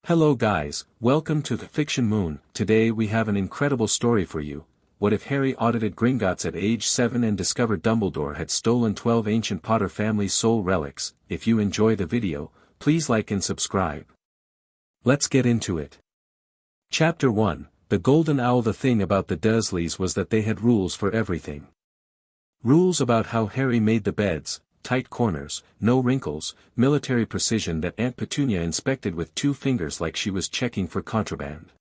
Hello guys, welcome to the Fiction Moon. Today we have an incredible story for you. What if Harry audited Gringotts at age 7 and discovered Dumbledore had stolen 12 ancient Potter family soul relics? If you enjoy the video, please like and subscribe. Let's get into it. Chapter 1, The Golden Owl. The thing about the Dursleys was that they had rules for everything. Rules about how Harry made the beds, tight corners, no wrinkles, military precision that Aunt Petunia inspected with 2 fingers like she was checking for contraband.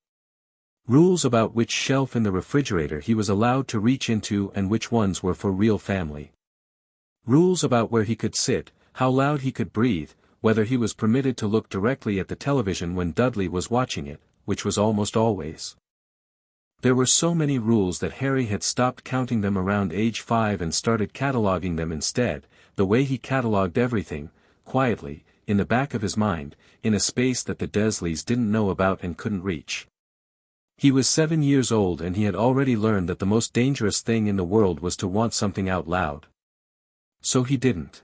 Rules about which shelf in the refrigerator he was allowed to reach into and which ones were for real family. Rules about where he could sit, how loud he could breathe, whether he was permitted to look directly at the television when Dudley was watching it, which was almost always. There were so many rules that Harry had stopped counting them around age 5 and started cataloging them instead, the way he cataloged everything, quietly, in the back of his mind, in a space that the Dursleys didn't know about and couldn't reach. He was 7 years old and he had already learned that the most dangerous thing in the world was to want something out loud. So he didn't.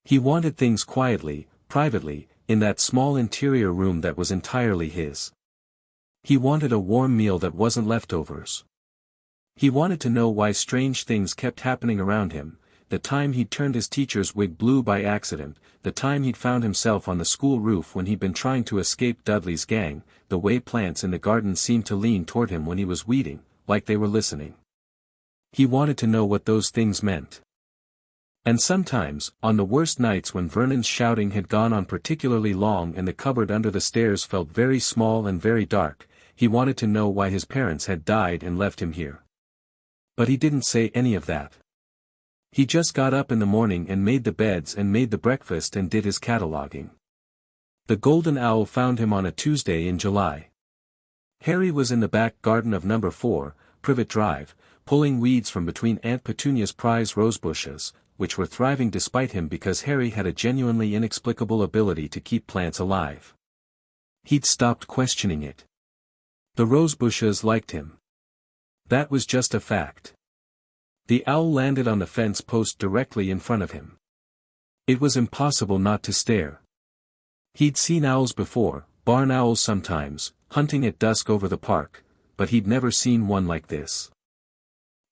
He wanted things quietly, privately, in that small interior room that was entirely his. He wanted a warm meal that wasn't leftovers. He wanted to know why strange things kept happening around him, the time he'd turned his teacher's wig blue by accident, the time he'd found himself on the school roof when he'd been trying to escape Dudley's gang, the way plants in the garden seemed to lean toward him when he was weeding, like they were listening. He wanted to know what those things meant. And sometimes, on the worst nights when Vernon's shouting had gone on particularly long and the cupboard under the stairs felt very small and very dark, he wanted to know why his parents had died and left him here. But he didn't say any of that. He just got up in the morning and made the beds and made the breakfast and did his cataloging. The Golden Owl found him on a Tuesday in July. Harry was in the back garden of number 4, Privet Drive, pulling weeds from between Aunt Petunia's prize rose bushes, which were thriving despite him because Harry had a genuinely inexplicable ability to keep plants alive. He'd stopped questioning it. The rose bushes liked him. That was just a fact. The owl landed on the fence post directly in front of him. It was impossible not to stare. He'd seen owls before, barn owls sometimes, hunting at dusk over the park, but he'd never seen one like this.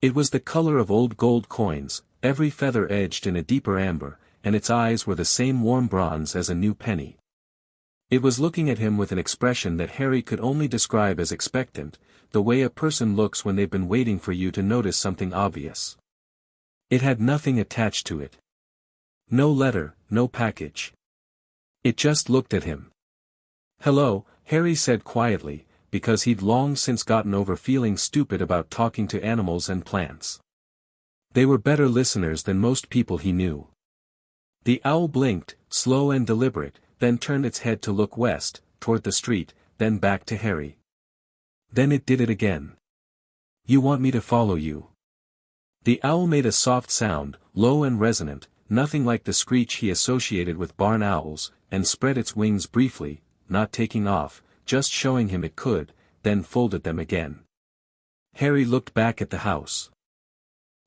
It was the color of old gold coins, every feather edged in a deeper amber, and its eyes were the same warm bronze as a new penny. It was looking at him with an expression that Harry could only describe as expectant, the way a person looks when they've been waiting for you to notice something obvious. It had nothing attached to it. No letter, no package. It just looked at him. "Hello," Harry said quietly, because he'd long since gotten over feeling stupid about talking to animals and plants. They were better listeners than most people he knew. The owl blinked, slow and deliberate, then turned its head to look west, toward the street, then back to Harry. Then it did it again. "You want me to follow you?" The owl made a soft sound, low and resonant, nothing like the screech he associated with barn owls, and spread its wings briefly, not taking off, just showing him it could, then folded them again. Harry looked back at the house.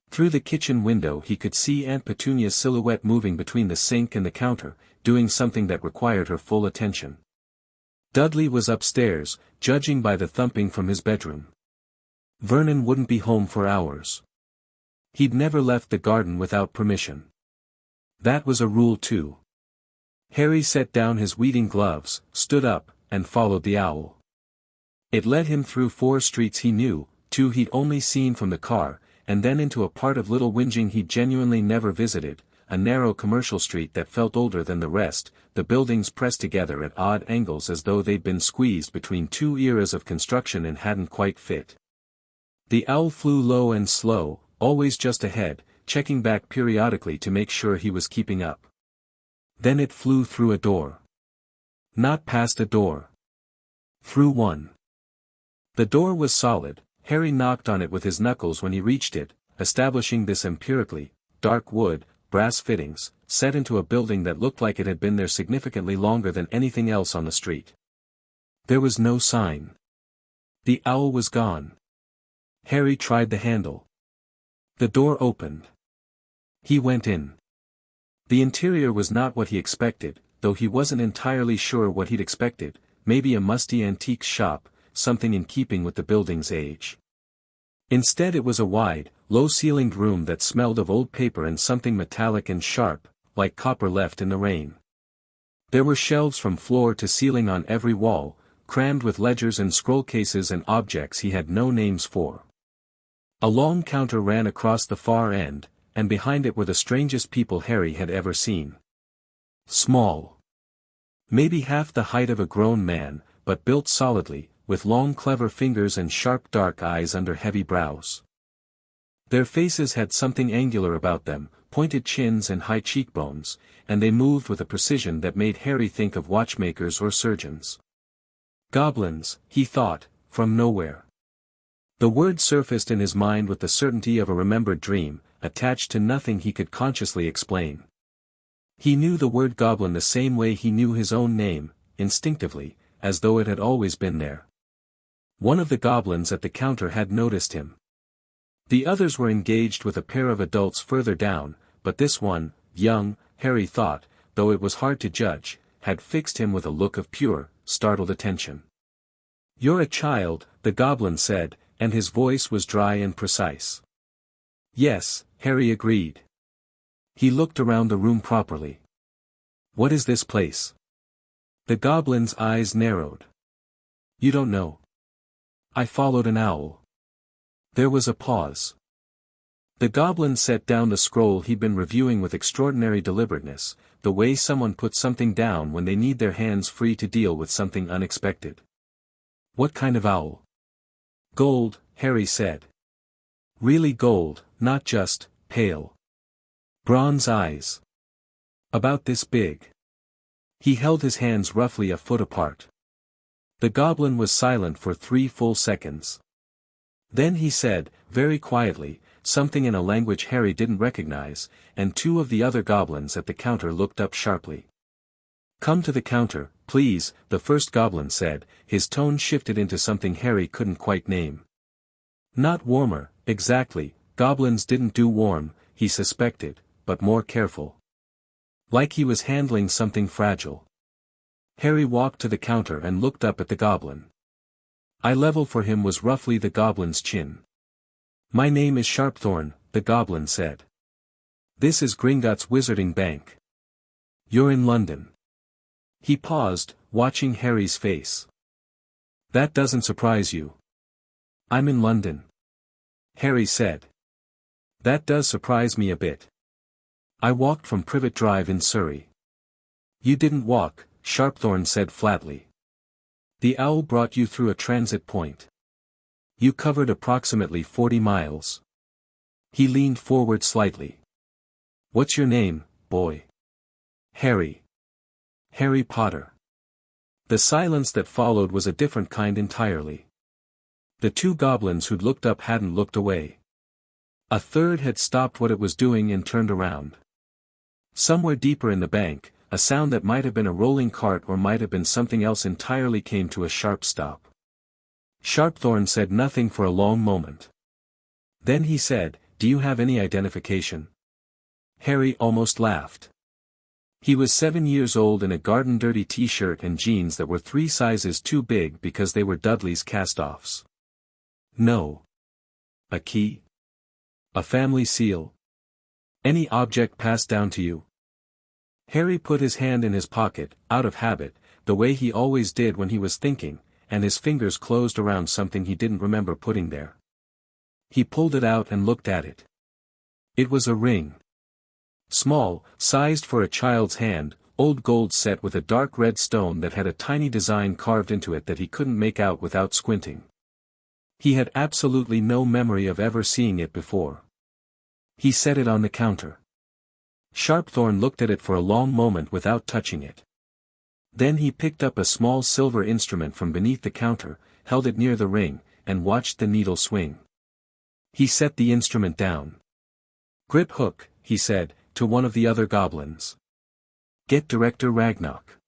Through the kitchen window he could see Aunt Petunia's silhouette moving between the sink and the counter, doing something that required her full attention. Dudley was upstairs, judging by the thumping from his bedroom. Vernon wouldn't be home for hours. He'd never left the garden without permission. That was a rule too. Harry set down his weeding gloves, stood up, and followed the owl. It led him through 4 streets he knew, 2 he'd only seen from the car, and then into a part of Little Whinging he'd genuinely never visited, a narrow commercial street that felt older than the rest, the buildings pressed together at odd angles as though they'd been squeezed between 2 eras of construction and hadn't quite fit. The owl flew low and slow, always just ahead, checking back periodically to make sure he was keeping up. Then it flew through a door. Not past a door. Through one. The door was solid. Harry knocked on it with his knuckles when he reached it, establishing this empirically: dark wood, brass fittings, set into a building that looked like it had been there significantly longer than anything else on the street. There was no sign. The owl was gone. Harry tried the handle. The door opened. He went in. The interior was not what he expected, though he wasn't entirely sure what he'd expected. maybe a musty antique shop, something in keeping with the building's age. Instead it was a wide, low-ceilinged room that smelled of old paper and something metallic and sharp, like copper left in the rain. There were shelves from floor to ceiling on every wall, crammed with ledgers and scroll cases and objects he had no names for. A long counter ran across the far end, and behind it were the strangest people Harry had ever seen. Small. Maybe half the height of a grown man, but built solidly, with long clever fingers and sharp dark eyes under heavy brows. Their faces had something angular about them, pointed chins and high cheekbones, and they moved with a precision that made Harry think of watchmakers or surgeons. Goblins, he thought, from nowhere. The word surfaced in his mind with the certainty of a remembered dream, attached to nothing he could consciously explain. He knew the word goblin the same way he knew his own name, instinctively, as though it had always been there. One of the goblins at the counter had noticed him. The others were engaged with a pair of adults further down, but this one, young, Harry thought, though it was hard to judge, had fixed him with a look of pure, startled attention. "You're a child," the goblin said, and his voice was dry and precise. "Yes," Harry agreed. He looked around the room properly. "What is this place?" The goblin's eyes narrowed. "You don't know." "I followed an owl." There was a pause. The goblin set down the scroll he'd been reviewing with extraordinary deliberateness, the way someone puts something down when they need their hands free to deal with something unexpected. "What kind of owl?" "Gold," Harry said. "Really gold, not just, pale. Bronze eyes. About this big." He held his hands roughly a foot apart. The goblin was silent for 3 full seconds. Then he said, very quietly, something in a language Harry didn't recognize, and 2 of the other goblins at the counter looked up sharply. "Come to the counter, please," the first goblin said, his tone shifted into something Harry couldn't quite name. Not warmer, exactly, goblins didn't do warm, he suspected, but more careful. Like he was handling something fragile. Harry walked to the counter and looked up at the goblin. Eye level for him was roughly the goblin's chin. "My name is Sharpthorn," the goblin said. "This is Gringotts Wizarding Bank. You're in London." He paused, watching Harry's face. "That doesn't surprise you." "I'm in London," Harry said. "That does surprise me a bit. I walked from Privet Drive in Surrey." "You didn't walk," Sharpthorn said flatly. "The owl brought you through a transit point. You covered approximately 40 miles. He leaned forward slightly. "What's your name, boy?" "Harry. Harry Potter." The silence that followed was a different kind entirely. The 2 goblins who'd looked up hadn't looked away. A third had stopped what it was doing and turned around. Somewhere deeper in the bank, a sound that might have been a rolling cart or might have been something else entirely came to a sharp stop. Sharpthorn said nothing for a long moment. Then he said, "Do you have any identification?" Harry almost laughed. He was 7 years old in a garden-dirty t-shirt and jeans that were 3 sizes too big because they were Dudley's cast-offs. "No." "A key? A family seal? Any object passed down to you?" Harry put his hand in his pocket, out of habit, the way he always did when he was thinking, and his fingers closed around something he didn't remember putting there. He pulled it out and looked at it. It was a ring. Small, sized for a child's hand, old gold set with a dark red stone that had a tiny design carved into it that he couldn't make out without squinting. He had absolutely no memory of ever seeing it before. He set it on the counter. Sharpthorn looked at it for a long moment without touching it. Then he picked up a small silver instrument from beneath the counter, held it near the ring, and watched the needle swing. He set the instrument down. "Grip hook," he said, to one of the other goblins. "Get Director Ragnarok."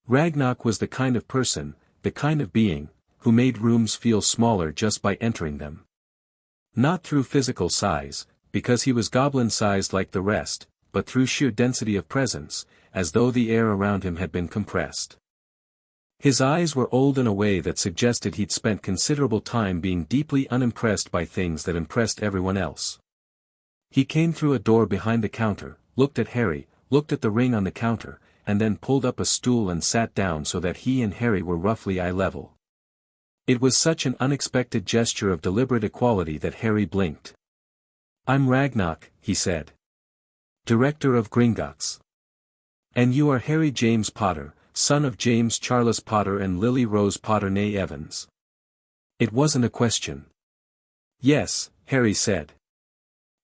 Ragnarok was the kind of person, the kind of being, who made rooms feel smaller just by entering them. Not through physical size, because he was goblin-sized like the rest, but through sheer density of presence, as though the air around him had been compressed. His eyes were old in a way that suggested he'd spent considerable time being deeply unimpressed by things that impressed everyone else. He came through a door behind the counter, looked at Harry, looked at the ring on the counter, and then pulled up a stool and sat down so that he and Harry were roughly eye level. It was such an unexpected gesture of deliberate equality that Harry blinked. "I'm Ragnock," he said. "Director of Gringotts. And you are Harry James Potter, son of James Charles Potter and Lily Rose Potter née Evans." It wasn't a question. "Yes," Harry said.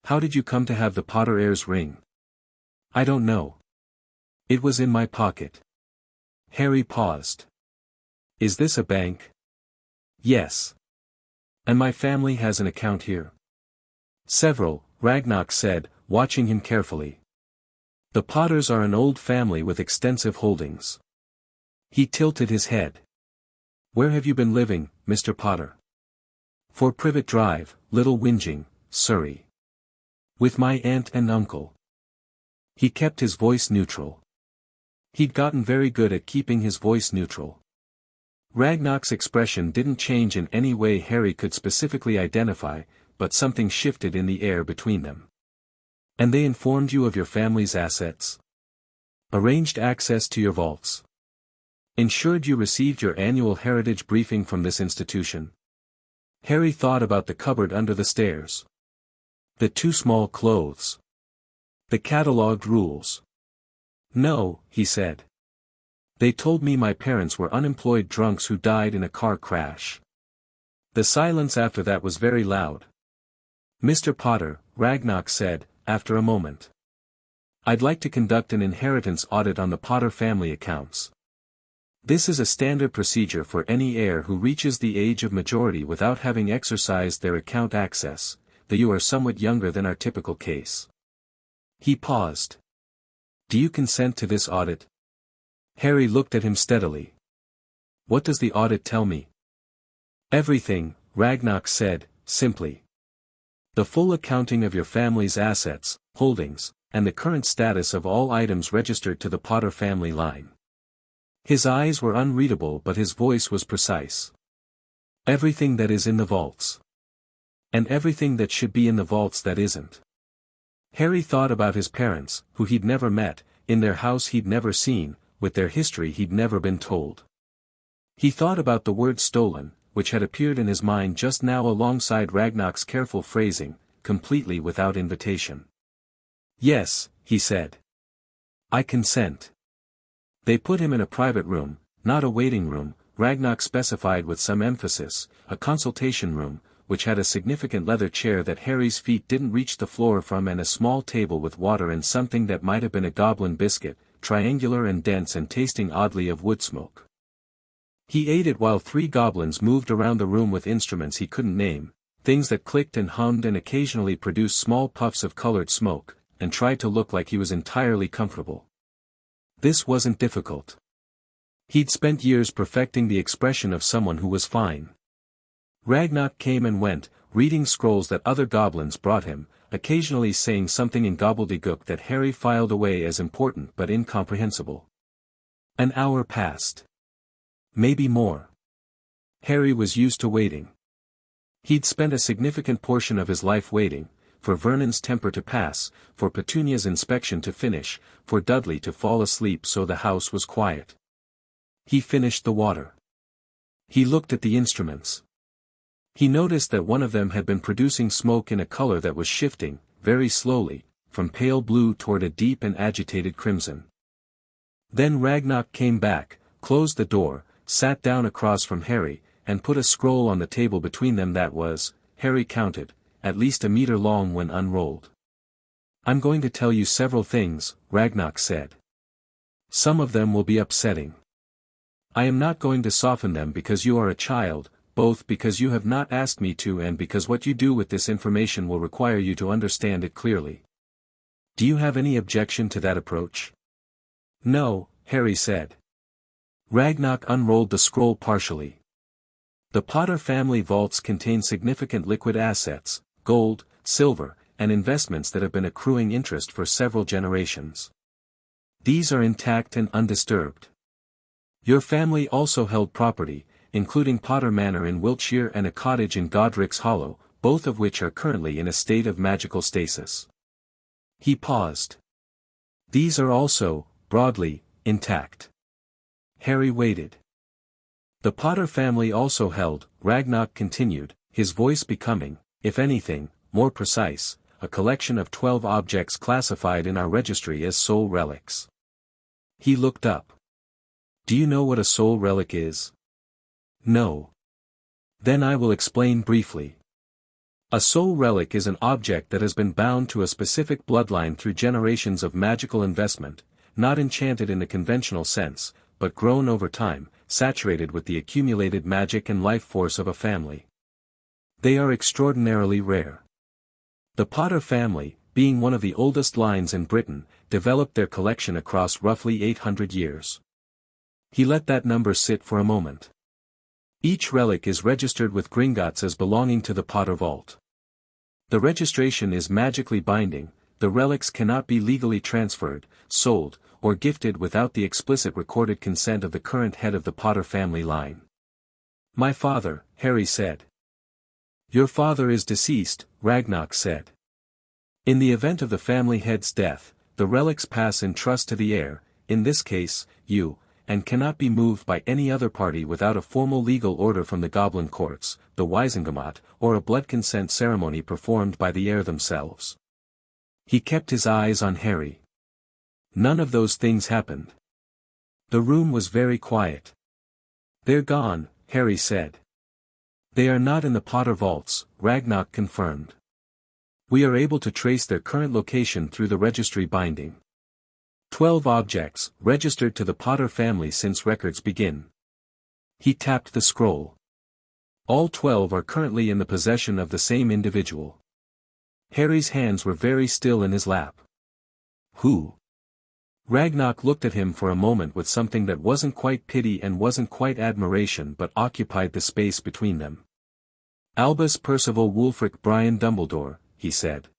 "How did you come to have the Potter heir's ring?" "I don't know. It was in my pocket." Harry paused. "Is this a bank?" "Yes. And my family has an account here." "Several," Ragnock said, watching him carefully. "The Potters are an old family with extensive holdings." He tilted his head. "Where have you been living, Mr. Potter?" "For Privet Drive, Little Whinging, Surrey. With my aunt and uncle." He kept his voice neutral. He'd gotten very good at keeping his voice neutral. Ragnock's expression didn't change in any way Harry could specifically identify, but something shifted in the air between them. "And they informed you of your family's assets? Arranged access to your vaults? Ensured you received your annual heritage briefing from this institution?" Harry thought about the cupboard under the stairs. The 2 small clothes. The catalogued rules. "No," he said. "They told me my parents were unemployed drunks who died in a car crash." The silence after that was very loud. "Mr. Potter," Ragnock said, after a moment. "I'd like to conduct an inheritance audit on the Potter family accounts. This is a standard procedure for any heir who reaches the age of majority without having exercised their account access, though you are somewhat younger than our typical case." He paused. "Do you consent to this audit?" Harry looked at him steadily. "What does the audit tell me?" "Everything," Ragnock said, simply. "The full accounting of your family's assets, holdings, and the current status of all items registered to the Potter family line." His eyes were unreadable but his voice was precise. "Everything that is in the vaults. And everything that should be in the vaults that isn't." Harry thought about his parents, who he'd never met, in their house he'd never seen, with their history he'd never been told. He thought about the word stolen, which had appeared in his mind just now alongside Ragnock's careful phrasing, completely without invitation. "Yes," he said. "I consent." They put him in a private room, not a waiting room, Ragnock specified with some emphasis, a consultation room, which had a significant leather chair that Harry's feet didn't reach the floor from and a small table with water and something that might have been a goblin biscuit, triangular and dense and tasting oddly of wood smoke. He ate it while 3 goblins moved around the room with instruments he couldn't name, things that clicked and hummed and occasionally produced small puffs of colored smoke, and tried to look like he was entirely comfortable. This wasn't difficult. He'd spent years perfecting the expression of someone who was fine. Ragnock came and went, reading scrolls that other goblins brought him, occasionally saying something in gobbledygook that Harry filed away as important but incomprehensible. An hour passed. Maybe more. Harry was used to waiting. He'd spent a significant portion of his life waiting, for Vernon's temper to pass, for Petunia's inspection to finish, for Dudley to fall asleep so the house was quiet. He finished the water. He looked at the instruments. He noticed that one of them had been producing smoke in a color that was shifting, very slowly, from pale blue toward a deep and agitated crimson. Then Ragnock came back, closed the door, sat down across from Harry, and put a scroll on the table between them that was, Harry counted, at least a meter long when unrolled. "I'm going to tell you several things," Ragnock said. "Some of them will be upsetting. I am not going to soften them because you are a child, both because you have not asked me to and because what you do with this information will require you to understand it clearly. Do you have any objection to that approach?" "No," Harry said. Ragnock unrolled the scroll partially. "The Potter family vaults contain significant liquid assets, gold, silver, and investments that have been accruing interest for several generations. These are intact and undisturbed. Your family also held property, including Potter Manor in Wiltshire and a cottage in Godric's Hollow, both of which are currently in a state of magical stasis. He paused. These are also, broadly, intact. Harry waited. The Potter family also held, Ragnarok continued, his voice becoming, if anything, more precise, a collection of 12 objects classified in our registry as soul relics. He looked up. Do you know what a soul relic is? No. Then I will explain briefly. A soul relic is an object that has been bound to a specific bloodline through generations of magical investment, not enchanted in the conventional sense, but grown over time, saturated with the accumulated magic and life force of a family. They are extraordinarily rare. The Potter family, being one of the oldest lines in Britain, developed their collection across roughly 800 years. He let that number sit for a moment. Each relic is registered with Gringotts as belonging to the Potter vault. The registration is magically binding, the relics cannot be legally transferred, sold, or gifted without the explicit recorded consent of the current head of the Potter family line. My father, Harry said. Your father is deceased, Ragnarok said. In the event of the family head's death, the relics pass in trust to the heir, in this case, you, and cannot be moved by any other party without a formal legal order from the Goblin courts, the Wisengamot, or a blood consent ceremony performed by the heir themselves. He kept his eyes on Harry. None of those things happened. The room was very quiet. They're gone, Harry said. They are not in the Potter vaults, Ragnarok confirmed. We are able to trace their current location through the registry binding. 12 objects, registered to the Potter family since records begin. He tapped the scroll. All 12 are currently in the possession of the same individual. Harry's hands were very still in his lap. Who? Ragnarok looked at him for a moment with something that wasn't quite pity and wasn't quite admiration but occupied the space between them. Albus Percival Wulfric Brian Dumbledore, he said.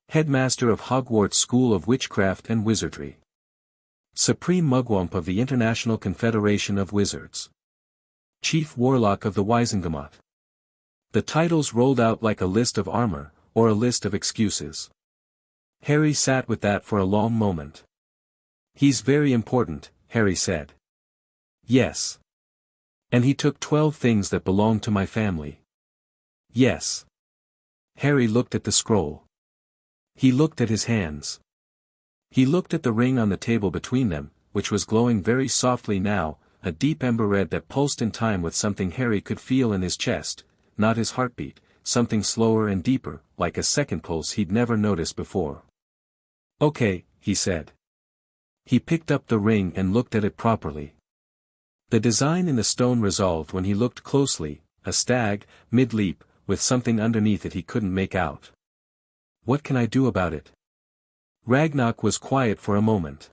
Headmaster of Hogwarts School of Witchcraft and Wizardry. Supreme Mugwump of the International Confederation of Wizards. Chief Warlock of the Wisengamot. The titles rolled out like a list of armor, or a list of excuses. Harry sat with that for a long moment. He's very important, Harry said. Yes. And he took 12 things that belong to my family. Yes. Harry looked at the scroll. He looked at his hands. He looked at the ring on the table between them, which was glowing very softly now, a deep ember red that pulsed in time with something Harry could feel in his chest, not his heartbeat, something slower and deeper, like a second pulse he'd never noticed before. Okay, he said. He picked up the ring and looked at it properly. The design in the stone resolved when he looked closely, a stag, mid-leap, with something underneath it he couldn't make out. What can I do about it? Ragnarok was quiet for a moment.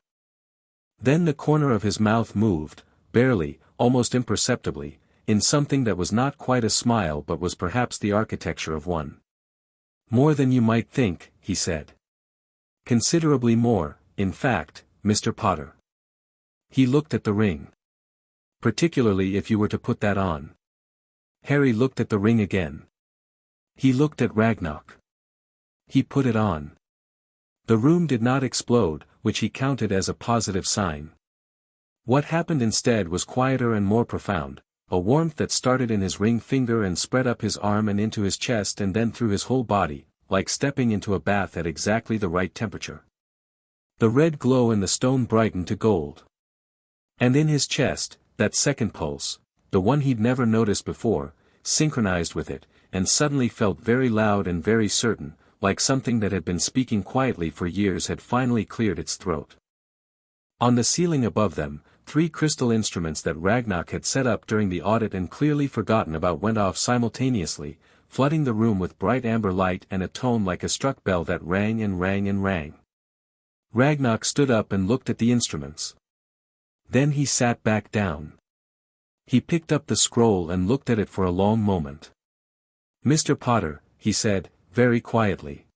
Then the corner of his mouth moved, barely, almost imperceptibly, in something that was not quite a smile but was perhaps the architecture of one. More than you might think, he said. Considerably more, in fact, Mr. Potter. He looked at the ring. Particularly if you were to put that on. Harry looked at the ring again. He looked at Ragnarok. He put it on. The room did not explode, which he counted as a positive sign. What happened instead was quieter and more profound, a warmth that started in his ring finger and spread up his arm and into his chest and then through his whole body, like stepping into a bath at exactly the right temperature. The red glow in the stone brightened to gold. And in his chest, that second pulse, the one he'd never noticed before, synchronized with it, and suddenly felt very loud and very certain, like something that had been speaking quietly for years had finally cleared its throat. On the ceiling above them, 3 crystal instruments that Ragnarok had set up during the audit and clearly forgotten about went off simultaneously, flooding the room with bright amber light and a tone like a struck bell that rang and rang and rang. Ragnarok stood up and looked at the instruments. Then he sat back down. He picked up the scroll and looked at it for a long moment. Mr. Potter, he said, very quietly.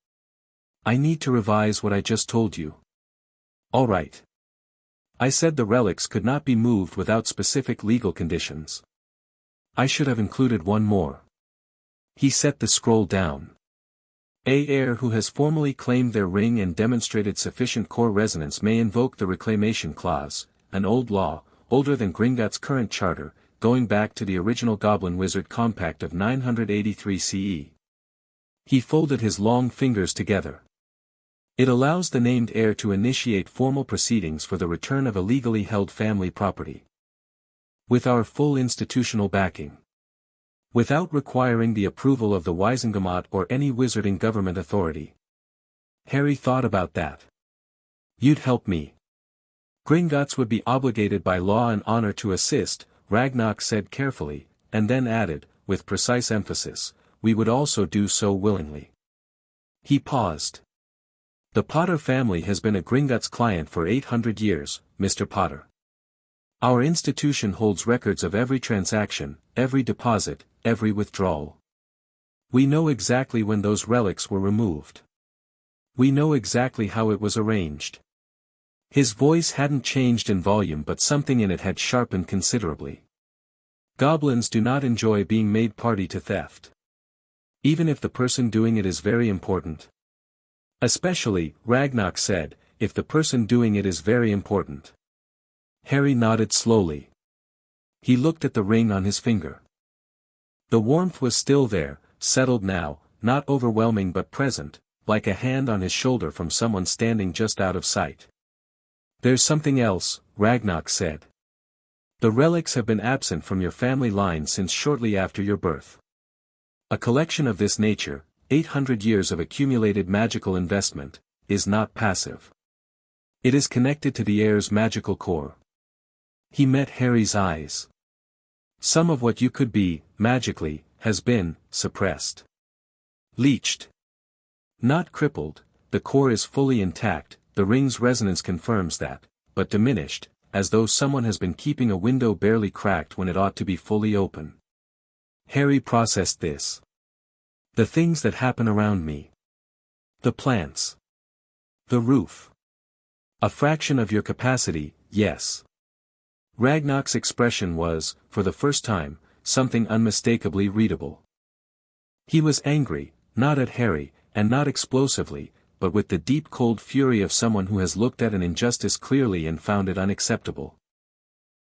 I need to revise what I just told you. All right. I said the relics could not be moved without specific legal conditions. I should have included one more. He set the scroll down. A heir who has formally claimed their ring and demonstrated sufficient core resonance may invoke the reclamation clause, an old law, older than Gringotts' current charter, going back to the original Goblin Wizard Compact of 983 CE. He folded his long fingers together. It allows the named heir to initiate formal proceedings for the return of illegally held family property. With our full institutional backing. Without requiring the approval of the Gringotts or any wizarding government authority. Harry thought about that. You'd help me. Gringotts would be obligated by law and honor to assist, Ragnarok said carefully, and then added, with precise emphasis, we would also do so willingly. He paused. The Potter family has been a Gringotts client for 800 years, Mr. Potter. Our institution holds records of every transaction, every deposit, every withdrawal. We know exactly when those relics were removed. We know exactly how it was arranged. His voice hadn't changed in volume, but something in it had sharpened considerably. Goblins do not enjoy being made party to theft. Even if the person doing it is very important. Especially, Ragnarok said, if the person doing it is very important. Harry nodded slowly. He looked at the ring on his finger. The warmth was still there, settled now, not overwhelming but present, like a hand on his shoulder from someone standing just out of sight. There's something else, Ragnarok said. The relics have been absent from your family line since shortly after your birth. A collection of this nature, 800 years of accumulated magical investment, is not passive. It is connected to the heir's magical core. He met Harry's eyes. Some of what you could be, magically, has been suppressed. Leached. Not crippled, the core is fully intact, the ring's resonance confirms that, but diminished, as though someone has been keeping a window barely cracked when it ought to be fully open. Harry processed this. The things that happen around me. The plants. The roof. A fraction of your capacity, yes. Ragnarok's expression was, for the first time, something unmistakably readable. He was angry, not at Harry, and not explosively, but with the deep cold fury of someone who has looked at an injustice clearly and found it unacceptable.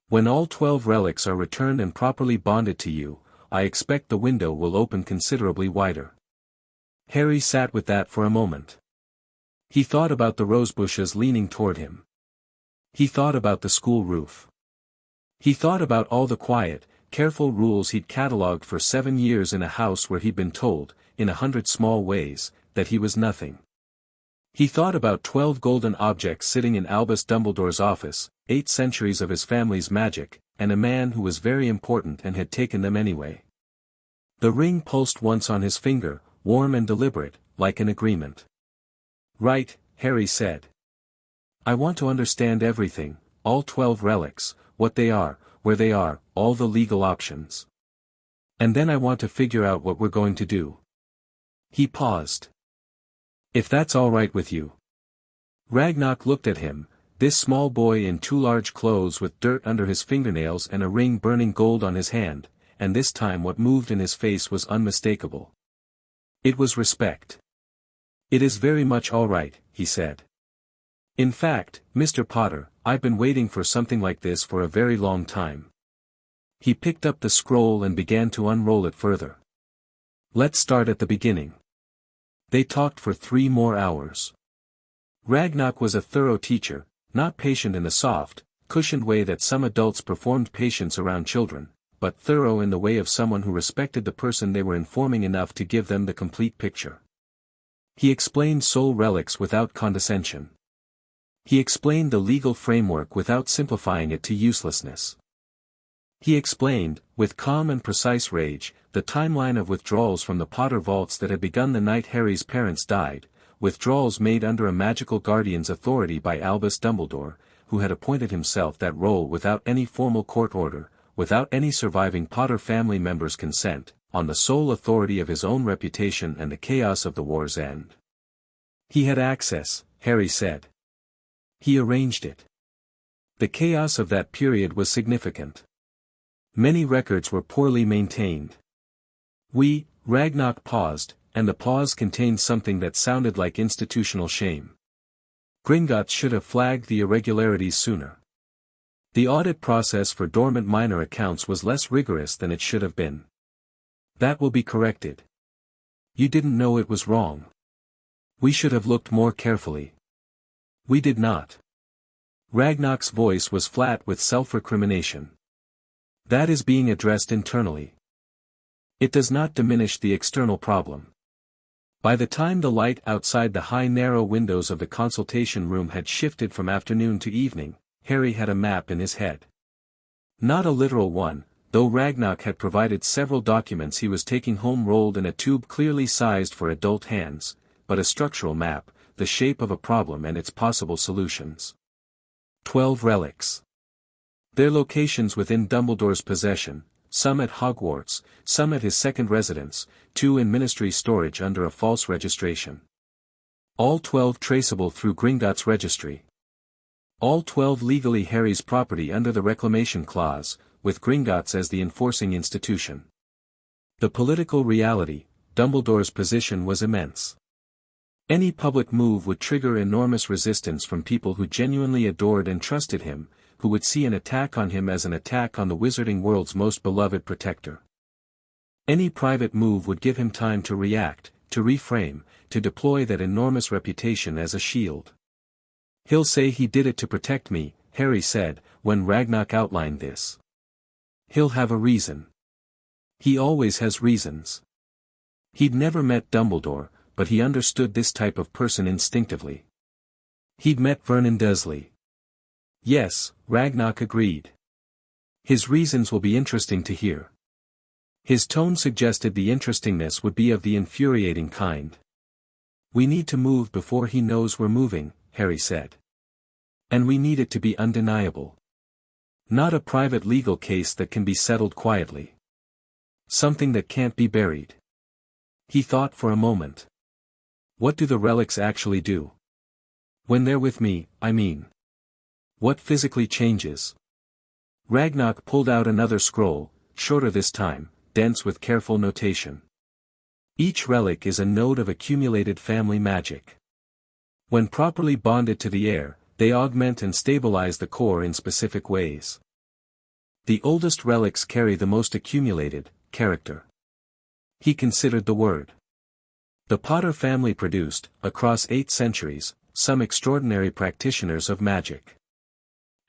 When all 12 relics are returned and properly bonded to you, I expect the window will open considerably wider. Harry sat with that for a moment. He thought about the rosebushes leaning toward him. He thought about the school roof. He thought about all the quiet, careful rules he'd catalogued for 7 years in a house where he'd been told, in 100 small ways, that he was nothing. He thought about 12 golden objects sitting in Albus Dumbledore's office, 8 centuries of his family's magic, and a man who was very important and had taken them anyway. The ring pulsed once on his finger, warm and deliberate, like an agreement. Right, Harry said. I want to understand everything, all 12 relics, what they are, where they are, all the legal options. And then I want to figure out what we're going to do. He paused. If that's all right with you. Ragnarok looked at him, this small boy in too large clothes with dirt under his fingernails and a ring burning gold on his hand, and this time what moved in his face was unmistakable. It was respect. It is very much all right, he said. In fact, Mr. Potter, I've been waiting for something like this for a very long time. He picked up the scroll and began to unroll it further. Let's start at the beginning. They talked for 3 more hours. Ragnarok was a thorough teacher, not patient in the soft, cushioned way that some adults performed patience around children, but thorough in the way of someone who respected the person they were informing enough to give them the complete picture. He explained soul relics without condescension. He explained the legal framework without simplifying it to uselessness. He explained, with calm and precise rage, the timeline of withdrawals from the Potter vaults that had begun the night Harry's parents died, withdrawals made under a magical guardian's authority by Albus Dumbledore, who had appointed himself that role without any formal court order, without any surviving Potter family members' consent, on the sole authority of his own reputation and the chaos of the war's end. He had access, Harry said. He arranged it. The chaos of that period was significant. Many records were poorly maintained. Ragnock paused, and the pause contained something that sounded like institutional shame. Gringotts should have flagged the irregularities sooner. The audit process for dormant minor accounts was less rigorous than it should have been. That will be corrected. You didn't know it was wrong. We should have looked more carefully. We did not. Ragnock's voice was flat with self-recrimination. That is being addressed internally. It does not diminish the external problem. By the time the light outside the high narrow windows of the consultation room had shifted from afternoon to evening, Harry had a map in his head. Not a literal one, though Ragnock had provided several documents he was taking home rolled in a tube clearly sized for adult hands, but a structural map, the shape of a problem and its possible solutions. 12 relics. Their locations within Dumbledore's possession, some at Hogwarts, some at his second residence, 2 in ministry storage under a false registration. All 12 traceable through Gringotts registry. All 12 legally Harry's property under the reclamation clause, with Gringotts as the enforcing institution. The political reality, Dumbledore's position was immense. Any public move would trigger enormous resistance from people who genuinely adored and trusted him, who would see an attack on him as an attack on the wizarding world's most beloved protector. Any private move would give him time to react, to reframe, to deploy that enormous reputation as a shield. He'll say he did it to protect me, Harry said, when Ragnock outlined this. He'll have a reason. He always has reasons. He'd never met Dumbledore, but he understood this type of person instinctively. He'd met Vernon Dursley. Yes, Ragnock agreed. His reasons will be interesting to hear. His tone suggested the interestingness would be of the infuriating kind. We need to move before he knows we're moving, Harry said. And we need it to be undeniable. Not a private legal case that can be settled quietly. Something that can't be buried. He thought for a moment. What do the relics actually do? When they're with me, I mean. What physically changes? Ragnock pulled out another scroll, shorter this time, dense with careful notation. Each relic is a node of accumulated family magic. When properly bonded to the air, they augment and stabilize the core in specific ways. The oldest relics carry the most accumulated character. He considered the word. The Potter family produced, across 8 centuries, some extraordinary practitioners of magic.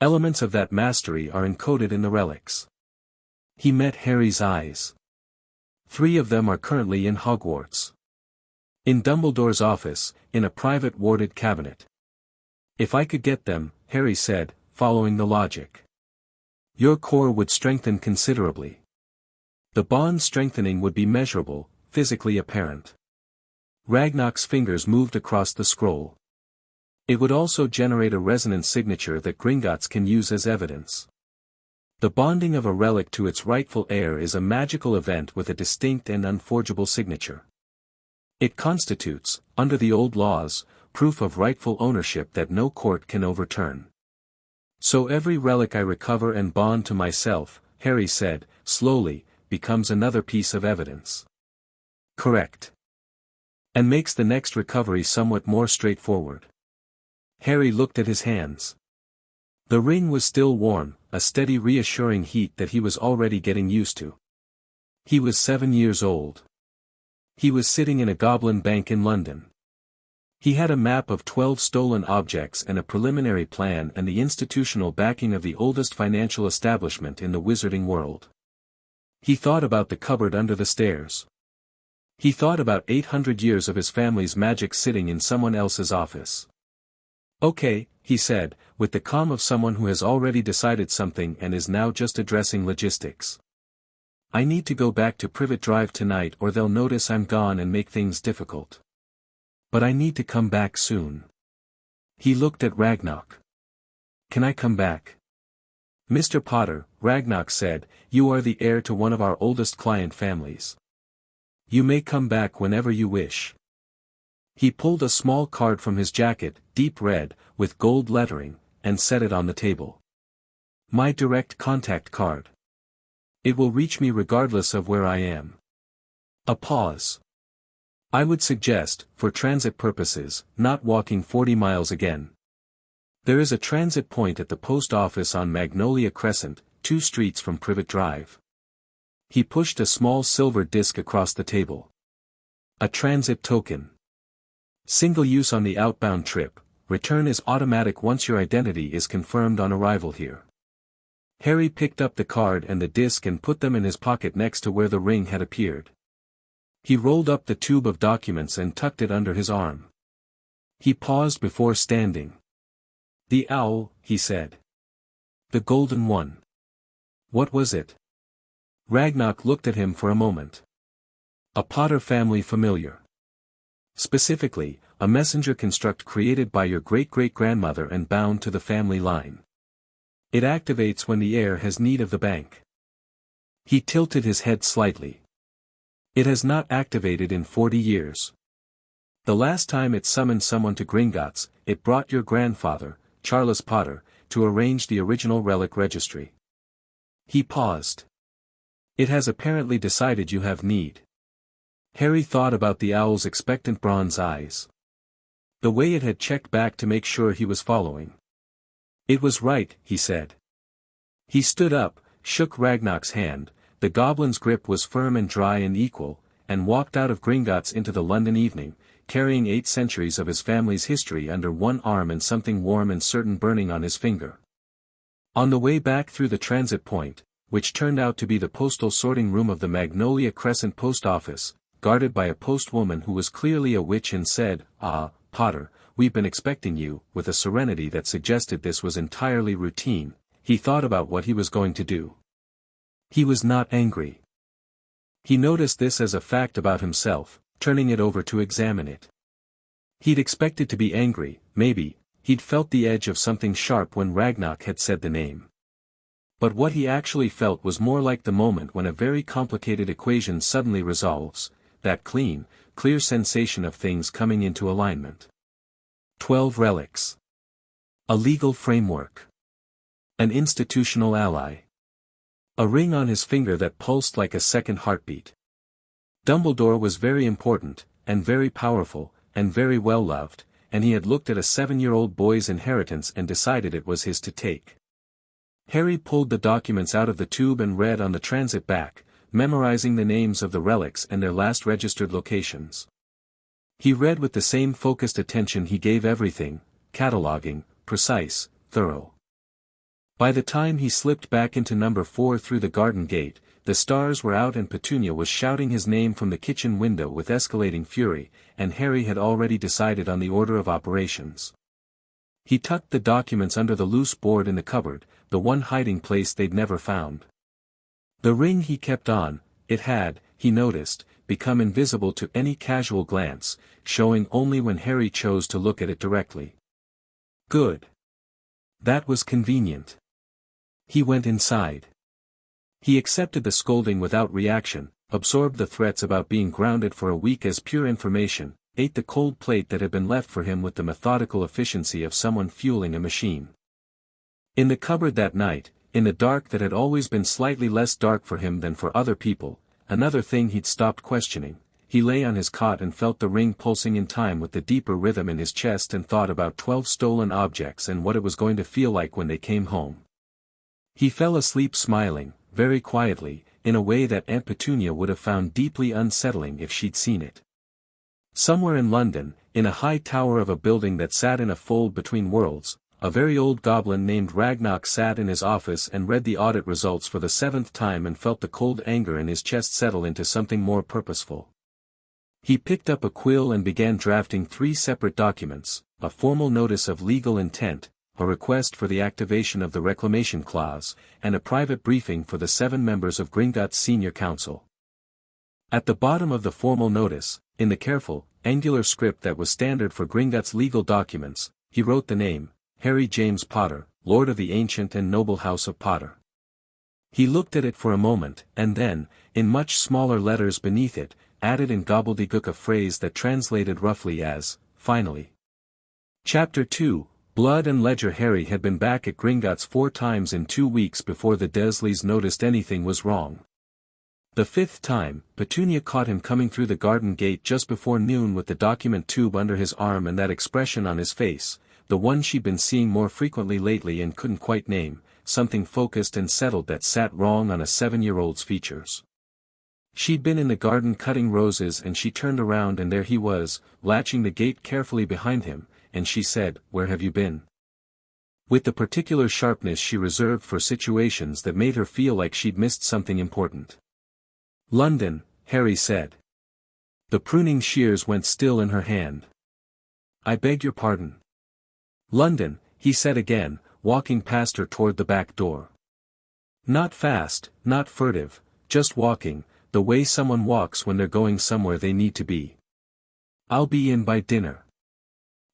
Elements of that mastery are encoded in the relics. He met Harry's eyes. 3 of them are currently in Hogwarts. In Dumbledore's office, in a private warded cabinet. If I could get them, Harry said, following the logic. Your core would strengthen considerably. The bond strengthening would be measurable, physically apparent. Ragnock's fingers moved across the scroll. It would also generate a resonance signature that Gringotts can use as evidence. The bonding of a relic to its rightful heir is a magical event with a distinct and unforgeable signature. It constitutes, under the old laws, proof of rightful ownership that no court can overturn. So every relic I recover and bond to myself, Harry said, slowly, becomes another piece of evidence. Correct. And makes the next recovery somewhat more straightforward. Harry looked at his hands. The ring was still warm, a steady reassuring heat that he was already getting used to. He was 7 years old. He was sitting in a goblin bank in London. He had a map of 12 stolen objects and a preliminary plan and the institutional backing of the oldest financial establishment in the wizarding world. He thought about the cupboard under the stairs. He thought about 800 years of his family's magic sitting in someone else's office. Okay, he said, with the calm of someone who has already decided something and is now just addressing logistics. I need to go back to Privet Drive tonight or they'll notice I'm gone and make things difficult. But I need to come back soon. He looked at Ragnock. Can I come back? Mr. Potter, Ragnock said, you are the heir to one of our oldest client families. You may come back whenever you wish. He pulled a small card from his jacket, deep red, with gold lettering, and set it on the table. My direct contact card. It will reach me regardless of where I am. A pause. I would suggest, for transit purposes, not walking 40 miles again. There is a transit point at the post office on Magnolia Crescent, 2 streets from Privet Drive. He pushed a small silver disc across the table. A transit token. Single use on the outbound trip, return is automatic once your identity is confirmed on arrival here. Harry picked up the card and the disc and put them in his pocket next to where the ring had appeared. He rolled up the tube of documents and tucked it under his arm. He paused before standing. The owl, he said. The golden one. What was it? Ragnarok looked at him for a moment. A Potter family familiar. Specifically, a messenger construct created by your great-great-grandmother and bound to the family line. It activates when the heir has need of the bank. He tilted his head slightly. It has not activated in 40 years. The last time it summoned someone to Gringotts, it brought your grandfather, Charles Potter, to arrange the original relic registry. He paused. It has apparently decided you have need. Harry thought about the owl's expectant bronze eyes. The way it had checked back to make sure he was following. It was right, he said. He stood up, shook Ragnarok's hand, the goblin's grip was firm and dry and equal, and walked out of Gringotts into the London evening, carrying 8 centuries of his family's history under one arm and something warm and certain burning on his finger. On the way back through the transit point, which turned out to be the postal sorting room of the Magnolia Crescent post office, guarded by a postwoman who was clearly a witch and said, "Ah, Potter, we've been expecting you," with a serenity that suggested this was entirely routine, he thought about what he was going to do. He was not angry. He noticed this as a fact about himself, turning it over to examine it. He'd expected to be angry, maybe, he'd felt the edge of something sharp when Ragnarok had said the name. But what he actually felt was more like the moment when a very complicated equation suddenly resolves, that clean, clear sensation of things coming into alignment. 12 relics. A legal framework. An institutional ally. A ring on his finger that pulsed like a second heartbeat. Dumbledore was very important, and very powerful, and very well loved, and he had looked at a 7-year-old boy's inheritance and decided it was his to take. Harry pulled the documents out of the tube and read on the transit back, memorizing the names of the relics and their last registered locations. He read with the same focused attention he gave everything, cataloging, precise, thorough. By the time he slipped back into number 4 through the garden gate, the stars were out and Petunia was shouting his name from the kitchen window with escalating fury, and Harry had already decided on the order of operations. He tucked the documents under the loose board in the cupboard, the one hiding place they'd never found. The ring he kept on, it had, he noticed, become invisible to any casual glance, showing only when Harry chose to look at it directly. Good. That was convenient. He went inside. He accepted the scolding without reaction, absorbed the threats about being grounded for a week as pure information, ate the cold plate that had been left for him with the methodical efficiency of someone fueling a machine. In the cupboard that night, in the dark that had always been slightly less dark for him than for other people, another thing he'd stopped questioning, he lay on his cot and felt the ring pulsing in time with the deeper rhythm in his chest and thought about 12 stolen objects and what it was going to feel like when they came home. He fell asleep smiling, very quietly, in a way that Aunt Petunia would have found deeply unsettling if she'd seen it. Somewhere in London, in a high tower of a building that sat in a fold between worlds, a very old goblin named Ragnarok sat in his office and read the audit results for the 7th time and felt the cold anger in his chest settle into something more purposeful. He picked up a quill and began drafting 3 separate documents, a formal notice of legal intent, a request for the activation of the reclamation clause, and a private briefing for the 7 members of Gringotts Senior Council. At the bottom of the formal notice, in the careful, angular script that was standard for Gringotts legal documents, he wrote the name, Harry James Potter, Lord of the ancient and noble house of Potter. He looked at it for a moment, and then, in much smaller letters beneath it, added in gobbledygook a phrase that translated roughly as, finally. Chapter 2, Blood and Ledger Harry had been back at Gringotts 4 times in 2 weeks before the Dursleys noticed anything was wrong. The 5th time, Petunia caught him coming through the garden gate just before noon with the document tube under his arm and that expression on his face, the one she'd been seeing more frequently lately and couldn't quite name, something focused and settled that sat wrong on a 7-year-old's features. She'd been in the garden cutting roses and she turned around and there he was, latching the gate carefully behind him, and she said, "Where have you been?" With the particular sharpness she reserved for situations that made her feel like she'd missed something important. "London," Harry said. The pruning shears went still in her hand. "I beg your pardon." "London," he said again, walking past her toward the back door. Not fast, not furtive, just walking, the way someone walks when they're going somewhere they need to be. "I'll be in by dinner."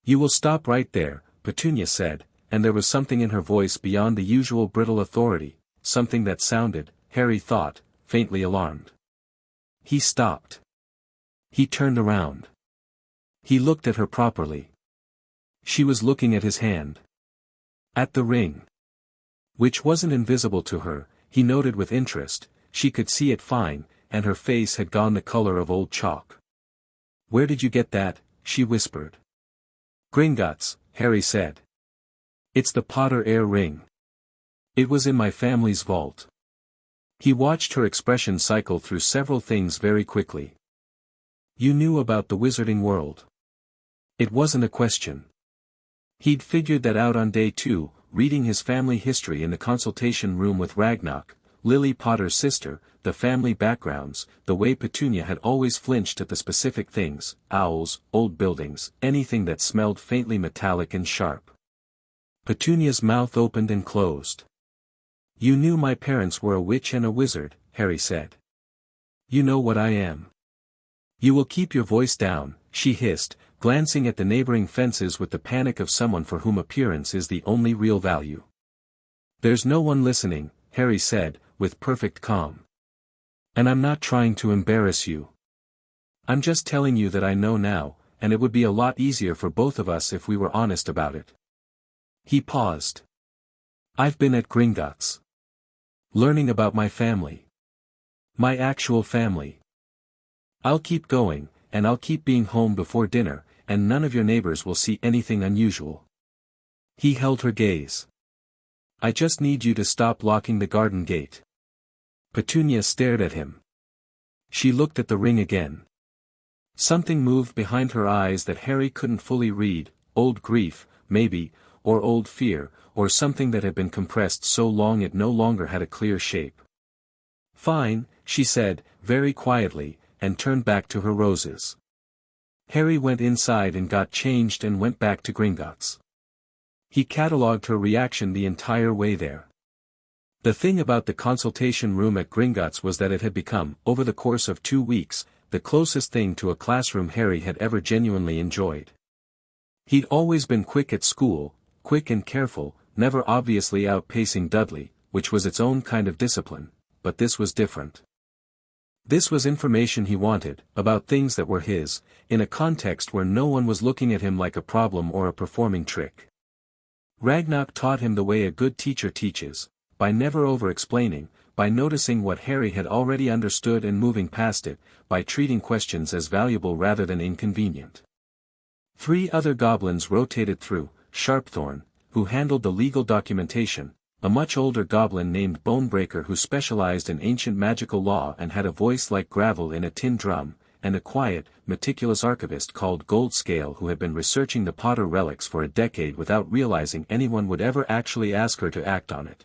"You will stop right there," Petunia said, and there was something in her voice beyond the usual brittle authority, something that sounded, Harry thought, faintly alarmed. He stopped. He turned around. He looked at her properly. She was looking at his hand. At the ring. Which wasn't invisible to her, he noted with interest, she could see it fine, and her face had gone the color of old chalk. "Where did you get that?" she whispered. "Gringotts," Harry said. "It's the Potter heir ring. It was in my family's vault." He watched her expression cycle through several things very quickly. "You knew about the wizarding world." It wasn't a question. He'd figured that out on day 2, reading his family history in the consultation room with Ragnarok, Lily Potter's sister, the family backgrounds, the way Petunia had always flinched at the specific things, owls, old buildings, anything that smelled faintly metallic and sharp. Petunia's mouth opened and closed. "You knew my parents were a witch and a wizard," Harry said. "You know what I am." "You will keep your voice down," she hissed, glancing at the neighboring fences with the panic of someone for whom appearance is the only real value. "There's no one listening," Harry said, with perfect calm. "And I'm not trying to embarrass you. I'm just telling you that I know now, and it would be a lot easier for both of us if we were honest about it." He paused. "I've been at Gringotts. Learning about my family. My actual family. I'll keep going, and I'll keep being home before dinner, and none of your neighbors will see anything unusual." He held her gaze. "I just need you to stop locking the garden gate." Petunia stared at him. She looked at the ring again. Something moved behind her eyes that Harry couldn't fully read, old grief, maybe, or old fear, or something that had been compressed so long it no longer had a clear shape. "Fine," she said, very quietly, and turned back to her roses. Harry went inside and got changed and went back to Gringotts. He catalogued her reaction the entire way there. The thing about the consultation room at Gringotts was that it had become, over the course of 2 weeks, the closest thing to a classroom Harry had ever genuinely enjoyed. He'd always been quick at school, quick and careful, never obviously outpacing Dudley, which was its own kind of discipline, but this was different. This was information he wanted, about things that were his, in a context where no one was looking at him like a problem or a performing trick. Ragnarok taught him the way a good teacher teaches, by never over-explaining, by noticing what Harry had already understood and moving past it, by treating questions as valuable rather than inconvenient. 3 other goblins rotated through, Sharpthorn, who handled the legal documentation, a much older goblin named Bonebreaker who specialized in ancient magical law and had a voice like gravel in a tin drum, and a quiet, meticulous archivist called Goldscale who had been researching the Potter relics for a decade without realizing anyone would ever actually ask her to act on it.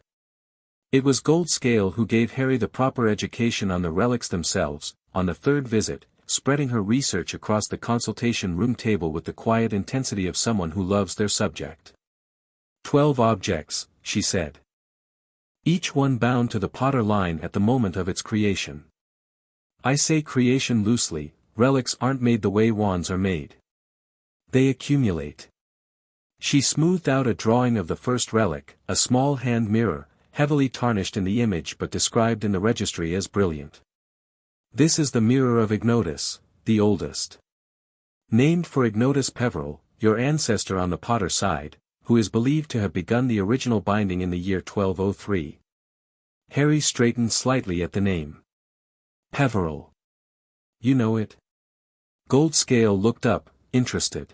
It was Goldscale who gave Harry the proper education on the relics themselves, on the 3rd visit, spreading her research across the consultation room table with the quiet intensity of someone who loves their subject. 12 objects, she said. Each one bound to the Potter line at the moment of its creation. I say creation loosely, relics aren't made the way wands are made. They accumulate. She smoothed out a drawing of the first relic, a small hand mirror, heavily tarnished in the image but described in the registry as brilliant. This is the mirror of Ignotus, the oldest. Named for Ignotus Peveril, your ancestor on the Potter side, who is believed to have begun the original binding in the year 1203. Harry straightened slightly at the name. Peveril. You know it? Goldscale looked up, interested.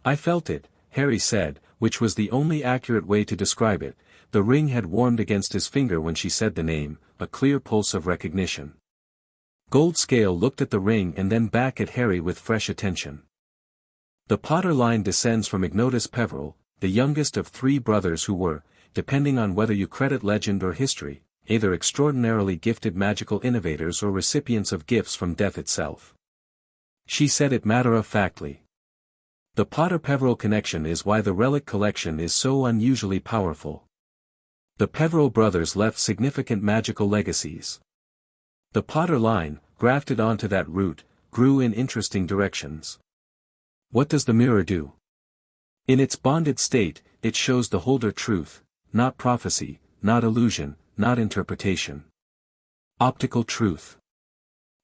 I felt it, Harry said, which was the only accurate way to describe it. The ring had warmed against his finger when she said the name, a clear pulse of recognition. Goldscale looked at the ring and then back at Harry with fresh attention. The Potter line descends from Ignotus Peveril, the youngest of 3 brothers who were, depending on whether you credit legend or history, either extraordinarily gifted magical innovators or recipients of gifts from death itself. She said it matter-of-factly. The Potter-Peveril connection is why the relic collection is so unusually powerful. The Peveril brothers left significant magical legacies. The Potter line, grafted onto that root, grew in interesting directions. What does the mirror do? In its bonded state, it shows the holder truth, not prophecy, not illusion, not interpretation. Optical truth.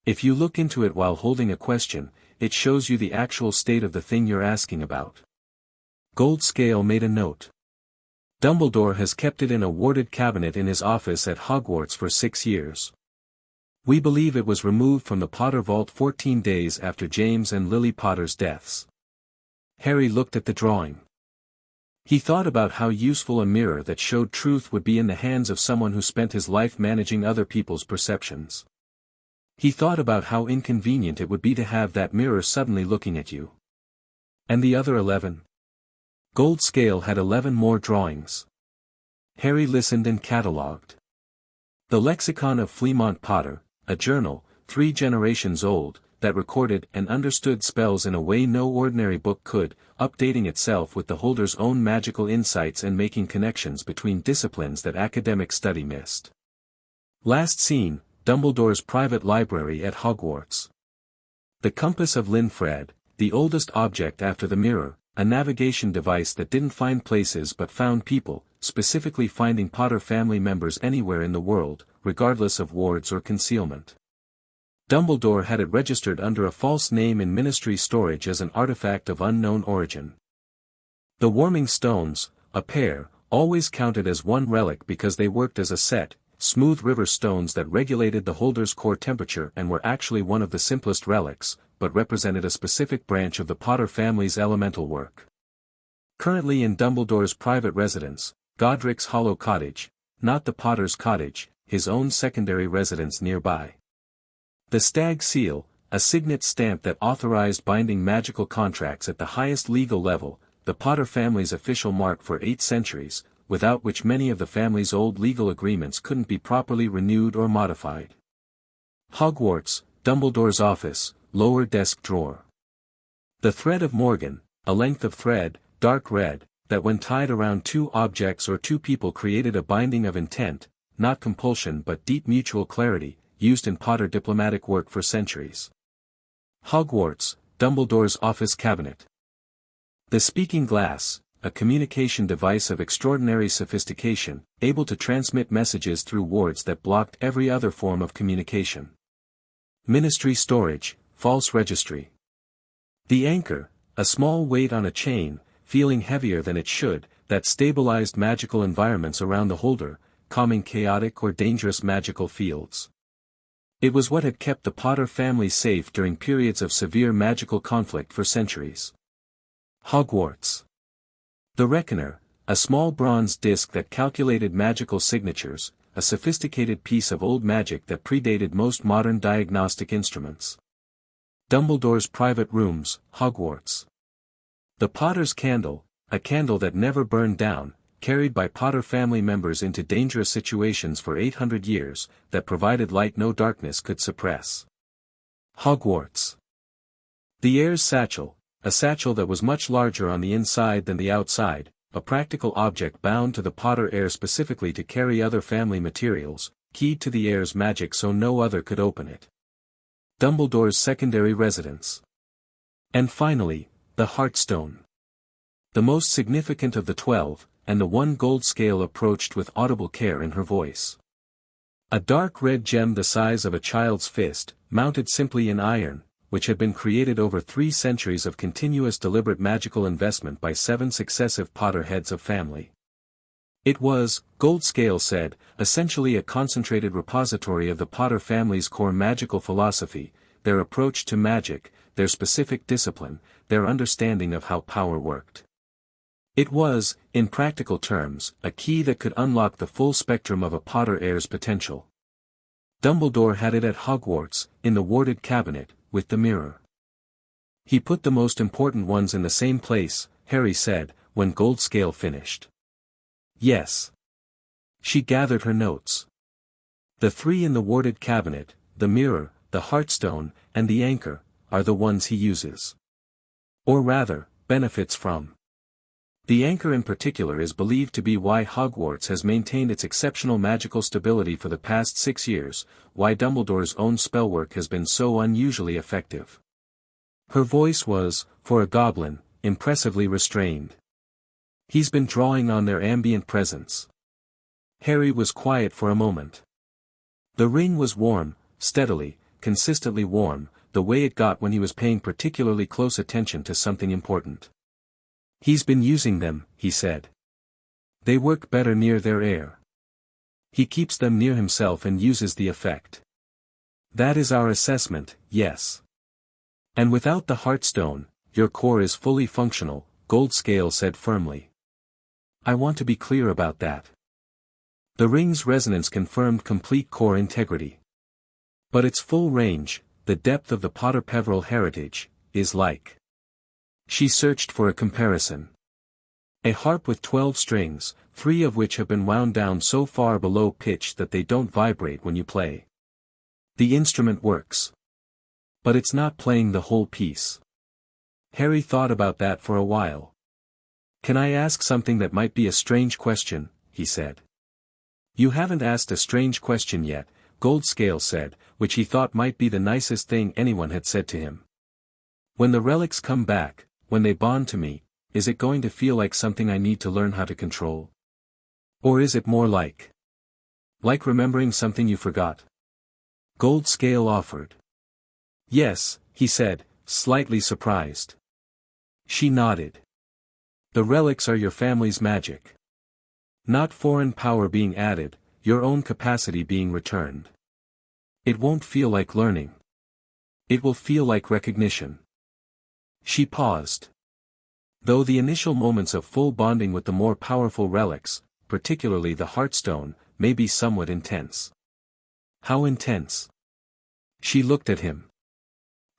If you look into it while holding a question, it shows you the actual state of the thing you're asking about. Goldscale made a note. Dumbledore has kept it in a warded cabinet in his office at Hogwarts for 6 years. We believe it was removed from the Potter Vault 14 days after James and Lily Potter's deaths. Harry looked at the drawing. He thought about how useful a mirror that showed truth would be in the hands of someone who spent his life managing other people's perceptions. He thought about how inconvenient it would be to have that mirror suddenly looking at you. And the other 11? Goldscale had 11 more drawings. Harry listened and catalogued. The Lexicon of Fleamont Potter, a journal, 3 generations old, that recorded and understood spells in a way no ordinary book could, updating itself with the holder's own magical insights and making connections between disciplines that academic study missed. Last seen, Dumbledore's private library at Hogwarts. The Compass of Linfred, the oldest object after the mirror, a navigation device that didn't find places but found people, specifically finding Potter family members anywhere in the world, regardless of wards or concealment. Dumbledore had it registered under a false name in Ministry storage as an artifact of unknown origin. The warming stones, a pair, always counted as one relic because they worked as a set, smooth river stones that regulated the holder's core temperature and were actually one of the simplest relics, but represented a specific branch of the Potter family's elemental work. Currently in Dumbledore's private residence, Godric's Hollow Cottage, not the Potter's cottage, his own secondary residence nearby. The Stag Seal, a signet stamp that authorized binding magical contracts at the highest legal level, the Potter family's official mark for 8 centuries, without which many of the family's old legal agreements couldn't be properly renewed or modified. Hogwarts, Dumbledore's office, lower desk drawer. The thread of Morgan, a length of thread, dark red, that when tied around 2 objects or 2 people created a binding of intent, not compulsion but deep mutual clarity, used in Potter diplomatic work for centuries. Hogwarts, Dumbledore's office cabinet. The speaking glass, a communication device of extraordinary sophistication, able to transmit messages through wards that blocked every other form of communication. Ministry storage, false registry. The anchor, a small weight on a chain, feeling heavier than it should, that stabilized magical environments around the holder, calming chaotic or dangerous magical fields. It was what had kept the Potter family safe during periods of severe magical conflict for centuries. Hogwarts. The Reckoner, a small bronze disc that calculated magical signatures, a sophisticated piece of old magic that predated most modern diagnostic instruments. Dumbledore's private rooms, Hogwarts. The Potter's candle, a candle that never burned down, carried by Potter family members into dangerous situations for 800 years, that provided light no darkness could suppress. Hogwarts. The heir's satchel, a satchel that was much larger on the inside than the outside, a practical object bound to the Potter heir specifically to carry other family materials, keyed to the heir's magic so no other could open it. Dumbledore's secondary residence. And finally, the Heartstone. The most significant of the 12, and the one Goldscale approached with audible care in her voice. A dark red gem the size of a child's fist, mounted simply in iron, which had been created over 3 centuries of continuous deliberate magical investment by 7 successive Potter heads of family. It was, Goldscale said, essentially a concentrated repository of the Potter family's core magical philosophy, their approach to magic, their specific discipline, their understanding of how power worked. It was, in practical terms, a key that could unlock the full spectrum of a Potter heir's potential. Dumbledore had it at Hogwarts, in the warded cabinet, with the mirror. He put the most important ones in the same place, Harry said, when Goldscale finished. Yes. She gathered her notes. The 3 in the warded cabinet, the mirror, the heartstone, and the anchor, are the ones he uses. Or rather, benefits from. The anchor in particular is believed to be why Hogwarts has maintained its exceptional magical stability for the past 6 years, why Dumbledore's own spellwork has been so unusually effective. Her voice was, for a goblin, impressively restrained. He's been drawing on their ambient presence. Harry was quiet for a moment. The ring was warm, steadily, consistently warm, the way it got when he was paying particularly close attention to something important. He's been using them, he said. They work better near their heir. He keeps them near himself and uses the effect. That is our assessment, yes. And without the heartstone, your core is fully functional, Goldscale said firmly. I want to be clear about that. The ring's resonance confirmed complete core integrity. But its full range, the depth of the Potter Peverell heritage, is like. She searched for a comparison. A harp with 12 strings, 3 of which have been wound down so far below pitch that they don't vibrate when you play. The instrument works. But it's not playing the whole piece. Harry thought about that for a while. Can I ask something that might be a strange question, he said. You haven't asked a strange question yet, Goldscale said, which he thought might be the nicest thing anyone had said to him. When the relics come back, when they bond to me, is it going to feel like something I need to learn how to control? Or is it more like remembering something you forgot? Goldscale offered. Yes, he said, slightly surprised. She nodded. The relics are your family's magic. Not foreign power being added, your own capacity being returned. It won't feel like learning. It will feel like recognition. She paused. Though the initial moments of full bonding with the more powerful relics, particularly the Heartstone, may be somewhat intense. How intense? She looked at him.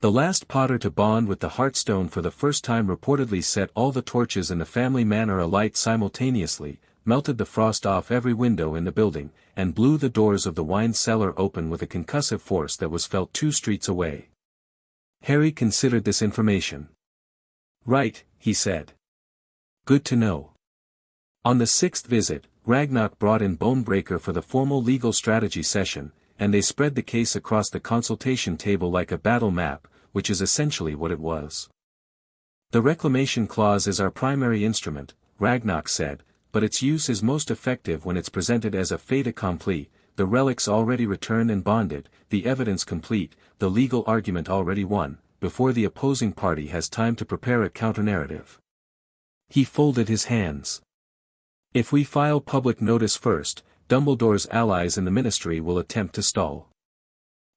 The last Potter to bond with the Heartstone for the first time reportedly set all the torches in the family manor alight simultaneously, melted the frost off every window in the building, and blew the doors of the wine cellar open with a concussive force that was felt 2 streets away. Harry considered this information. Right, he said. Good to know. On the 6th visit, Ragnarok brought in Bonebreaker for the formal legal strategy session, and they spread the case across the consultation table like a battle map, which is essentially what it was. The reclamation clause is our primary instrument, Ragnarok said, but its use is most effective when it's presented as a fait accompli, the relics already returned and bonded, the evidence complete, the legal argument already won, before the opposing party has time to prepare a counter-narrative. He folded his hands. If we file public notice first, Dumbledore's allies in the ministry will attempt to stall.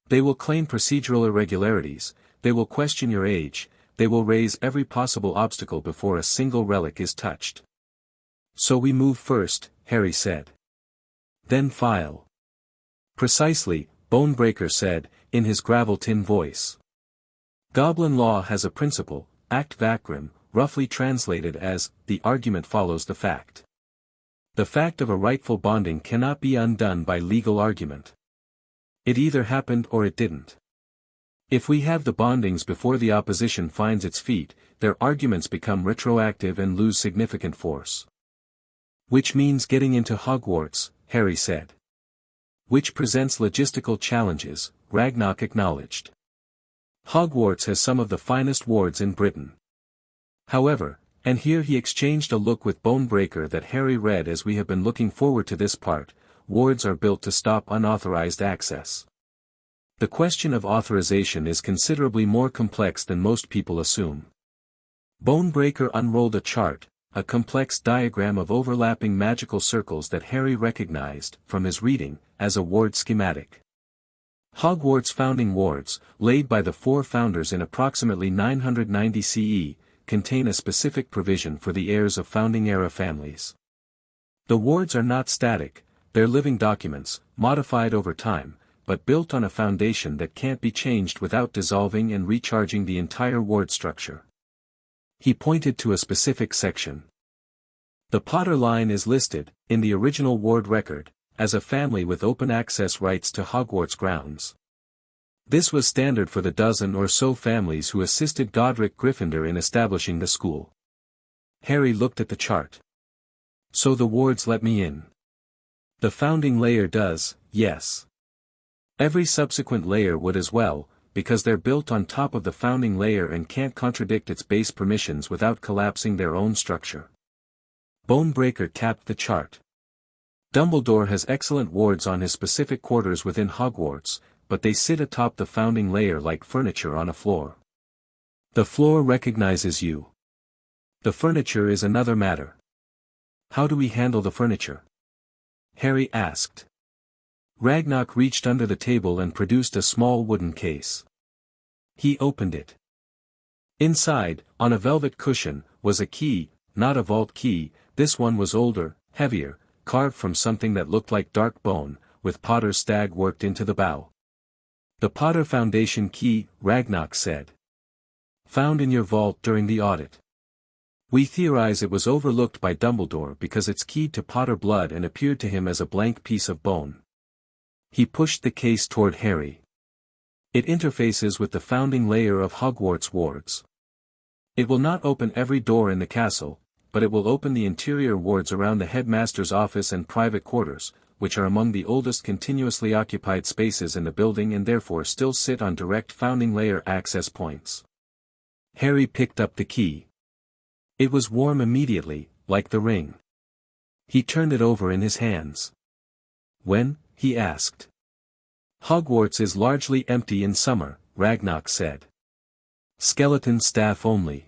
They will claim procedural irregularities, they will question your age, they will raise every possible obstacle before a single relic is touched. So we move first, Harry said. Then file. Precisely, Bonebreaker said, in his gravel-tin voice. Goblin law has a principle, act vacrum, roughly translated as, the argument follows the fact. The fact of a rightful bonding cannot be undone by legal argument. It either happened or it didn't. If we have the bondings before the opposition finds its feet, their arguments become retroactive and lose significant force. Which means getting into Hogwarts, Harry said. Which presents logistical challenges, Ragnarok acknowledged. Hogwarts has some of the finest wards in Britain. However, and here he exchanged a look with Bonebreaker that Harry read as we have been looking forward to this part, wards are built to stop unauthorized access. The question of authorization is considerably more complex than most people assume. Bonebreaker unrolled a chart, a complex diagram of overlapping magical circles that Harry recognized, from his reading, as a ward schematic. Hogwarts' founding wards, laid by the four founders in approximately 990 CE, contain a specific provision for the heirs of founding-era families. The wards are not static, they're living documents, modified over time, but built on a foundation that can't be changed without dissolving and recharging the entire ward structure. He pointed to a specific section. The Potter line is listed, in the original ward record, as a family with open access rights to Hogwarts grounds. This was standard for the dozen or so families who assisted Godric Gryffindor in establishing the school. Harry looked at the chart. So the wards let me in. The founding layer does, yes. Every subsequent layer would as well, because they're built on top of the founding layer and can't contradict its base permissions without collapsing their own structure. Bonebreaker tapped the chart. Dumbledore has excellent wards on his specific quarters within Hogwarts, but they sit atop the founding layer like furniture on a floor. The floor recognizes you. The furniture is another matter. How do we handle the furniture? Harry asked. Ragnarok reached under the table and produced a small wooden case. He opened it. Inside, on a velvet cushion, was a key, not a vault key. This one was older, heavier, carved from something that looked like dark bone, with Potter's stag worked into the bow. The Potter Foundation key, Ragnarok said. Found in your vault during the audit. We theorize it was overlooked by Dumbledore because it's keyed to Potter blood and appeared to him as a blank piece of bone. He pushed the case toward Harry. It interfaces with the founding layer of Hogwarts wards. It will not open every door in the castle, but it will open the interior wards around the headmaster's office and private quarters, which are among the oldest continuously occupied spaces in the building and therefore still sit on direct founding layer access points. Harry picked up the key. It was warm immediately, like the ring. He turned it over in his hands. When? He asked. Hogwarts is largely empty in summer, Ragnarok said. Skeleton staff only.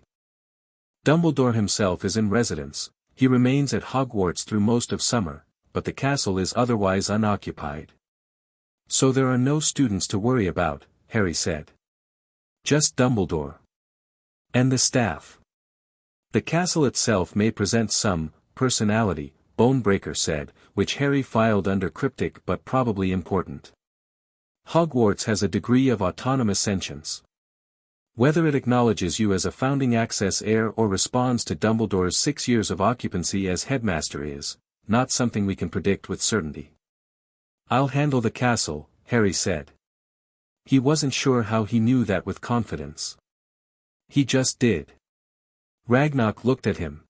Dumbledore himself is in residence. He remains at Hogwarts through most of summer, but the castle is otherwise unoccupied. So there are no students to worry about, Harry said. Just Dumbledore. And the staff. The castle itself may present some personality, Bonebreaker said, which Harry filed under cryptic but probably important. Hogwarts has a degree of autonomous sentience. Whether it acknowledges you as a founding access heir or responds to Dumbledore's 6 years of occupancy as headmaster is, not something we can predict with certainty. I'll handle the castle, Harry said. He wasn't sure how he knew that with confidence. He just did. Ragnarok looked at him.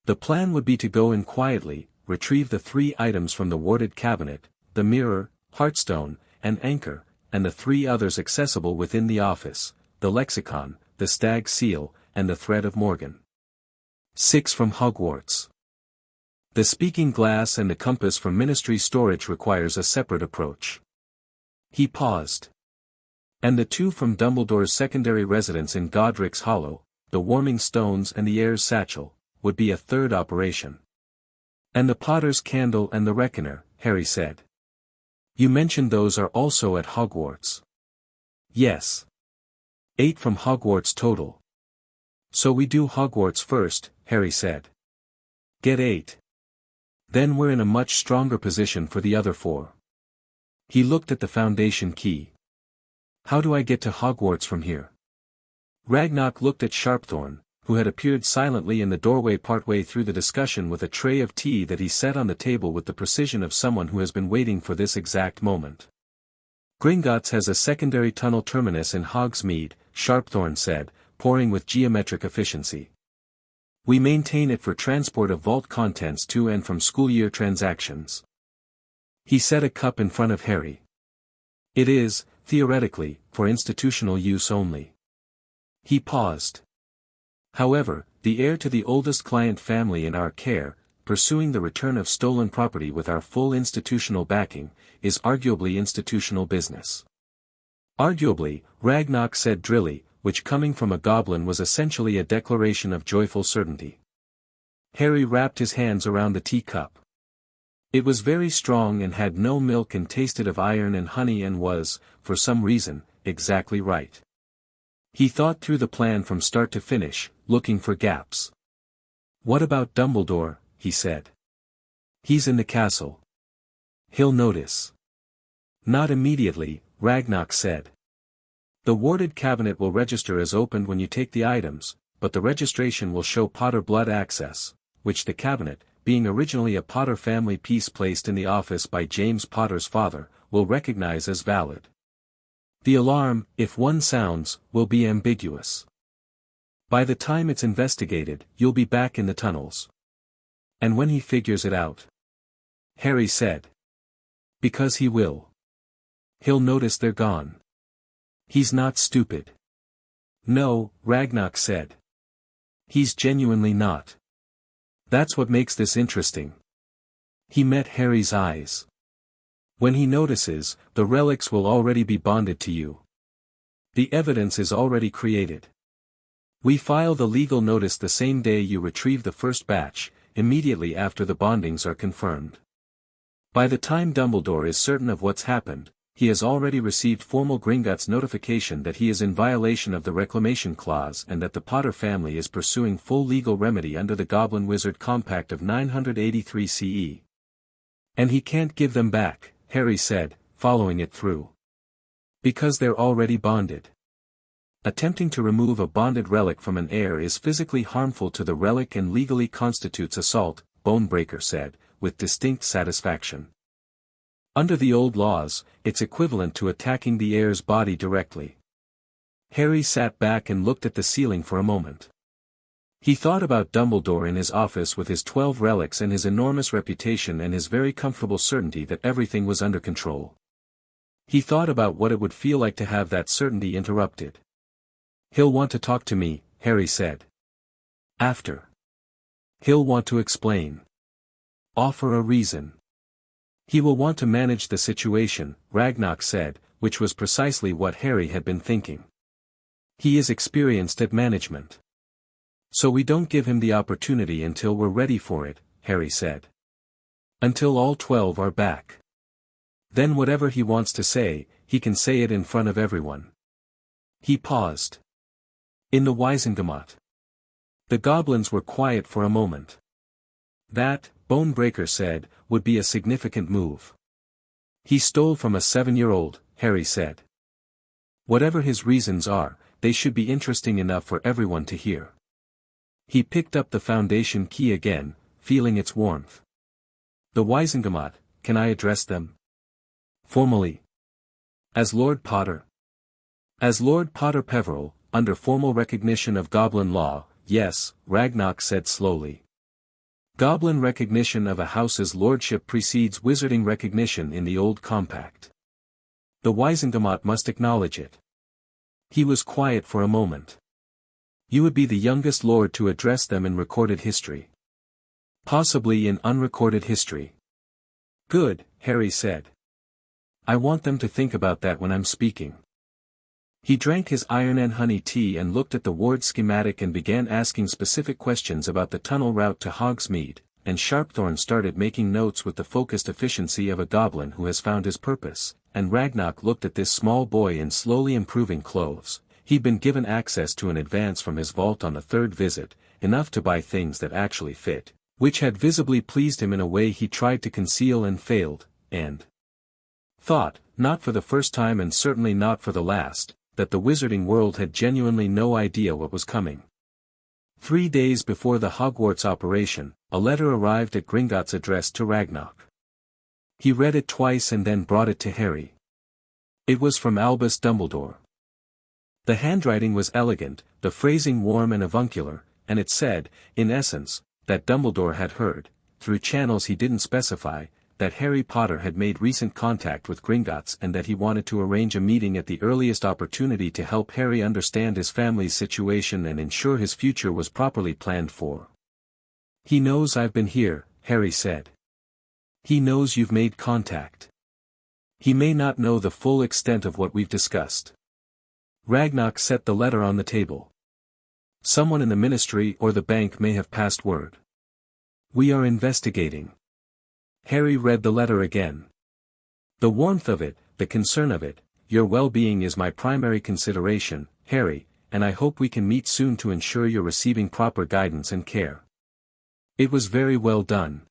The plan would be to go in quietly, retrieve the 3 items from the warded cabinet, the mirror, Heartstone, and Anchor, and the 3 others accessible within the office, the lexicon, the stag seal, and the thread of Morgan. 6 from Hogwarts. The speaking glass and the compass from Ministry storage requires a separate approach. He paused. And the 2 from Dumbledore's secondary residence in Godric's Hollow, the warming stones and the heir's satchel, would be a 3rd operation. And the Potter's candle and the reckoner, Harry said. You mentioned those are also at Hogwarts. Yes. 8 from Hogwarts total. So we do Hogwarts first, Harry said. Get 8. Then we're in a much stronger position for the other 4. He looked at the foundation key. How do I get to Hogwarts from here? Ragnarok looked at Sharpthorn, who had appeared silently in the doorway partway through the discussion with a tray of tea that he set on the table with the precision of someone who has been waiting for this exact moment. Gringotts has a secondary tunnel terminus in Hogsmeade, Sharpthorn said, pouring with geometric efficiency. We maintain it for transport of vault contents to and from school year transactions. He set a cup in front of Harry. It is, theoretically, for institutional use only. He paused. However, the heir to the oldest client family in our care, pursuing the return of stolen property with our full institutional backing, is arguably institutional business. Arguably, Ragnarok said drily, which coming from a goblin was essentially a declaration of joyful certainty. Harry wrapped his hands around the teacup. It was very strong and had no milk and tasted of iron and honey and was, for some reason, exactly right. He thought through the plan from start to finish, looking for gaps. "What about Dumbledore?" he said. "He's in the castle. He'll notice." "Not immediately," Ragnarok said. "The warded cabinet will register as opened when you take the items, but the registration will show Potter blood access, which the cabinet, being originally a Potter family piece placed in the office by James Potter's father, will recognize as valid. The alarm, if one sounds, will be ambiguous. By the time it's investigated, you'll be back in the tunnels. And when he figures it out," Harry said. "Because he will. He'll notice they're gone. He's not stupid." "No," Ragnarok said. "He's genuinely not. That's what makes this interesting." He met Harry's eyes. "When he notices, the relics will already be bonded to you. The evidence is already created. We file the legal notice the same day you retrieve the first batch, immediately after the bondings are confirmed. By the time Dumbledore is certain of what's happened, he has already received formal Gringotts notification that he is in violation of the Reclamation Clause and that the Potter family is pursuing full legal remedy under the Goblin-Wizard Compact of 983 CE. And he can't give them back," Harry said, following it through. "Because they're already bonded. Attempting to remove a bonded relic from an heir is physically harmful to the relic and legally constitutes assault," Bonebreaker said, with distinct satisfaction. "Under the old laws, it's equivalent to attacking the heir's body directly." Harry sat back and looked at the ceiling for a moment. He thought about Dumbledore in his office with his 12 relics and his enormous reputation and his very comfortable certainty that everything was under control. He thought about what it would feel like to have that certainty interrupted. "He'll want to talk to me," Harry said. "After. He'll want to explain. Offer a reason. He will want to manage the situation," Ragnarok said, which was precisely what Harry had been thinking. "He is experienced at management. So we don't give him the opportunity until we're ready for it," Harry said. "Until all 12 are back. Then whatever he wants to say, he can say it in front of everyone." He paused. "In the Wizengamot." The goblins were quiet for a moment. "That," Bonebreaker said, "would be a significant move. He stole from a 7-year-old, Harry said. "Whatever his reasons are, they should be interesting enough for everyone to hear." He picked up the foundation key again, feeling its warmth. "The Wizengamot, can I address them?" "Formally?" "As Lord Potter?" "As Lord Potter Peveril, under formal recognition of Goblin law, yes," Ragnarok said slowly. "Goblin recognition of a house's lordship precedes wizarding recognition in the old compact. The Wizengamot must acknowledge it." He was quiet for a moment. "You would be the youngest lord to address them in recorded history. Possibly in unrecorded history." "Good," Harry said. "I want them to think about that when I'm speaking." He drank his iron and honey tea and looked at the ward schematic and began asking specific questions about the tunnel route to Hogsmeade, and Sharpthorn started making notes with the focused efficiency of a goblin who has found his purpose, and Ragnarok looked at this small boy in slowly improving clothes. He'd been given access to an advance from his vault on the 3rd visit, enough to buy things that actually fit, which had visibly pleased him in a way he tried to conceal and failed, and thought, not for the first time and certainly not for the last, that the wizarding world had genuinely no idea what was coming. 3 days before the Hogwarts operation, a letter arrived at Gringotts addressed to Ragnarok. He read it twice and then brought it to Harry. It was from Albus Dumbledore. The handwriting was elegant, the phrasing warm and avuncular, and it said, in essence, that Dumbledore had heard, through channels he didn't specify, that Harry Potter had made recent contact with Gringotts and that he wanted to arrange a meeting at the earliest opportunity to help Harry understand his family's situation and ensure his future was properly planned for. "He knows I've been here," Harry said. "He knows you've made contact. He may not know the full extent of what we've discussed. Ragnar set the letter on the table. Someone in the ministry or the bank may have passed word. We are investigating. Harry read the letter again. The warmth of it, the concern of it, your well-being is my primary consideration, Harry, and I hope we can meet soon to ensure you're receiving proper guidance and care. It was very well done.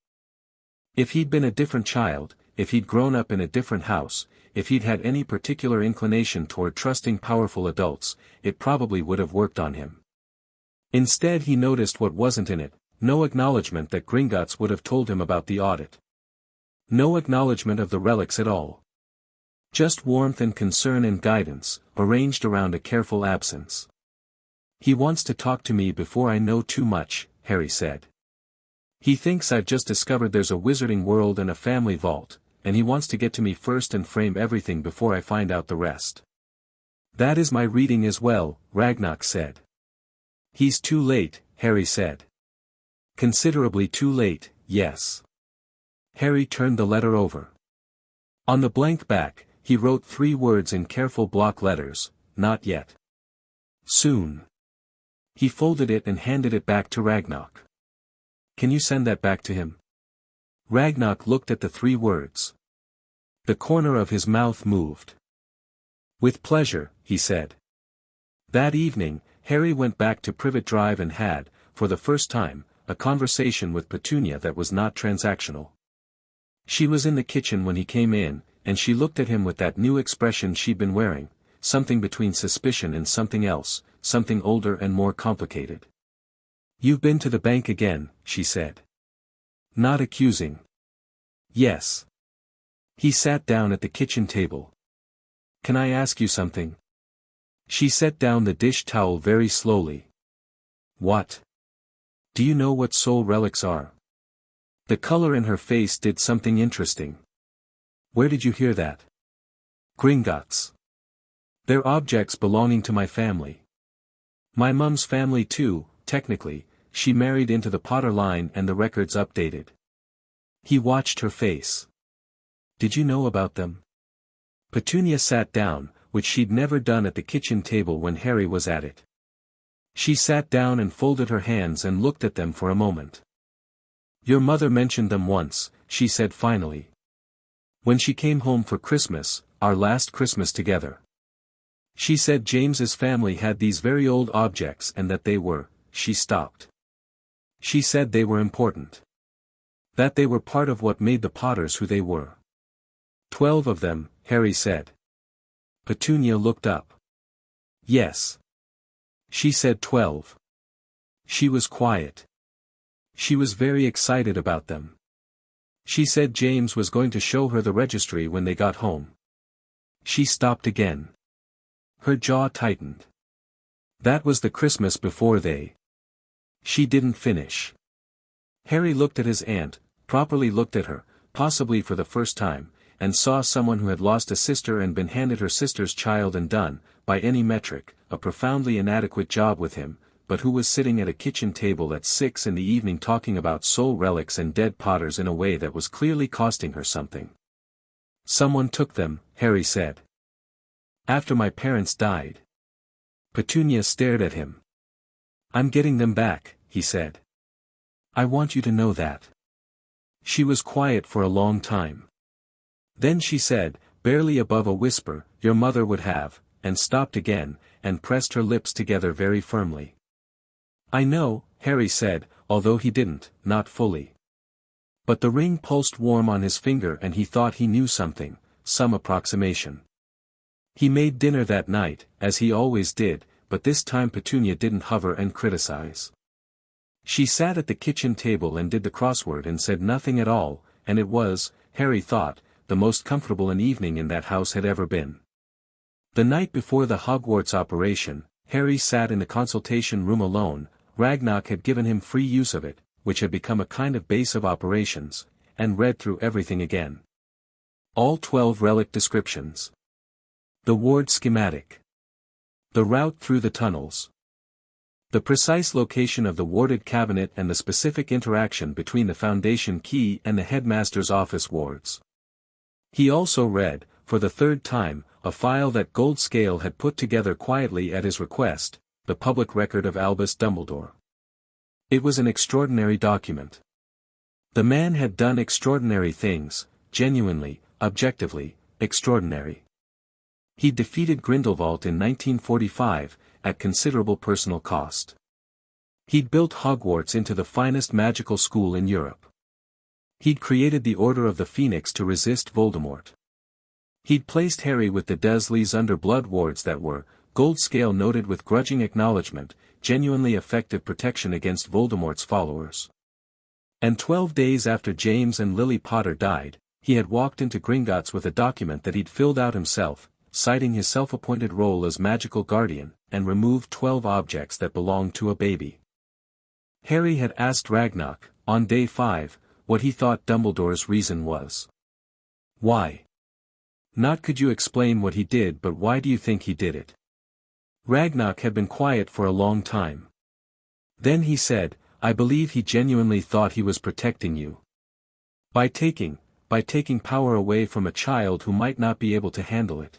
If he'd been a different child, if he'd grown up in a different house, if he'd had any particular inclination toward trusting powerful adults, it probably would have worked on him. Instead he noticed what wasn't in it, no acknowledgement that Gringotts would have told him about the audit. No acknowledgement of the relics at all. Just warmth and concern and guidance, arranged around a careful absence. He wants to talk to me before I know too much, Harry said. He thinks I've just discovered there's a wizarding world and a family vault, and he wants to get to me first and frame everything before I find out the rest. That is my reading as well, Ragnar said. He's too late, Harry said. Considerably too late, yes. Harry turned the letter over. On the blank back, he wrote 3 words in careful block letters, not yet. Soon. He folded it and handed it back to Ragnar. Can you send that back to him? Ragnar looked at the 3 words. The corner of his mouth moved. With pleasure, he said. That evening, Harry went back to Privet Drive and had, for the first time, a conversation with Petunia that was not transactional. She was in the kitchen when he came in, and she looked at him with that new expression she'd been wearing, something between suspicion and something else, something older and more complicated. You've been to the bank again, she said. Not accusing. Yes. He sat down at the kitchen table. Can I ask you something? She set down the dish towel very slowly. What? Do you know what soul relics are? The color in her face did something interesting. Where did you hear that? Gringotts. They're objects belonging to my family. My mum's family too, technically, she married into the Potter line and the records updated. He watched her face. Did you know about them? Petunia sat down, which she'd never done at the kitchen table when Harry was at it. She sat down and folded her hands and looked at them for a moment. Your mother mentioned them once, she said finally. When she came home for Christmas, our last Christmas together. She said James's family had these very old objects and that they were, she stopped. She said they were important. That they were part of what made the Potters who they were. 12 of them, Harry said. Petunia looked up. Yes. She said 12. She was quiet. She was very excited about them. She said James was going to show her the registry when they got home. She stopped again. Her jaw tightened. That was the Christmas before they. She didn't finish. Harry looked at his aunt, properly looked at her, possibly for the first time, and saw someone who had lost a sister and been handed her sister's child and done, by any metric, a profoundly inadequate job with him, but who was sitting at a kitchen table at 6 in the evening talking about soul relics and dead Potters in a way that was clearly costing her something. Someone took them, Harry said. After my parents died. Petunia stared at him. I'm getting them back, he said. I want you to know that. She was quiet for a long time. Then she said, barely above a whisper, your mother would have, and stopped again, and pressed her lips together very firmly. I know, Harry said, although he didn't, not fully. But the ring pulsed warm on his finger and he thought he knew something, some approximation. He made dinner that night, as he always did, but this time Petunia didn't hover and criticize. She sat at the kitchen table and did the crossword and said nothing at all, and it was, Harry thought, the most comfortable an evening in that house had ever been. The night before the Hogwarts operation, Harry sat in the consultation room alone. Ragnar had given him free use of it, which had become a kind of base of operations, and read through everything again. All 12 relic descriptions. The ward schematic. The route through the tunnels. The precise location of the warded cabinet and the specific interaction between the Foundation key and the headmaster's office wards. He also read, for the third time, a file that Goldscale had put together quietly at his request, the public record of Albus Dumbledore. It was an extraordinary document. The man had done extraordinary things, genuinely, objectively, extraordinary. He'd defeated Grindelwald in 1945, at considerable personal cost. He'd built Hogwarts into the finest magical school in Europe. He'd created the Order of the Phoenix to resist Voldemort. He'd placed Harry with the Dursleys under blood wards that were, Goldscale noted with grudging acknowledgement, genuinely effective protection against Voldemort's followers. And 12 days after James and Lily Potter died, he had walked into Gringotts with a document that he'd filled out himself, citing his self-appointed role as magical guardian, and removed 12 objects that belonged to a baby. Harry had asked Ragnarok, on day 5, what he thought Dumbledore's reason was. Why? Not could you explain what he did, but why do you think he did it? Ragnarok had been quiet for a long time. Then he said, I believe he genuinely thought he was protecting you. By taking power away from a child who might not be able to handle it.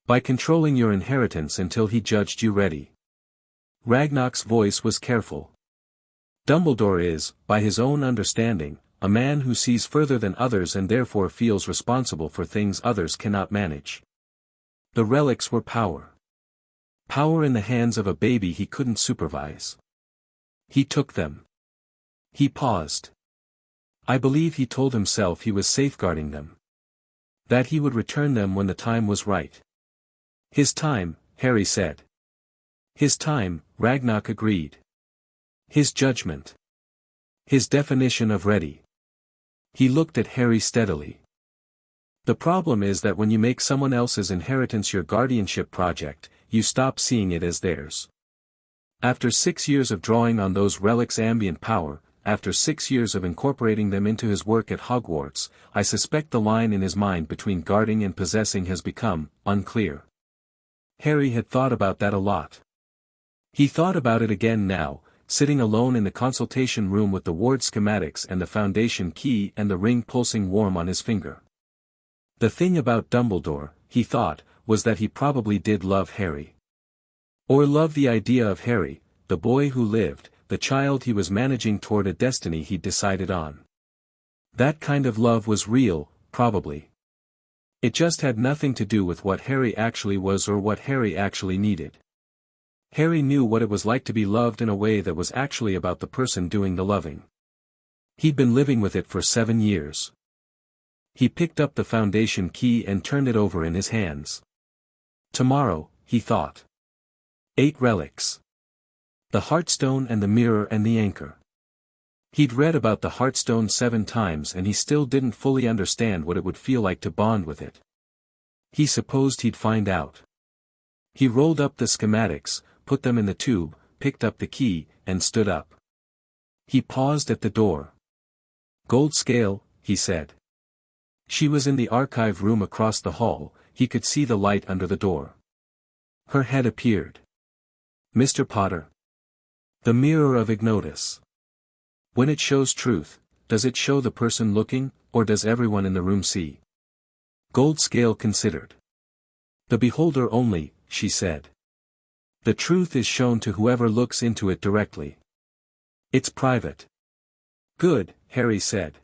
By controlling your inheritance until he judged you ready. Ragnarok's voice was careful. Dumbledore is, by his own understanding, a man who sees further than others and therefore feels responsible for things others cannot manage. The relics were power. Power in the hands of a baby he couldn't supervise. He took them. He paused. I believe he told himself he was safeguarding them. That he would return them when the time was right. His time, Harry said. His time, Ragnarok agreed. His judgment. His definition of ready. He looked at Harry steadily. The problem is that when you make someone else's inheritance your guardianship project, you stop seeing it as theirs. After 6 years of drawing on those relics' ambient power, after 6 years of incorporating them into his work at Hogwarts, I suspect the line in his mind between guarding and possessing has become unclear. Harry had thought about that a lot. He thought about it again now, sitting alone in the consultation room with the ward schematics and the foundation key and the ring pulsing warm on his finger. The thing about Dumbledore, he thought, was that he probably did love Harry. Or love the idea of Harry, the boy who lived, the child he was managing toward a destiny he'd decided on. That kind of love was real, probably. It just had nothing to do with what Harry actually was or what Harry actually needed. Harry knew what it was like to be loved in a way that was actually about the person doing the loving. He'd been living with it for 7 years. He picked up the foundation key and turned it over in his hands. Tomorrow, he thought. 8 relics. The Heartstone and the Mirror and the Anchor. He'd read about the Heartstone 7 times and he still didn't fully understand what it would feel like to bond with it. He supposed he'd find out. He rolled up the schematics, put them in the tube, picked up the key, and stood up. He paused at the door. Goldscale, he said. She was in the archive room across the hall, he could see the light under the door. Her head appeared. Mr. Potter. The Mirror of Ignotus. When it shows truth, does it show the person looking, or does everyone in the room see? Goldscale considered. The beholder only, she said. The truth is shown to whoever looks into it directly. It's private. Good, Harry said.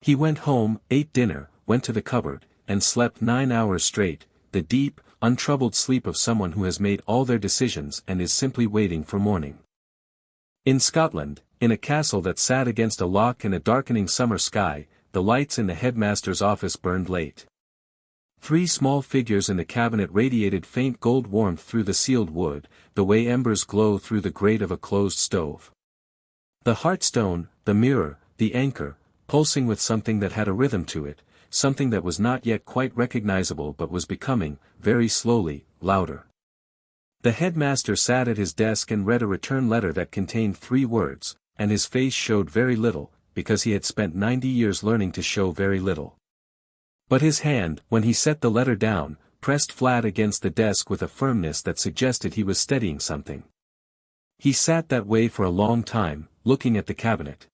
He went home, ate dinner, went to the cupboard, and slept 9 hours straight, the deep, untroubled sleep of someone who has made all their decisions and is simply waiting for morning. In Scotland, in a castle that sat against a loch in a darkening summer sky, the lights in the headmaster's office burned late. 3 small figures in the cabinet radiated faint gold warmth through the sealed wood, the way embers glow through the grate of a closed stove. The Heartstone, the mirror, the anchor, pulsing with something that had a rhythm to it, something that was not yet quite recognizable but was becoming, very slowly, louder. The headmaster sat at his desk and read a return letter that contained 3 words, and his face showed very little, because he had spent 90 years learning to show very little. But his hand, when he set the letter down, pressed flat against the desk with a firmness that suggested he was steadying something. He sat that way for a long time, looking at the cabinet.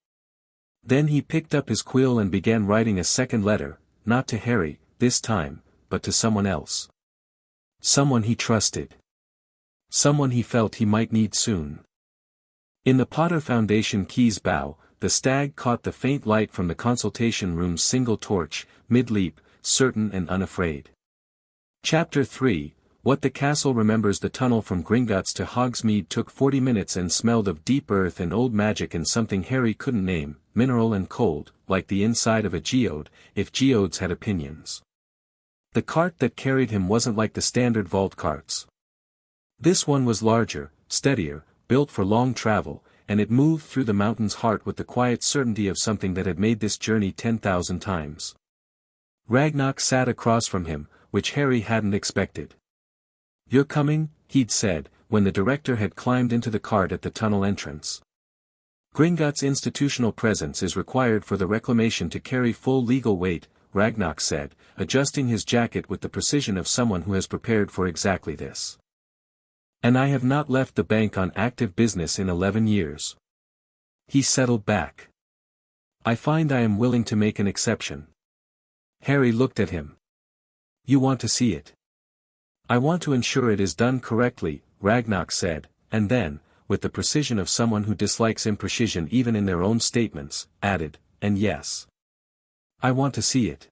Then he picked up his quill and began writing a second letter, not to Harry, this time, but to someone else. Someone he trusted. Someone he felt he might need soon. In the Potter Foundation key's bow, the stag caught the faint light from the consultation room's single torch, mid-leap, certain and unafraid. Chapter 3, What the Castle Remembers. The tunnel from Gringotts to Hogsmeade took 40 minutes and smelled of deep earth and old magic and something Harry couldn't name, mineral and cold, like the inside of a geode, if geodes had opinions. The cart that carried him wasn't like the standard vault carts. This one was larger, steadier, built for long travel, and it moved through the mountain's heart with the quiet certainty of something that had made this journey 10,000 times. Ragnock sat across from him, which Harry hadn't expected. "You're coming," he'd said, when the director had climbed into the cart at the tunnel entrance. "Gringotts' institutional presence is required for the reclamation to carry full legal weight," Ragnock said, adjusting his jacket with the precision of someone who has prepared for exactly this. "And I have not left the bank on active business in 11 years. He settled back. "I find I am willing to make an exception." Harry looked at him. "You want to see it?" "I want to ensure it is done correctly," Ragnock said, and then, with the precision of someone who dislikes imprecision even in their own statements, added, "And yes. I want to see it."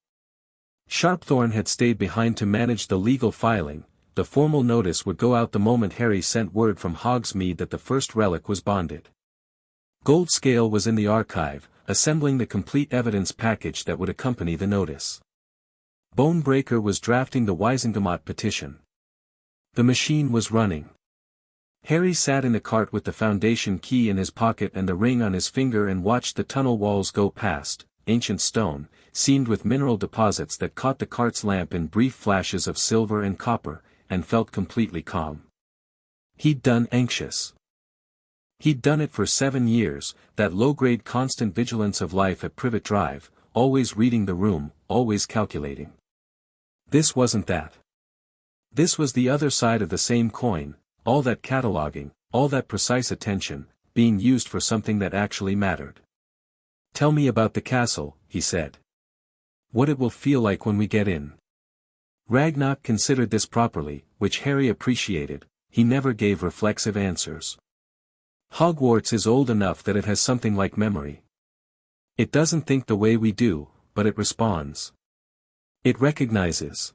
Sharpthorn had stayed behind to manage the legal filing. The formal notice would go out the moment Harry sent word from Hogsmeade that the first relic was bonded. Goldscale was in the archive, assembling the complete evidence package that would accompany the notice. Bonebreaker was drafting the Wisengamot petition. The machine was running. Harry sat in the cart with the Foundation key in his pocket and the ring on his finger and watched the tunnel walls go past, ancient stone, seamed with mineral deposits that caught the cart's lamp in brief flashes of silver and copper, and felt completely calm. He'd done anxious. He'd done it for 7 years, that low-grade constant vigilance of life at Privet Drive, always reading the room, always calculating. This wasn't that. This was the other side of the same coin, all that cataloging, all that precise attention, being used for something that actually mattered. "Tell me about the castle," he said. "What it will feel like when we get in." Ragnock considered this properly, which Harry appreciated. He never gave reflexive answers. "Hogwarts is old enough that it has something like memory. It doesn't think the way we do, but it responds. It recognizes.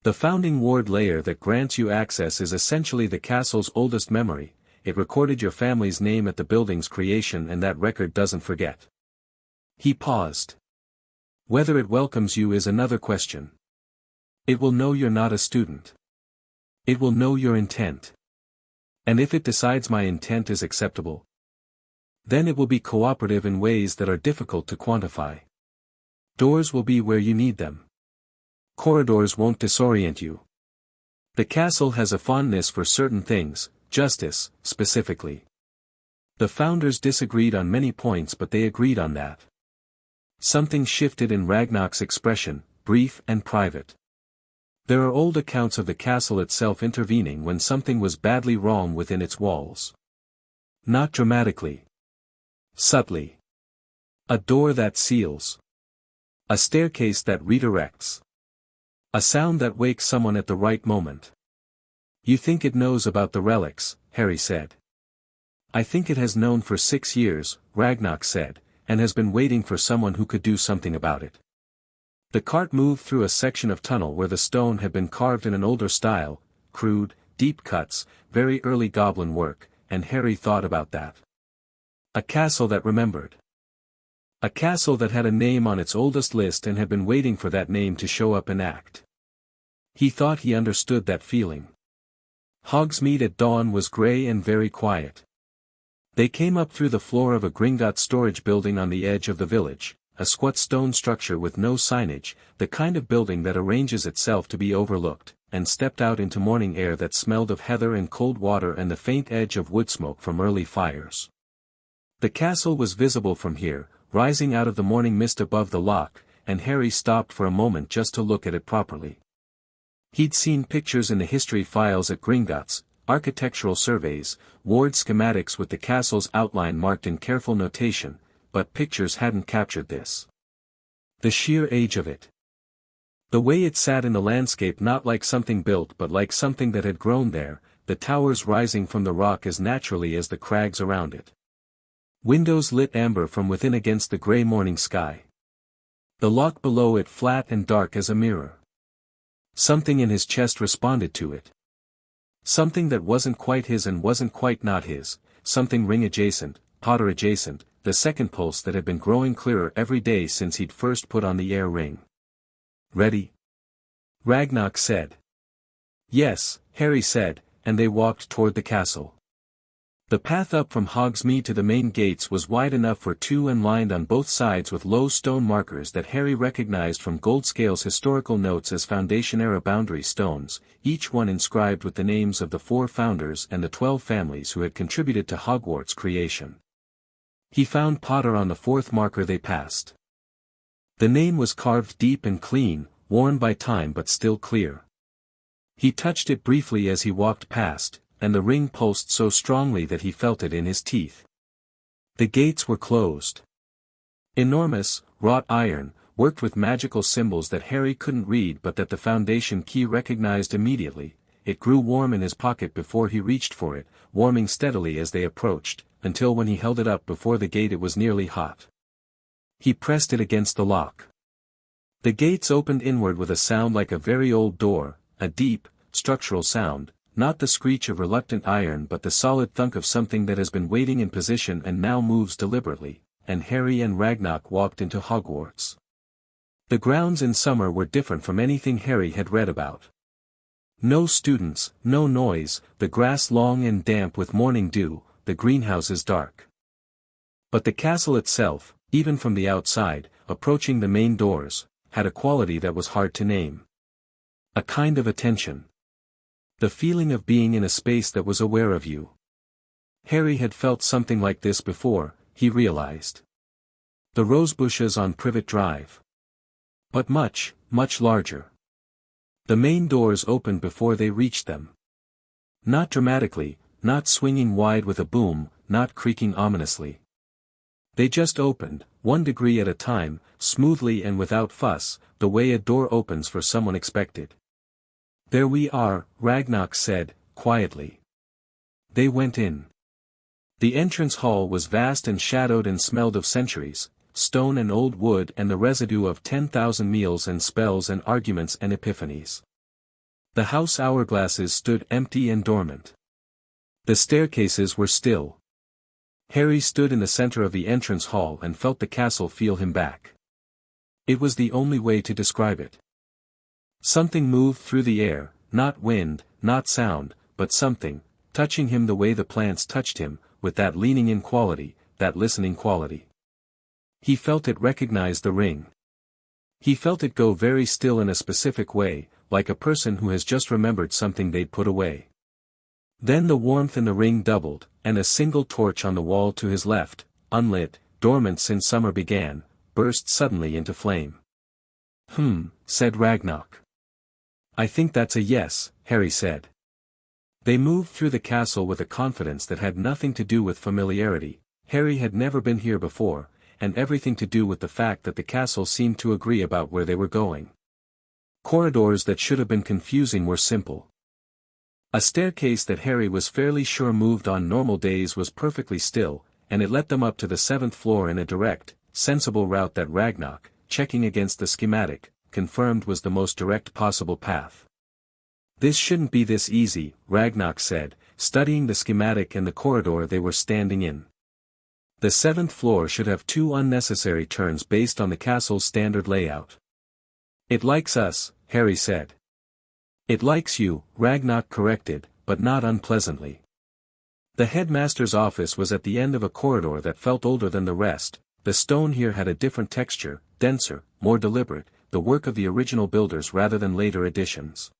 The founding ward layer that grants you access is essentially the castle's oldest memory. It recorded your family's name at the building's creation and that record doesn't forget." He paused. "Whether it welcomes you is another question. It will know you're not a student. It will know your intent. And if it decides my intent is acceptable, then it will be cooperative in ways that are difficult to quantify. Doors will be where you need them. Corridors won't disorient you. The castle has a fondness for certain things, justice, specifically. The founders disagreed on many points but they agreed on that." Something shifted in Ragnock's expression, brief and private. "There are old accounts of the castle itself intervening when something was badly wrong within its walls. Not dramatically. Subtly. A door that seals. A staircase that redirects. A sound that wakes someone at the right moment." "You think it knows about the relics," Harry said. "I think it has known for 6 years," Ragnock said, "and has been waiting for someone who could do something about it." The cart moved through a section of tunnel where the stone had been carved in an older style, crude, deep cuts, very early goblin work, and Harry thought about that. A castle that remembered. A castle that had a name on its oldest list and had been waiting for that name to show up and act. He thought he understood that feeling. Hogsmeade at dawn was grey and very quiet. They came up through the floor of a Gringotts storage building on the edge of the village, a squat stone structure with no signage, the kind of building that arranges itself to be overlooked, and stepped out into morning air that smelled of heather and cold water and the faint edge of wood smoke from early fires. The castle was visible from here, rising out of the morning mist above the loch, and Harry stopped for a moment just to look at it properly. He'd seen pictures in the history files at Gringotts, architectural surveys, ward schematics with the castle's outline marked in careful notation, but pictures hadn't captured this. The sheer age of it. The way it sat in the landscape, not like something built but like something that had grown there, the towers rising from the rock as naturally as the crags around it. Windows lit amber from within against the grey morning sky. The lock below it flat and dark as a mirror. Something in his chest responded to it. Something that wasn't quite his and wasn't quite not his, something ring adjacent, Potter adjacent, the second pulse that had been growing clearer every day since he'd first put on the air ring. "Ready?" Ragnar said. "Yes," Harry said, and they walked toward the castle. The path up from Hogsmeade to the main gates was wide enough for two and lined on both sides with low stone markers that Harry recognized from Goldscale's historical notes as Foundation-era boundary stones, each one inscribed with the names of the 4 founders and the 12 families who had contributed to Hogwarts' creation. He found Potter on the 4th marker they passed. The name was carved deep and clean, worn by time but still clear. He touched it briefly as he walked past, and the ring pulsed so strongly that he felt it in his teeth. The gates were closed. Enormous, wrought iron, worked with magical symbols that Harry couldn't read but that the Foundation key recognized immediately. It grew warm in his pocket before he reached for it, warming steadily as they approached, until when he held it up before the gate it was nearly hot. He pressed it against the lock. The gates opened inward with a sound like a very old door, a deep, structural sound, not the screech of reluctant iron but the solid thunk of something that has been waiting in position and now moves deliberately, and Harry and Ragnar walked into Hogwarts. The grounds in summer were different from anything Harry had read about. No students, no noise, the grass long and damp with morning dew, the greenhouses dark. But the castle itself, even from the outside, approaching the main doors, had a quality that was hard to name. A kind of attention. The feeling of being in a space that was aware of you. Harry had felt something like this before, he realized. The rosebushes on Privet Drive. But much, much larger. The main doors opened before they reached them. Not dramatically, not swinging wide with a boom, not creaking ominously. They just opened, 1 degree at a time, smoothly and without fuss, the way a door opens for someone expected. "There we are," Ragnar said, quietly. They went in. The entrance hall was vast and shadowed and smelled of centuries, stone and old wood and the residue of 10,000 meals and spells and arguments and epiphanies. The house hourglasses stood empty and dormant. The staircases were still. Harry stood in the center of the entrance hall and felt the castle feel him back. It was the only way to describe it. Something moved through the air, not wind, not sound, but something, touching him the way the plants touched him, with that leaning-in quality, that listening quality. He felt it recognize the ring. He felt it go very still in a specific way, like a person who has just remembered something they'd put away. Then the warmth in the ring doubled, and a single torch on the wall to his left, unlit, dormant since summer began, burst suddenly into flame. Said Ragnar. "I think that's a yes," Harry said. They moved through the castle with a confidence that had nothing to do with familiarity. Harry had never been here before, and everything to do with the fact that the castle seemed to agree about where they were going. Corridors that should have been confusing were simple. A staircase that Harry was fairly sure moved on normal days was perfectly still, and it led them up to the 7th floor in a direct, sensible route that Ragnar, checking against the schematic, confirmed was the most direct possible path. "This shouldn't be this easy," Ragnar said, studying the schematic and the corridor they were standing in. "The 7th floor should have 2 unnecessary turns based on the castle's standard layout." "It likes us," Harry said. "It likes you," Ragnar corrected, but not unpleasantly. The headmaster's office was at the end of a corridor that felt older than the rest. The stone here had a different texture, denser, more deliberate, the work of the original builders rather than later additions.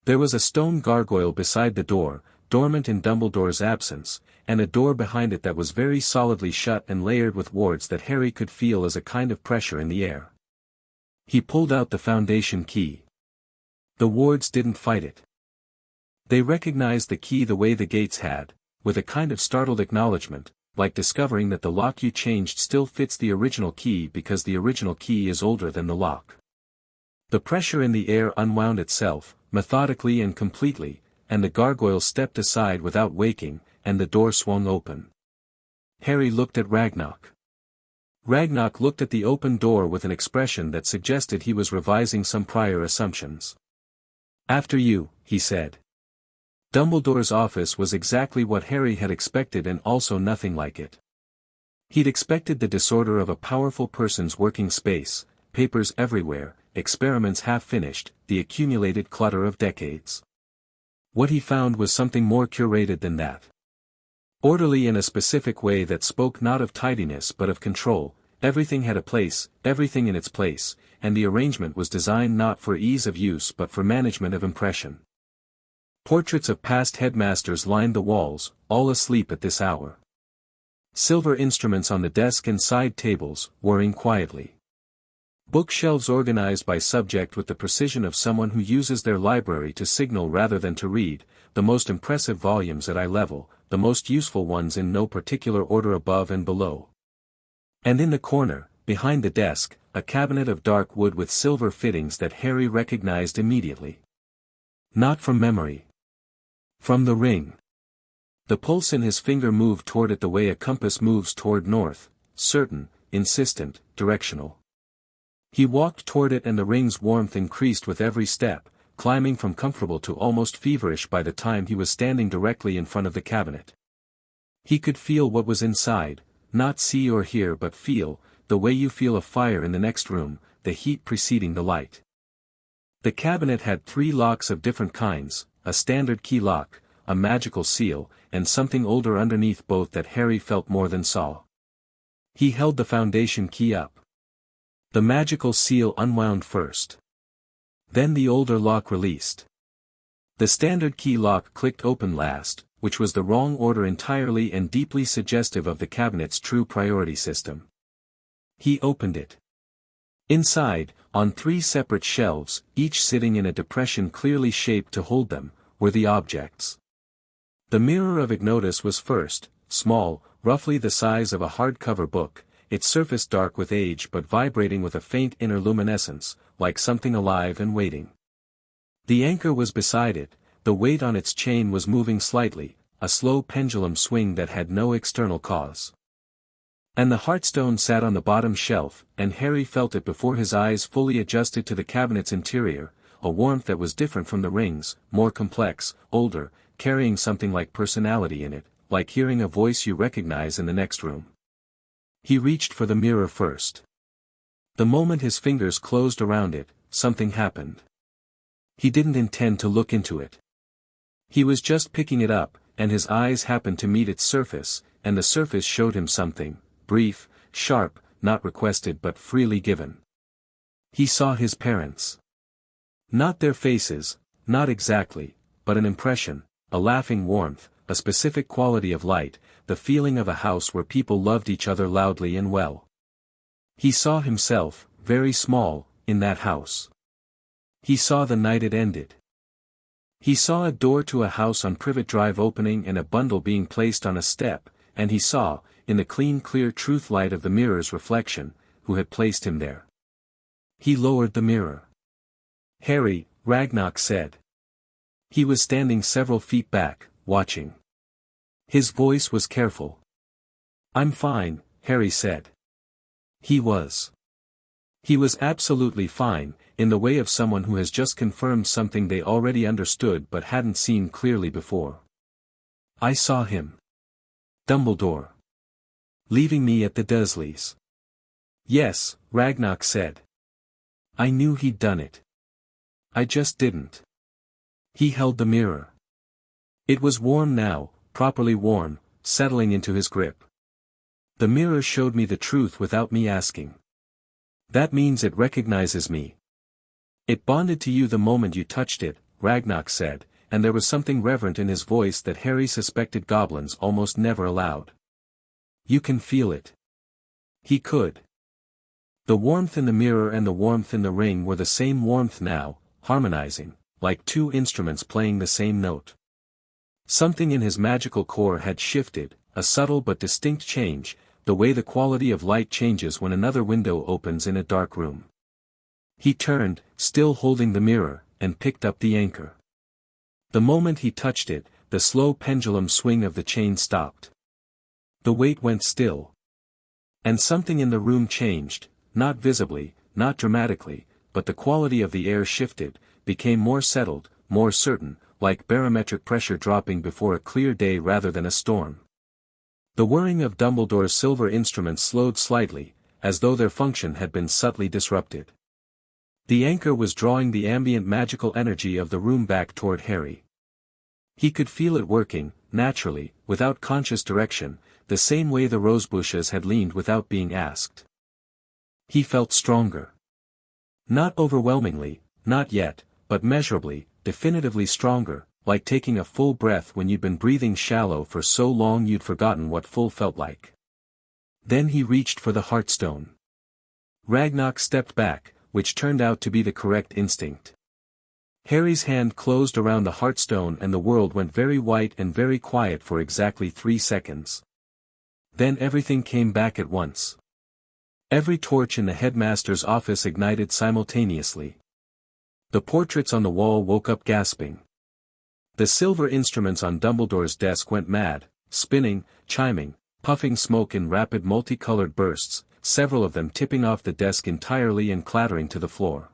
There was a stone gargoyle beside the door, dormant in Dumbledore's absence, and a door behind it that was very solidly shut and layered with wards that Harry could feel as a kind of pressure in the air. He pulled out the Foundation key. The wards didn't fight it. They recognized the key the way the gates had, with a kind of startled acknowledgement, like discovering that the lock you changed still fits the original key because the original key is older than the lock. The pressure in the air unwound itself, methodically and completely, and the gargoyle stepped aside without waking, and the door swung open. Harry looked at Ragnock. Ragnock looked at the open door with an expression that suggested he was revising some prior assumptions. "After you," he said. Dumbledore's office was exactly what Harry had expected and also nothing like it. He'd expected the disorder of a powerful person's working space, papers everywhere, experiments half-finished, the accumulated clutter of decades. What he found was something more curated than that. Orderly in a specific way that spoke not of tidiness but of control, everything had a place, everything in its place, and the arrangement was designed not for ease of use but for management of impression. Portraits of past headmasters lined the walls, all asleep at this hour. Silver instruments on the desk and side tables, whirring quietly. Bookshelves organized by subject with the precision of someone who uses their library to signal rather than to read, the most impressive volumes at eye level, the most useful ones in no particular order above and below. And in the corner, behind the desk, a cabinet of dark wood with silver fittings that Harry recognized immediately. Not from memory. From the ring. The pulse in his finger moved toward it the way a compass moves toward north, certain, insistent, directional. He walked toward it and the ring's warmth increased with every step, climbing from comfortable to almost feverish by the time he was standing directly in front of the cabinet. He could feel what was inside, not see or hear but feel, the way you feel a fire in the next room, the heat preceding the light. The cabinet had 3 locks of different kinds, a standard key lock, a magical seal, and something older underneath both that Harry felt more than saw. He held the foundation key up. The magical seal unwound first. Then the older lock released. The standard key lock clicked open last, which was the wrong order entirely and deeply suggestive of the cabinet's true priority system. He opened it. Inside, on 3 separate shelves, each sitting in a depression clearly shaped to hold them, were the objects. The mirror of Ignotus was first, small, roughly the size of a hardcover book, its surface dark with age but vibrating with a faint inner luminescence, like something alive and waiting. The anchor was beside it, the weight on its chain was moving slightly, a slow pendulum swing that had no external cause. And the Heartstone sat on the bottom shelf, and Harry felt it before his eyes fully adjusted to the cabinet's interior, a warmth that was different from the ring's, more complex, older, carrying something like personality in it, like hearing a voice you recognize in the next room. He reached for the mirror first. The moment his fingers closed around it, something happened. He didn't intend to look into it. He was just picking it up, and his eyes happened to meet its surface, and the surface showed him something, brief, sharp, not requested but freely given. He saw his parents. Not their faces, not exactly, but an impression, a laughing warmth, a specific quality of light, the feeling of a house where people loved each other loudly and well. He saw himself, very small, in that house. He saw the night it ended. He saw a door to a house on Privet Drive opening and a bundle being placed on a step, and he saw, in the clean clear truth light of the mirror's reflection, who had placed him there. He lowered the mirror. "Harry," Ragnock said. He was standing several feet back, watching. His voice was careful. "I'm fine," Harry said. He was. He was absolutely fine, in the way of someone who has just confirmed something they already understood but hadn't seen clearly before. "I saw him. Dumbledore. Leaving me at the Dursleys." "Yes," Ragnock said. "I knew he'd done it. I just didn't." He held the mirror. It was warm now, properly warm, settling into his grip. "The mirror showed me the truth without me asking. That means it recognizes me." "It bonded to you the moment you touched it," Ragnock said, and there was something reverent in his voice that Harry suspected goblins almost never allowed. "You can feel it." He could. The warmth in the mirror and the warmth in the ring were the same warmth now, harmonizing, like 2 instruments playing the same note. Something in his magical core had shifted, a subtle but distinct change, the way the quality of light changes when another window opens in a dark room. He turned, still holding the mirror, and picked up the anchor. The moment he touched it, the slow pendulum swing of the chain stopped. The weight went still. And something in the room changed, not visibly, not dramatically, but the quality of the air shifted, became more settled, more certain, like barometric pressure dropping before a clear day rather than a storm. The whirring of Dumbledore's silver instruments slowed slightly, as though their function had been subtly disrupted. The anchor was drawing the ambient magical energy of the room back toward Harry. He could feel it working, naturally, without conscious direction, the same way the rosebushes had leaned without being asked. He felt stronger. Not overwhelmingly, not yet, but measurably, definitively stronger, like taking a full breath when you'd been breathing shallow for so long you'd forgotten what full felt like. Then he reached for the heartstone. Ragnarok stepped back, which turned out to be the correct instinct. Harry's hand closed around the heartstone and the world went very white and very quiet for exactly 3 seconds. Then everything came back at once. Every torch in the headmaster's office ignited simultaneously. The portraits on the wall woke up gasping. The silver instruments on Dumbledore's desk went mad, spinning, chiming, puffing smoke in rapid multicolored bursts, several of them tipping off the desk entirely and clattering to the floor.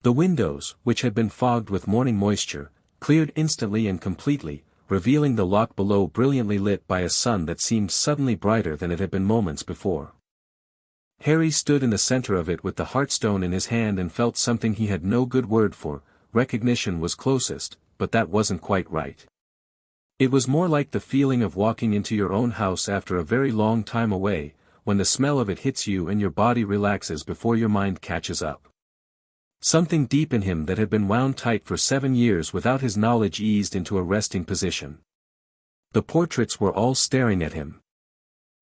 The windows, which had been fogged with morning moisture, cleared instantly and completely, revealing the lock below brilliantly lit by a sun that seemed suddenly brighter than it had been moments before. Harry stood in the center of it with the heartstone in his hand and felt something he had no good word for. Recognition was closest, but that wasn't quite right. It was more like the feeling of walking into your own house after a very long time away, when the smell of it hits you and your body relaxes before your mind catches up. Something deep in him that had been wound tight for 7 years without his knowledge eased into a resting position. The portraits were all staring at him.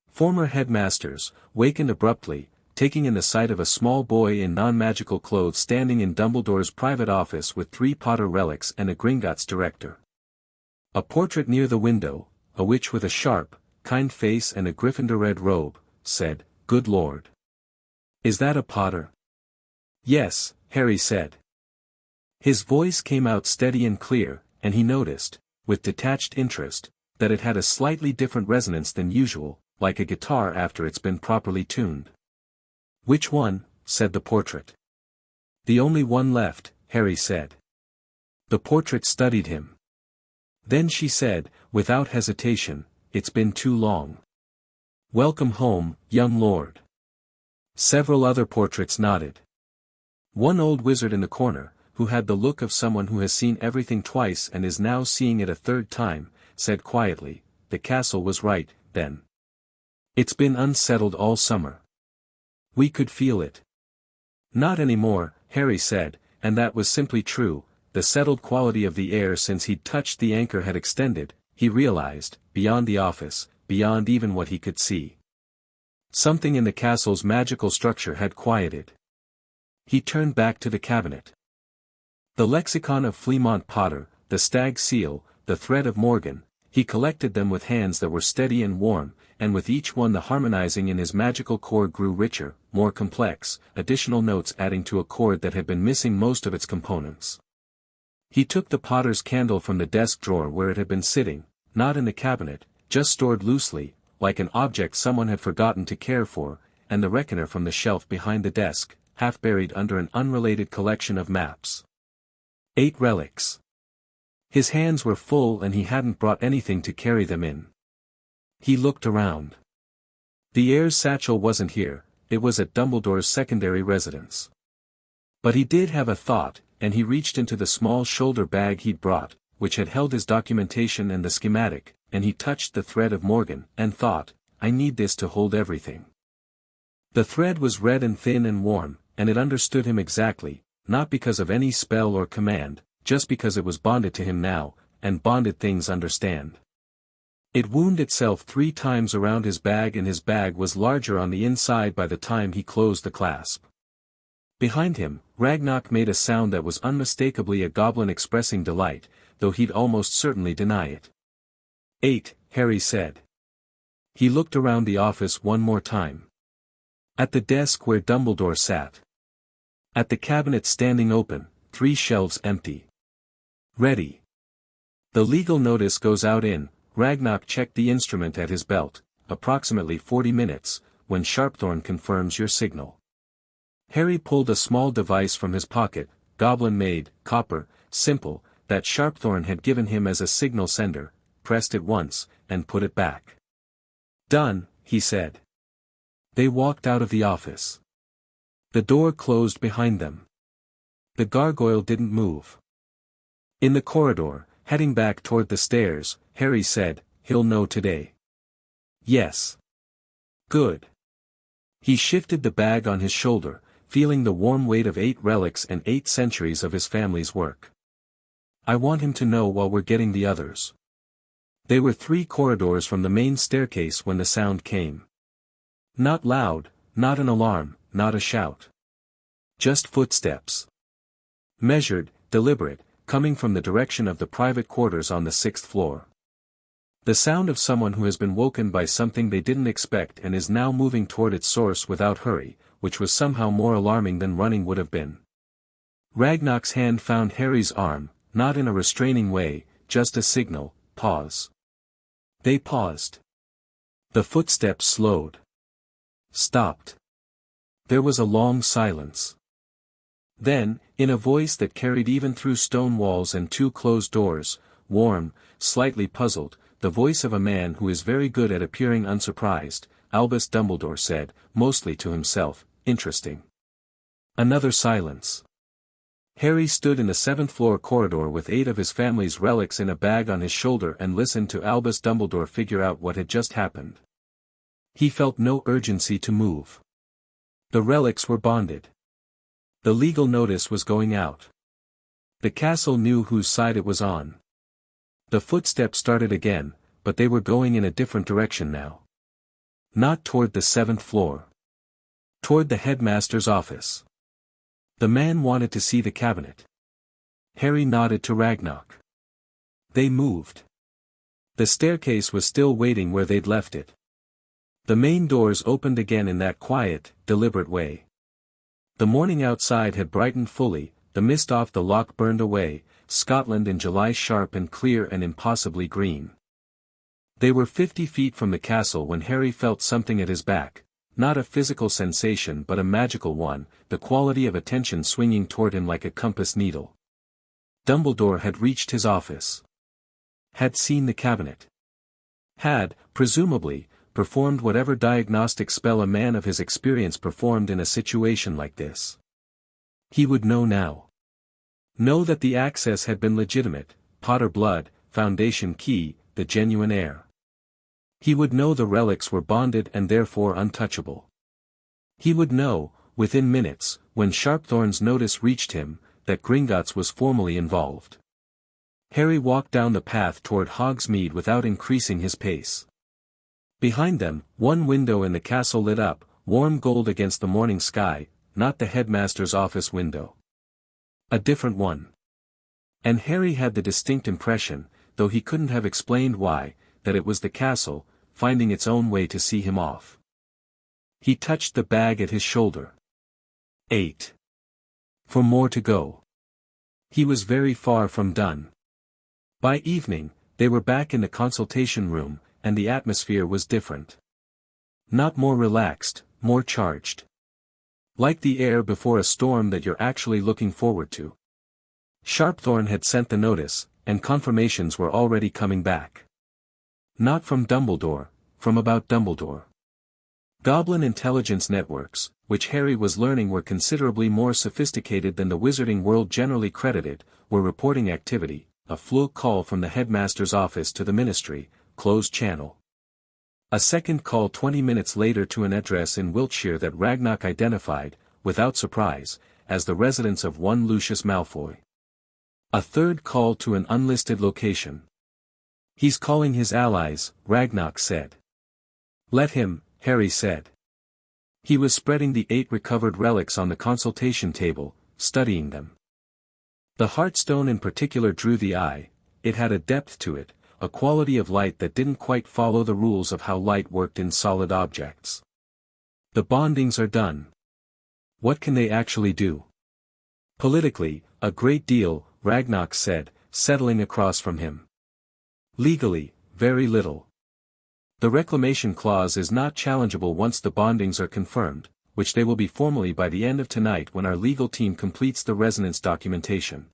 Former headmasters, wakened abruptly, taking in the sight of a small boy in non-magical clothes standing in Dumbledore's private office with 3 Potter relics and a Gringotts director. A portrait near the window, a witch with a sharp, kind face and a Gryffindor red robe, said, "Good Lord. Is that a Potter?" "Yes," Harry said. His voice came out steady and clear, and he noticed, with detached interest, that it had a slightly different resonance than usual, like a guitar after it's been properly tuned. "Which one?" said the portrait. "The only one left," Harry said. The portrait studied him. Then she said, without hesitation, "It's been too long. Welcome home, young lord." Several other portraits nodded. One old wizard in the corner, who had the look of someone who has seen everything twice and is now seeing it a 3rd time, said quietly, "The castle was right, then. It's been unsettled all summer. We could feel it." "Not anymore," Harry said, and that was simply true. The settled quality of the air since he'd touched the anchor had extended, he realized, beyond the office, beyond even what he could see. Something in the castle's magical structure had quieted. He turned back to the cabinet. The lexicon of Fleamont Potter, the stag seal, the thread of Morgan, he collected them with hands that were steady and warm, and with each one the harmonizing in his magical chord grew richer, more complex, additional notes adding to a chord that had been missing most of its components. He took the Potter's candle from the desk drawer where it had been sitting, not in the cabinet, just stored loosely, like an object someone had forgotten to care for, and the reckoner from the shelf behind the desk, half buried under an unrelated collection of maps. 8 relics. His hands were full and he hadn't brought anything to carry them in. He looked around. The heir's satchel wasn't here, it was at Dumbledore's secondary residence. But he did have a thought, and he reached into the small shoulder bag he'd brought, which had held his documentation and the schematic, and he touched the thread of Morgan, and thought, "I need this to hold everything." The thread was red and thin and warm, and it understood him exactly, not because of any spell or command, just because it was bonded to him now, and bonded things understand. It wound itself 3 times around his bag and his bag was larger on the inside by the time he closed the clasp. Behind him, Ragnarok made a sound that was unmistakably a goblin expressing delight, though he'd almost certainly deny it. 8, Harry said. He looked around the office one more time. At the desk where Dumbledore sat. At the cabinet standing open, 3 shelves empty. Ready. The legal notice goes out in. Ragnarok checked the instrument at his belt, approximately 40 minutes, when Sharpthorn confirms your signal. Harry pulled a small device from his pocket, goblin-made, copper, simple, that Sharpthorn had given him as a signal sender, pressed it once, and put it back. Done, he said. They walked out of the office. The door closed behind them. The gargoyle didn't move. In the corridor, heading back toward the stairs, Harry said, "He'll know today." Yes. Good. He shifted the bag on his shoulder, feeling the warm weight of 8 relics and 8 centuries of his family's work. I want him to know while we're getting the others. They were 3 corridors from the main staircase when the sound came. Not loud, not an alarm, not a shout. Just footsteps. Measured, deliberate, coming from the direction of the private quarters on the 6th floor. The sound of someone who has been woken by something they didn't expect and is now moving toward its source without hurry, which was somehow more alarming than running would have been. Ragnarok's hand found Harry's arm, not in a restraining way, just a signal, pause. They paused. The footsteps slowed. Stopped. There was a long silence. Then, in a voice that carried even through stone walls and 2 closed doors, warm, slightly puzzled, the voice of a man who is very good at appearing unsurprised, Albus Dumbledore said, mostly to himself, "Interesting." Another silence. Harry stood in the 7th floor corridor with 8 of his family's relics in a bag on his shoulder and listened to Albus Dumbledore figure out what had just happened. He felt no urgency to move. The relics were bonded. The legal notice was going out. The castle knew whose side it was on. The footsteps started again, but they were going in a different direction now. Not toward the 7th floor. Toward the headmaster's office. The man wanted to see the cabinet. Harry nodded to Ragnarok. They moved. The staircase was still waiting where they'd left it. The main doors opened again in that quiet, deliberate way. The morning outside had brightened fully, the mist off the loch burned away, Scotland in July sharp and clear and impossibly green. They were 50 feet from the castle when Harry felt something at his back, not a physical sensation but a magical one, the quality of attention swinging toward him like a compass needle. Dumbledore had reached his office. Had seen the cabinet. Had, presumably, performed whatever diagnostic spell a man of his experience performed in a situation like this. He would know now. Know that the access had been legitimate, Potter blood, Foundation key, the genuine heir. He would know the relics were bonded and therefore untouchable. He would know, within minutes, when Sharpthorn's notice reached him, that Gringotts was formally involved. Harry walked down the path toward Hogsmeade without increasing his pace. Behind them, one window in the castle lit up, warm gold against the morning sky, not the headmaster's office window. A different one. And Harry had the distinct impression, though he couldn't have explained why, that it was the castle, finding its own way to see him off. He touched the bag at his shoulder. 8. For more to go. He was very far from done. By evening, they were back in the consultation room, and the atmosphere was different. Not more relaxed, more charged. Like the air before a storm that you're actually looking forward to. Sharpthorn had sent the notice, and confirmations were already coming back. Not from Dumbledore, from about Dumbledore. Goblin intelligence networks, which Harry was learning were considerably more sophisticated than the wizarding world generally credited, were reporting activity, a full call from the headmaster's office to the ministry, closed channel. A second call 20 minutes later to an address in Wiltshire that Ragnarok identified, without surprise, as the residence of one Lucius Malfoy. A third call to an unlisted location. He's calling his allies, Ragnarok said. Let him, Harry said. He was spreading the 8 recovered relics on the consultation table, studying them. The Heartstone in particular drew the eye. It had a depth to it, a quality of light that didn't quite follow the rules of how light worked in solid objects. The bondings are done. What can they actually do? Politically, a great deal, Ragnox said, settling across from him. Legally, very little. The reclamation clause is not challengeable once the bondings are confirmed, which they will be formally by the end of tonight when our legal team completes the resonance documentation.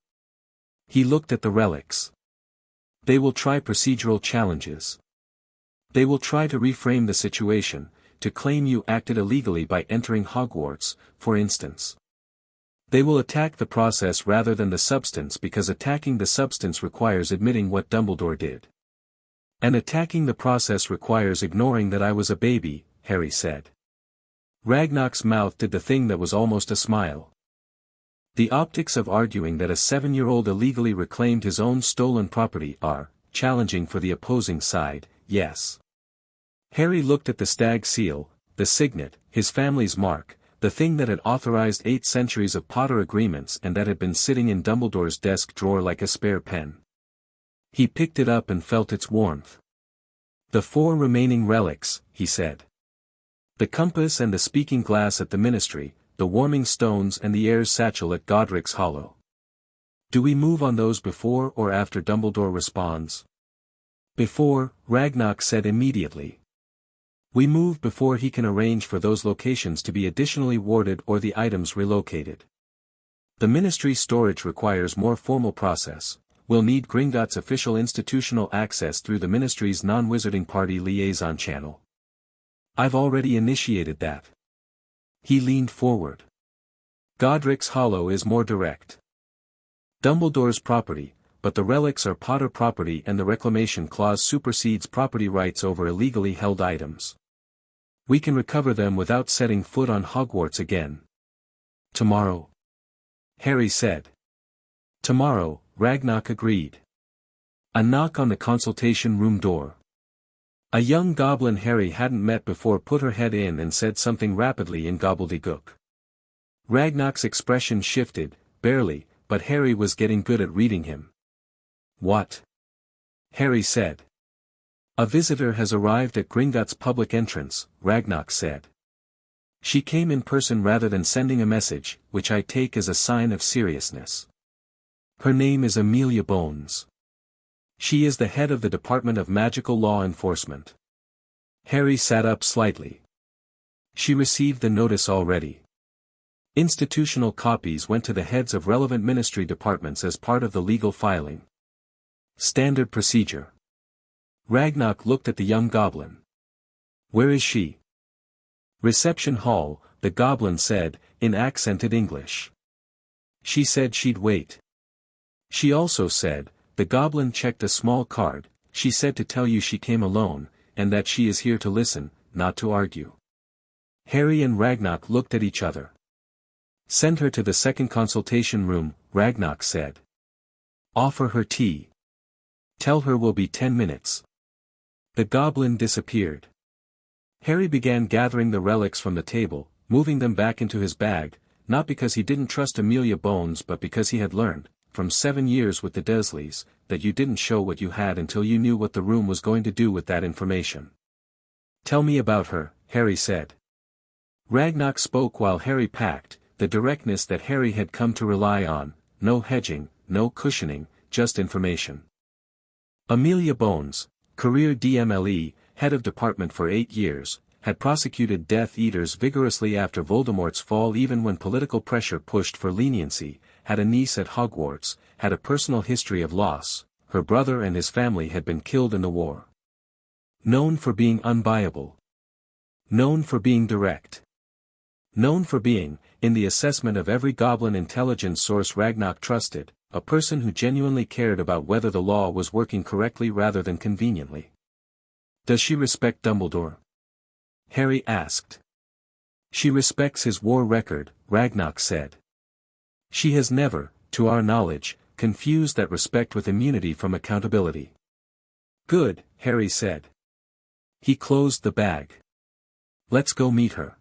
He looked at the relics. They will try procedural challenges. They will try to reframe the situation, to claim you acted illegally by entering Hogwarts, for instance. They will attack the process rather than the substance because attacking the substance requires admitting what Dumbledore did. And attacking the process requires ignoring that I was a baby, Harry said. Ragnox's mouth did the thing that was almost a smile. The optics of arguing that a 7-year-old illegally reclaimed his own stolen property are challenging for the opposing side, yes. Harry looked at the stag seal, the signet, his family's mark, the thing that had authorized 8 centuries of Potter agreements and that had been sitting in Dumbledore's desk drawer like a spare pen. He picked it up and felt its warmth. The 4 remaining relics, he said. The compass and the speaking glass at the Ministry, the warming stones and the heir's satchel at Godric's Hollow. Do we move on those before or after Dumbledore responds? Before, Ragnox said immediately. We move before he can arrange for those locations to be additionally warded or the items relocated. The Ministry storage requires more formal process. We'll need Gringotts' official institutional access through the Ministry's non-wizarding party liaison channel. I've already initiated that. He leaned forward. Godric's Hollow is more direct. Dumbledore's property, but the relics are Potter property and the reclamation clause supersedes property rights over illegally held items. We can recover them without setting foot on Hogwarts again. Tomorrow? Harry said. Tomorrow, Ragnox agreed. A knock on the consultation room door. A young goblin Harry hadn't met before put her head in and said something rapidly in gobbledygook. Ragnox's expression shifted, barely, but Harry was getting good at reading him. What? Harry said. A visitor has arrived at Gringotts' public entrance, Ragnox said. She came in person rather than sending a message, which I take as a sign of seriousness. Her name is Amelia Bones. She is the head of the Department of Magical Law Enforcement. Harry sat up slightly. She received the notice already. Institutional copies went to the heads of relevant ministry departments as part of the legal filing. Standard procedure. Ragnox looked at the young goblin. Where is she? Reception hall, the goblin said, in accented English. She said she'd wait. She also said, the goblin checked a small card, she said to tell you she came alone, and that she is here to listen, not to argue. Harry and Ragnox looked at each other. Send her to the second consultation room, Ragnox said. Offer her tea. Tell her we'll be 10 minutes. The goblin disappeared. Harry began gathering the relics from the table, moving them back into his bag, not because he didn't trust Amelia Bones but because he had learned, from 7 years with the Dursleys, that you didn't show what you had until you knew what the room was going to do with that information. Tell me about her, Harry said. Ragnox spoke while Harry packed, the directness that Harry had come to rely on, no hedging, no cushioning, just information. Amelia Bones, career DMLE, head of department for 8 years, had prosecuted Death Eaters vigorously after Voldemort's fall even when political pressure pushed for leniency, had a niece at Hogwarts, had a personal history of loss, her brother and his family had been killed in the war. Known for being unbuyable. Known for being direct. Known for being, in the assessment of every goblin intelligence source Ragnox trusted, a person who genuinely cared about whether the law was working correctly rather than conveniently. Does she respect Dumbledore? Harry asked. She respects his war record, Ragnox said. She has never, to our knowledge, confused that respect with immunity from accountability. Good, Harry said. He closed the bag. Let's go meet her.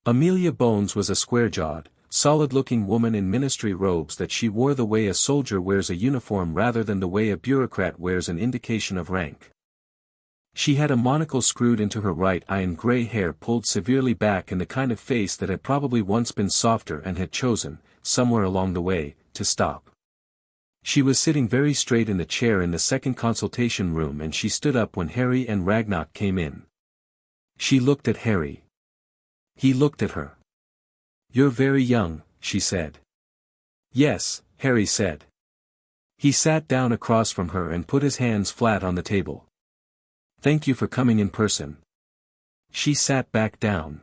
Amelia Bones was a square-jawed, solid-looking woman in ministry robes that she wore the way a soldier wears a uniform rather than the way a bureaucrat wears an indication of rank. She had a monocle screwed into her right eye and gray hair pulled severely back in the kind of face that had probably once been softer and had chosen, somewhere along the way, to stop. She was sitting very straight in the chair in the second consultation room and she stood up when Harry and Ragnar came in. She looked at Harry. He looked at her. "You're very young," she said. "Yes," Harry said. He sat down across from her and put his hands flat on the table. "Thank you for coming in person." She sat back down.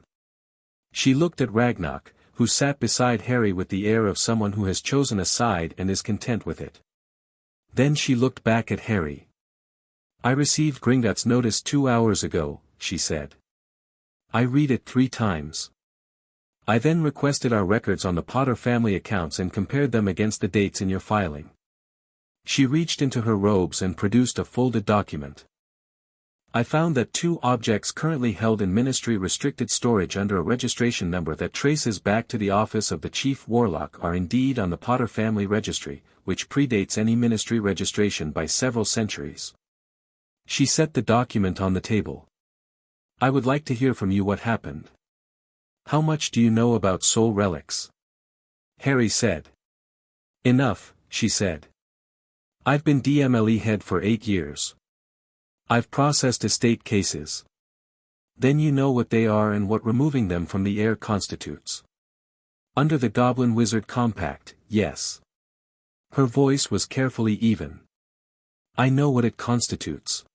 She looked at Ragnar, who sat beside Harry with the air of someone who has chosen a side and is content with it. Then she looked back at Harry. "I received Gringotts' notice 2 hours ago," she said. "I read it 3 times. I then requested our records on the Potter family accounts and compared them against the dates in your filing." She reached into her robes and produced a folded document. "I found that 2 objects currently held in Ministry restricted storage under a registration number that traces back to the office of the Chief Warlock are indeed on the Potter family registry, which predates any Ministry registration by several centuries." She set the document on the table. "I would like to hear from you what happened. How much do you know about soul relics?" Harry said. "Enough," she said. "I've been DMLE head for 8 years. I've processed estate cases. Then you know what they are and what removing them from the heir constitutes." "Under the Goblin Wizard Compact, yes." Her voice was carefully even. "I know what it constitutes."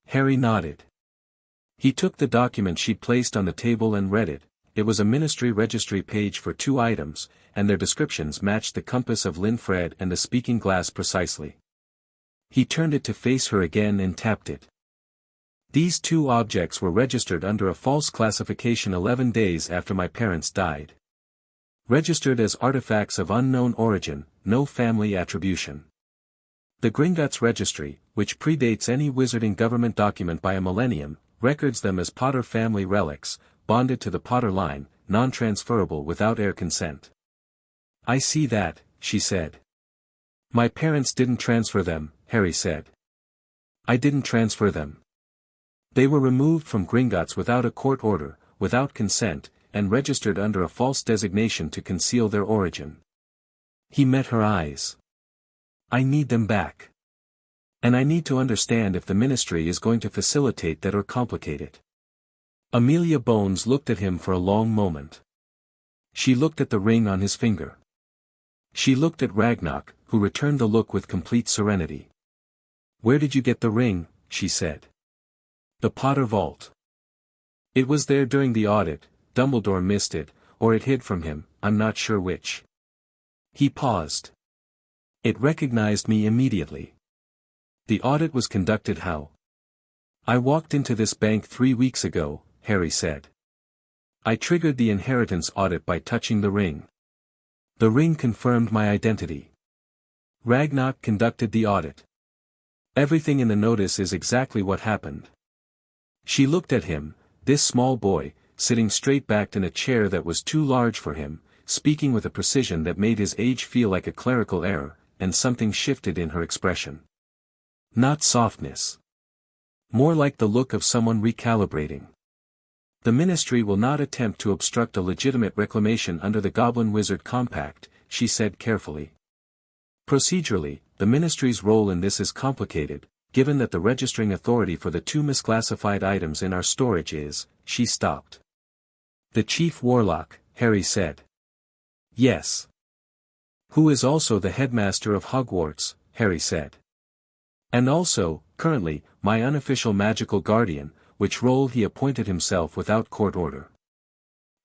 Harry nodded. He took the document she'd placed on the table and read it. It was a Ministry registry page for 2 items, and their descriptions matched the compass of Linfred and the speaking glass precisely. He turned it to face her again and tapped it. "These 2 objects were registered under a false classification 11 days after my parents died. Registered as artifacts of unknown origin, no family attribution. The Gringotts Registry, which predates any wizarding government document by a millennium, records them as Potter family relics, bonded to the Potter line, non-transferable without heir consent." "I see that," she said. "My parents didn't transfer them," Harry said. "I didn't transfer them. They were removed from Gringotts without a court order, without consent, and registered under a false designation to conceal their origin." He met her eyes. "I need them back. And I need to understand if the Ministry is going to facilitate that or complicate it." Amelia Bones looked at him for a long moment. She looked at the ring on his finger. She looked at Ragnar, who returned the look with complete serenity. "Where did you get the ring?" she said. "The Potter vault. It was there during the audit. Dumbledore missed it, or it hid from him, I'm not sure which." He paused. "It recognized me immediately. The audit was conducted how?" "I walked into this bank 3 weeks ago," Harry said. "I triggered the inheritance audit by touching the ring. The ring confirmed my identity. Ragnar conducted the audit. Everything in the notice is exactly what happened." She looked at him, this small boy, sitting straight-backed in a chair that was too large for him, speaking with a precision that made his age feel like a clerical error, and something shifted in her expression. Not softness. More like the look of someone recalibrating. "The Ministry will not attempt to obstruct a legitimate reclamation under the Goblin Wizard Compact," she said carefully. "Procedurally, the Ministry's role in this is complicated, given that the registering authority for the 2 misclassified items in our storage is," she stopped. "The Chief Warlock," Harry said. "Yes. Who is also the headmaster of Hogwarts," Harry said. "And also, currently, my unofficial magical guardian, which role he appointed himself without court order."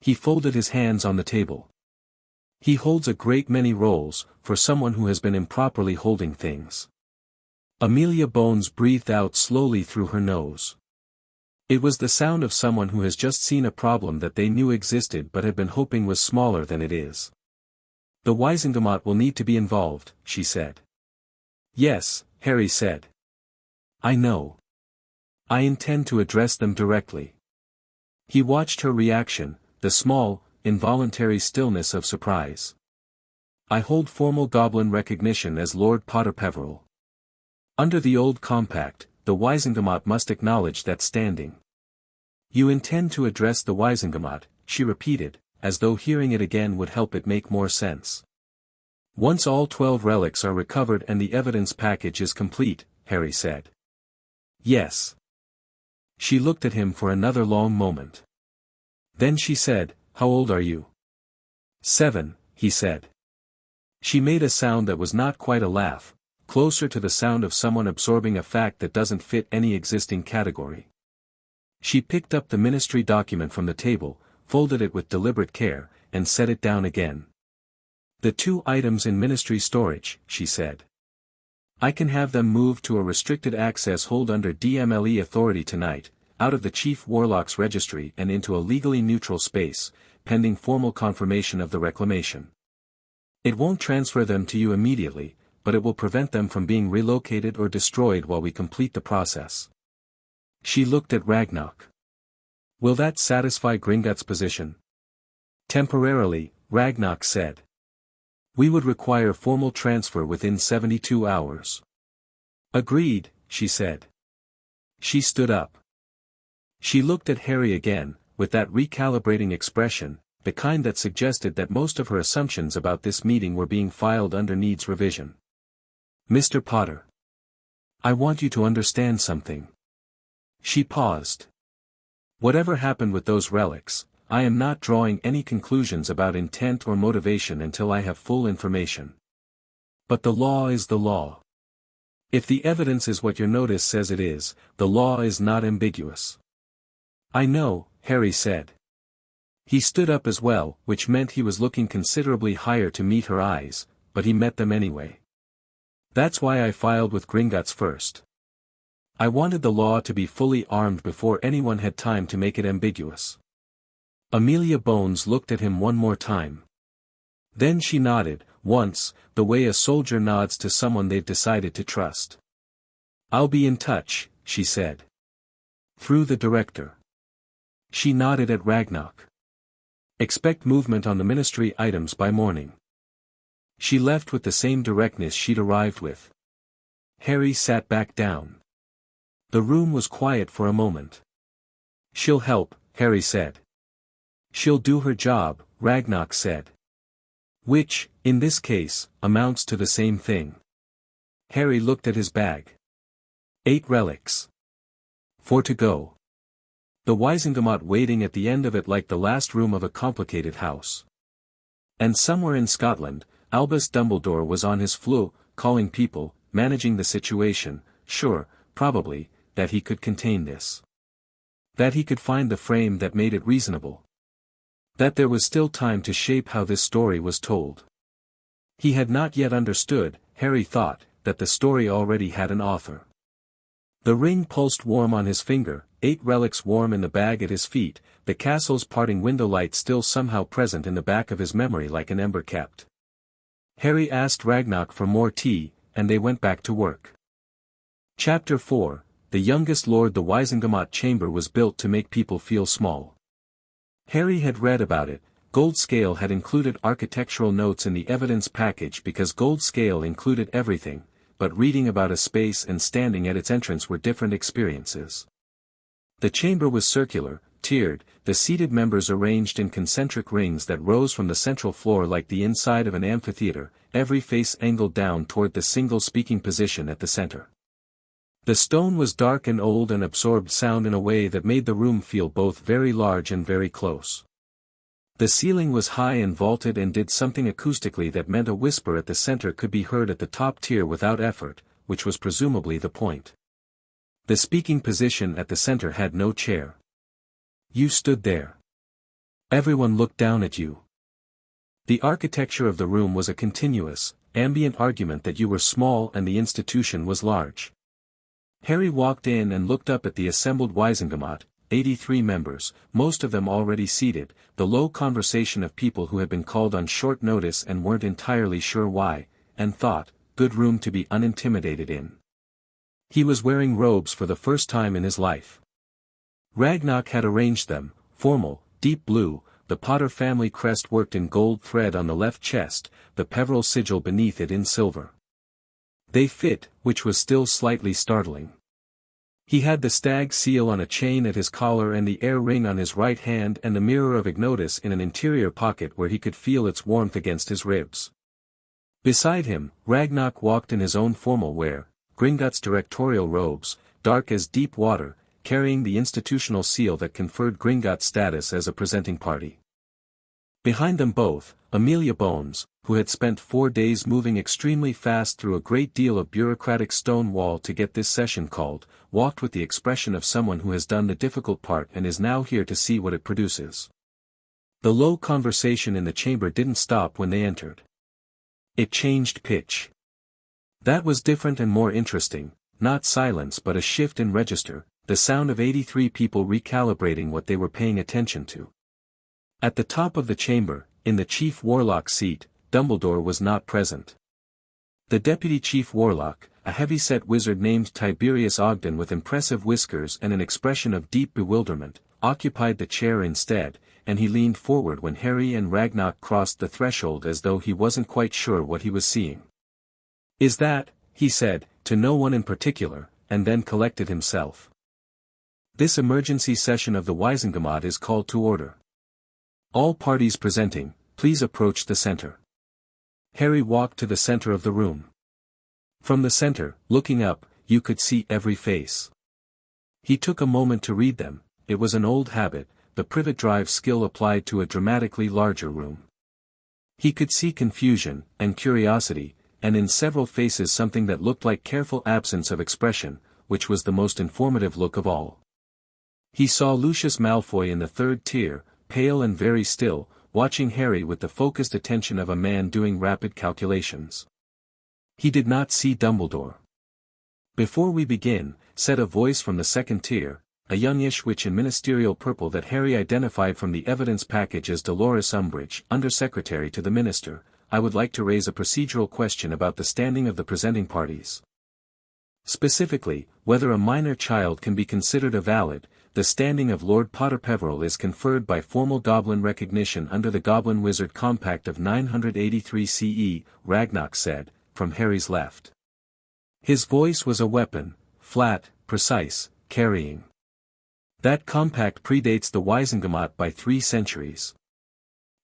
He folded his hands on the table. "He holds a great many roles, for someone who has been improperly holding things." Amelia Bones breathed out slowly through her nose. It was the sound of someone who has just seen a problem that they knew existed but had been hoping was smaller than it is. "The Wizengamot will need to be involved," she said. "Yes," Harry said. "I know. I intend to address them directly." He watched her reaction, the small, involuntary stillness of surprise. "I hold formal goblin recognition as Lord Potter Peveril. Under the old compact, the Wizengamot must acknowledge that standing." "You intend to address the Wizengamot," she repeated, as though hearing it again would help it make more sense. "Once all 12 relics are recovered and the evidence package is complete," Harry said. "Yes." She looked at him for another long moment. Then she said, "How old are you?" 7, he said. She made a sound that was not quite a laugh, closer to the sound of someone absorbing a fact that doesn't fit any existing category. She picked up the ministry document from the table, folded it with deliberate care, and set it down again. "The 2 items in ministry storage," she said. "I can have them moved to a restricted access hold under DMLE authority tonight, out of the Chief Warlock's registry and into a legally neutral space, pending formal confirmation of the reclamation. It won't transfer them to you immediately, but it will prevent them from being relocated or destroyed while we complete the process." She looked at Ragnarok. "Will that satisfy Gringotts' position?" "Temporarily," Ragnarok said. "We would require formal transfer within 72 hours. "Agreed," she said. She stood up. She looked at Harry again, with that recalibrating expression, the kind that suggested that most of her assumptions about this meeting were being filed under needs revision. "Mr. Potter. I want you to understand something." She paused. "Whatever happened with those relics, I am not drawing any conclusions about intent or motivation until I have full information. But the law is the law. If the evidence is what your notice says it is, the law is not ambiguous." "I know," Harry said. He stood up as well, which meant he was looking considerably higher to meet her eyes, but he met them anyway. "That's why I filed with Gringotts first. I wanted the law to be fully armed before anyone had time to make it ambiguous." Amelia Bones looked at him one more time. Then she nodded, once, the way a soldier nods to someone they've decided to trust. "I'll be in touch," she said. "Through the director." She nodded at Ragnarok. "Expect movement on the ministry items by morning." She left with the same directness she'd arrived with. Harry sat back down. The room was quiet for a moment. "She'll help," Harry said. "She'll do her job," Ragnarok said. "Which, in this case, amounts to the same thing." Harry looked at his bag. 8 relics. 4 to go. The Wizengamot waiting at the end of it like the last room of a complicated house. And somewhere in Scotland, Albus Dumbledore was on his flu, calling people, managing the situation, sure, probably, that he could contain this. That he could find the frame that made it reasonable. That there was still time to shape how this story was told. He had not yet understood, Harry thought, that the story already had an author. The ring pulsed warm on his finger, 8 relics warm in the bag at his feet, the castle's parting window light still somehow present in the back of his memory like an ember kept. Harry asked Ragnarok for more tea, and they went back to work. Chapter 4, The Youngest Lord. The Wizengamot chamber was built to make people feel small. Harry had read about it. Goldscale had included architectural notes in the evidence package because Goldscale included everything, but reading about a space and standing at its entrance were different experiences. The chamber was circular, tiered, the seated members arranged in concentric rings that rose from the central floor like the inside of an amphitheater, every face angled down toward the single speaking position at the center. The stone was dark and old and absorbed sound in a way that made the room feel both very large and very close. The ceiling was high and vaulted and did something acoustically that meant a whisper at the center could be heard at the top tier without effort, which was presumably the point. The speaking position at the center had no chair. You stood there. Everyone looked down at you. The architecture of the room was a continuous, ambient argument that you were small and the institution was large. Harry walked in and looked up at the assembled Wizengamot, 83 members, most of them already seated, the low conversation of people who had been called on short notice and weren't entirely sure why, and thought, good room to be unintimidated in. He was wearing robes for the first time in his life. Ragnarok had arranged them, formal, deep blue, the Potter family crest worked in gold thread on the left chest, the Peveril sigil beneath it in silver. They fit, which was still slightly startling. He had the stag seal on a chain at his collar and the air ring on his right hand and the mirror of Ignotus in an interior pocket where he could feel its warmth against his ribs. Beside him, Ragnarok walked in his own formal wear, Gringotts' directorial robes, dark as deep water, carrying the institutional seal that conferred Gringotts status as a presenting party. Behind them both, Amelia Bones, who had spent 4 days moving extremely fast through a great deal of bureaucratic stone wall to get this session called, walked with the expression of someone who has done the difficult part and is now here to see what it produces. The low conversation in the chamber didn't stop when they entered. It changed pitch. That was different and more interesting, not silence but a shift in register, the sound of 83 people recalibrating what they were paying attention to. At the top of the chamber, in the chief warlock seat, Dumbledore was not present. The deputy chief warlock, a heavy-set wizard named Tiberius Ogden with impressive whiskers and an expression of deep bewilderment, occupied the chair instead, and he leaned forward when Harry and Ragnarok crossed the threshold as though he wasn't quite sure what he was seeing. "Is that," he said, to no one in particular, and then collected himself. "This emergency session of the Wizengamot is called to order. All parties presenting, please approach the center." Harry walked to the center of the room. From the center, looking up, you could see every face. He took a moment to read them. It was an old habit, the privet drive skill applied to a dramatically larger room. He could see confusion, and curiosity, and in several faces something that looked like careful absence of expression, which was the most informative look of all. He saw Lucius Malfoy in the third tier, pale and very still, watching Harry with the focused attention of a man doing rapid calculations. He did not see Dumbledore. "Before we begin," said a voice from the second tier, a youngish witch in ministerial purple that Harry identified from the evidence package as Dolores Umbridge, undersecretary to the minister, "I would like to raise a procedural question about the standing of the presenting parties. Specifically, whether a minor child can be considered a valid. The standing of Lord Potter Peverell is conferred by formal goblin recognition under the Goblin Wizard Compact of 983 CE, Ragnarok said, from Harry's left. His voice was a weapon, flat, precise, carrying. That compact predates the Wizengamot by 3 centuries.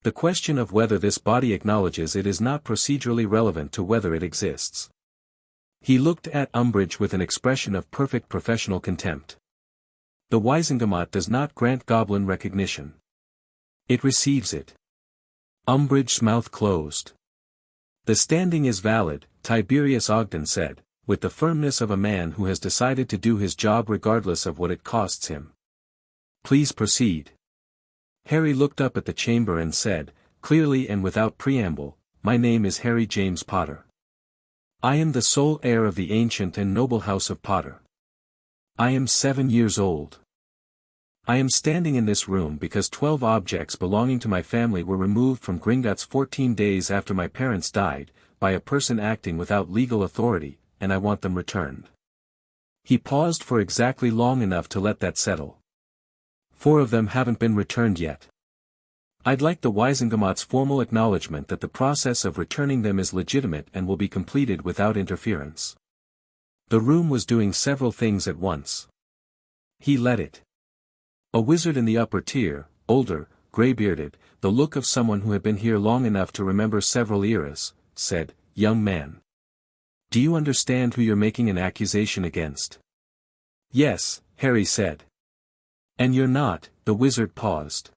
The question of whether this body acknowledges it is not procedurally relevant to whether it exists." He looked at Umbridge with an expression of perfect professional contempt. "The Wizengamot does not grant goblin recognition. It receives it." Umbridge's mouth closed. "The standing is valid," Tiberius Ogden said, with the firmness of a man who has decided to do his job regardless of what it costs him. "Please proceed." Harry looked up at the chamber and said, clearly and without preamble, "My name is Harry James Potter. I am the sole heir of the ancient and noble house of Potter. I am 7 years old. I am standing in this room because 12 objects belonging to my family were removed from Gringotts 14 days after my parents died, by a person acting without legal authority, and I want them returned." He paused for exactly long enough to let that settle. 4 of them haven't been returned yet. I'd like the Wizengamot's formal acknowledgement that the process of returning them is legitimate and will be completed without interference. The room was doing several things at once. He led it. A wizard in the upper tier, older, gray-bearded, the look of someone who had been here long enough to remember several eras, said, "Young man. Do you understand who you're making an accusation against?" "Yes," Harry said. "And you're not," the wizard paused.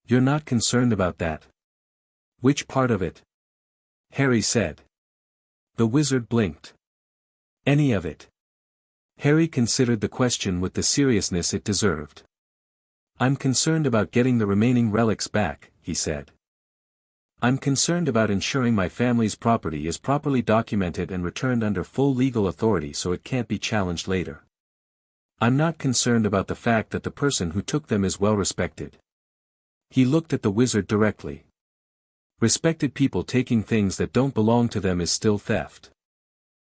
"You're not concerned about that?" "Which part of it?" Harry said. The wizard blinked. "Any of it." Harry considered the question with the seriousness it deserved. "I'm concerned about getting the remaining relics back," he said. "I'm concerned about ensuring my family's property is properly documented and returned under full legal authority so it can't be challenged later. I'm not concerned about the fact that the person who took them is well respected." He looked at the wizard directly. Respected people taking things that don't belong to them is still theft.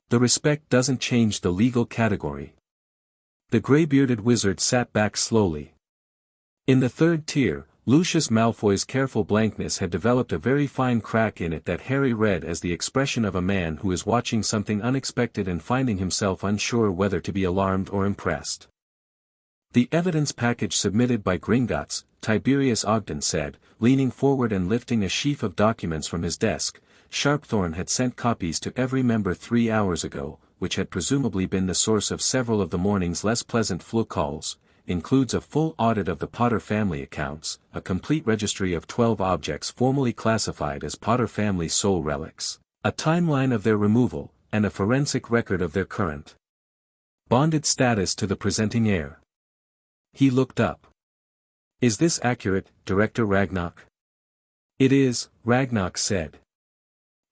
The respect doesn't change the legal category. The gray-bearded wizard sat back slowly. In the third tier, Lucius Malfoy's careful blankness had developed a very fine crack in it that Harry read as the expression of a man who is watching something unexpected and finding himself unsure whether to be alarmed or impressed. The evidence package submitted by Gringotts, Tiberius Ogden said, leaning forward and lifting a sheaf of documents from his desk. Sharpthorne had sent copies to every member 3 hours ago, which had presumably been the source of several of the morning's less pleasant flu calls. Includes a full audit of the Potter family accounts, a complete registry of 12 objects formally classified as Potter family soul relics, a timeline of their removal, and a forensic record of their current bonded status to the presenting heir. He looked up. Is this accurate, Director Ragnarok? It is, Ragnarok said.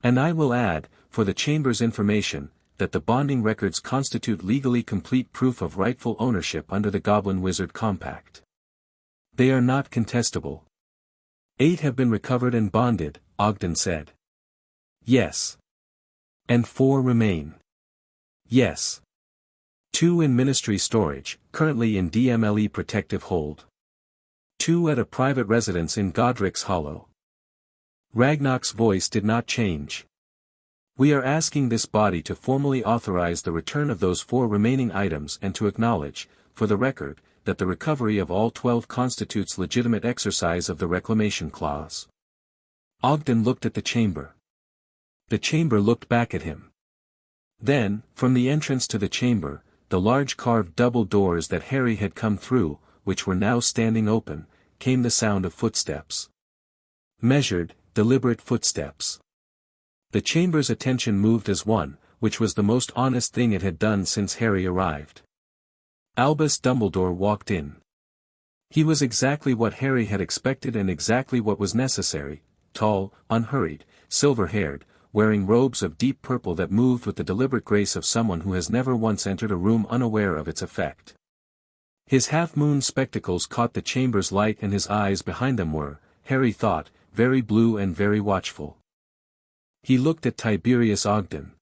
And I will add, for the Chamber's information, that the bonding records constitute legally complete proof of rightful ownership under the Goblin-Wizard Compact. They are not contestable. 8 have been recovered and bonded, Ogden said. Yes. And 4 remain. Yes. 2 in Ministry storage, currently in DMLE protective hold. 2 at a private residence in Godric's Hollow. Ragnarok's voice did not change. We are asking this body to formally authorize the return of those 4 remaining items and to acknowledge, for the record, that the recovery of all 12 constitutes legitimate exercise of the reclamation clause. Ogden looked at the chamber. The chamber looked back at him. Then, from the entrance to the chamber, the large carved double doors that Harry had come through, which were now standing open, came the sound of footsteps. Measured, deliberate footsteps. The chamber's attention moved as one, which was the most honest thing it had done since Harry arrived. Albus Dumbledore walked in. He was exactly what Harry had expected and exactly what was necessary, tall, unhurried, silver-haired, wearing robes of deep purple that moved with the deliberate grace of someone who has never once entered a room unaware of its effect. His half-moon spectacles caught the chamber's light and his eyes behind them were, Harry thought, very blue and very watchful. He looked at Tiberius Ogden.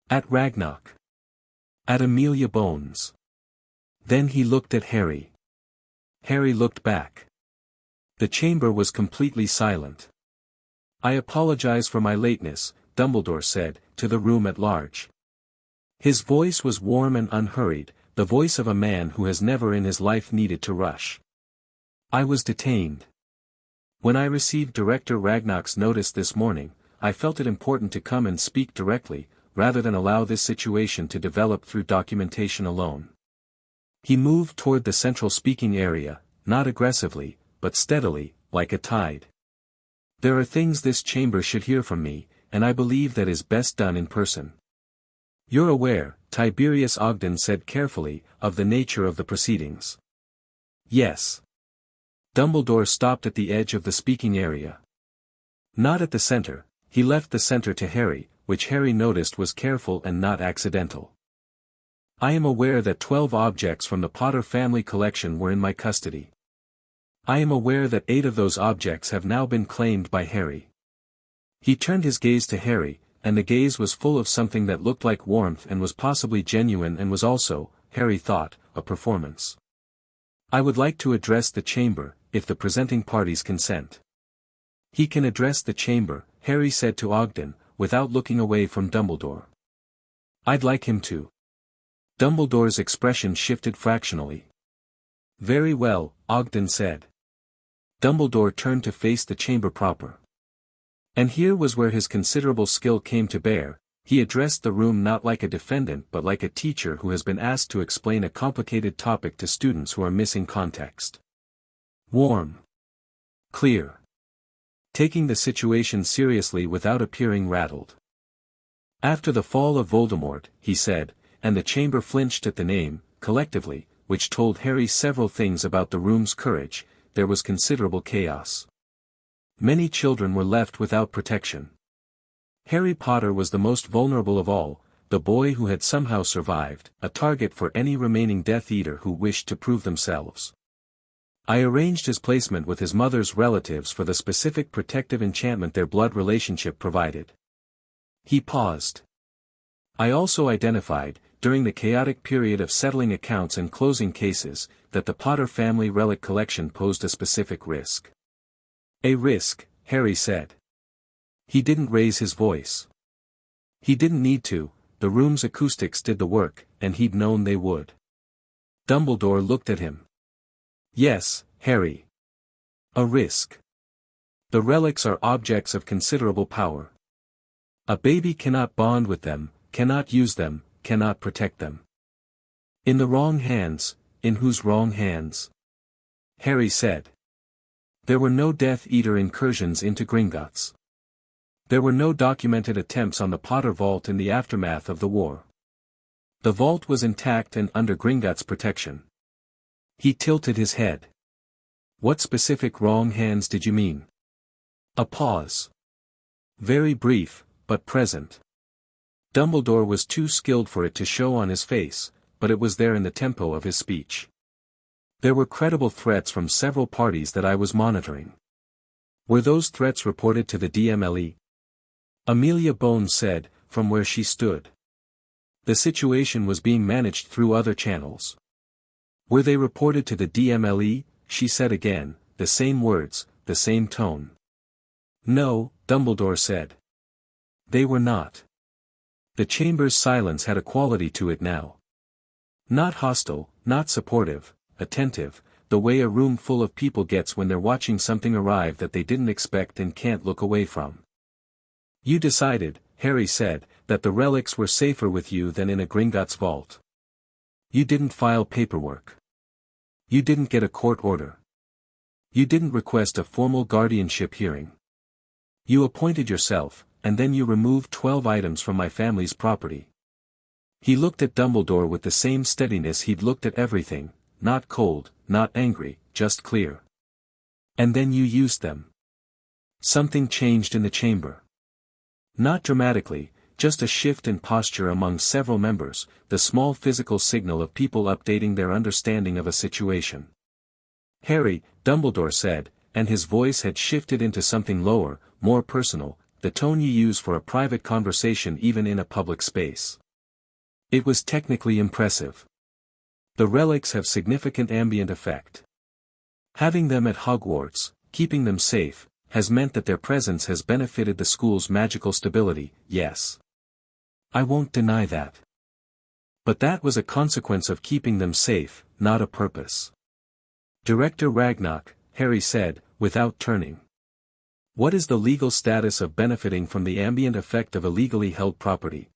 At Ragnarok. At Amelia Bones. Then he looked at Harry. Harry looked back. The chamber was completely silent. I apologize for my lateness, Dumbledore said, to the room at large. His voice was warm and unhurried, the voice of a man who has never in his life needed to rush. I was detained. When I received Director Ragnarok's notice this morning, I felt it important to come and speak directly, rather than allow this situation to develop through documentation alone. He moved toward the central speaking area, not aggressively, but steadily, like a tide. There are things this chamber should hear from me, and I believe that is best done in person. You're aware, Tiberius Ogden said carefully, of the nature of the proceedings. Yes. Dumbledore stopped at the edge of the speaking area. Not at the center. He left the center to Harry, which Harry noticed was careful and not accidental. I am aware that 12 objects from the Potter family collection were in my custody. I am aware that 8 of those objects have now been claimed by Harry. He turned his gaze to Harry, and the gaze was full of something that looked like warmth and was possibly genuine and was also, Harry thought, a performance. I would like to address the chamber, if the presenting parties consent. He can address the chamber, Harry said to Ogden, without looking away from Dumbledore. I'd like him to. Dumbledore's expression shifted fractionally. Very well, Ogden said. Dumbledore turned to face the chamber proper. And here was where his considerable skill came to bear. He addressed the room not like a defendant but like a teacher who has been asked to explain a complicated topic to students who are missing context. Warm. Clear. Taking the situation seriously without appearing rattled. After the fall of Voldemort, he said, and the chamber flinched at the name, collectively, which told Harry several things about the room's courage, there was considerable chaos. Many children were left without protection. Harry Potter was the most vulnerable of all, the boy who had somehow survived, a target for any remaining Death Eater who wished to prove themselves. I arranged his placement with his mother's relatives for the specific protective enchantment their blood relationship provided. He paused. I also identified, during the chaotic period of settling accounts and closing cases, that the Potter family relic collection posed a specific risk. A risk, Harry said. He didn't raise his voice. He didn't need to, the room's acoustics did the work, and he'd known they would. Dumbledore looked at him. Yes, Harry. A risk. The relics are objects of considerable power. A baby cannot bond with them, cannot use them, cannot protect them. In the wrong hands, in whose wrong hands? Harry said. There were no Death Eater incursions into Gringotts. There were no documented attempts on the Potter vault in the aftermath of the war. The vault was intact and under Gringotts' protection. He tilted his head. What specific wrong hands did you mean? A pause. Very brief, but present. Dumbledore was too skilled for it to show on his face, but it was there in the tempo of his speech. There were credible threats from several parties that I was monitoring. Were those threats reported to the DMLE? Amelia Bones said, from where she stood. The situation was being managed through other channels. Were they reported to the DMLE? She said again, the same words, the same tone. No, Dumbledore said. They were not. The chamber's silence had a quality to it now. Not hostile, not supportive, attentive, the way a room full of people gets when they're watching something arrive that they didn't expect and can't look away from. You decided, Harry said, that the relics were safer with you than in a Gringotts vault. You didn't file paperwork. You didn't get a court order. You didn't request a formal guardianship hearing. You appointed yourself, and then you removed 12 items from my family's property. He looked at Dumbledore with the same steadiness he'd looked at everything, not cold, not angry, just clear. And then you used them. Something changed in the chamber. Not dramatically, just a shift in posture among several members, the small physical signal of people updating their understanding of a situation. Harry, Dumbledore said, and his voice had shifted into something lower, more personal, the tone you use for a private conversation even in a public space. It was technically impressive. The relics have significant ambient effect. Having them at Hogwarts, keeping them safe, has meant that their presence has benefited the school's magical stability, yes. I won't deny that. But that was a consequence of keeping them safe, not a purpose. Director Ragnarok, Harry said, without turning. What is the legal status of benefiting from the ambient effect of illegally held property?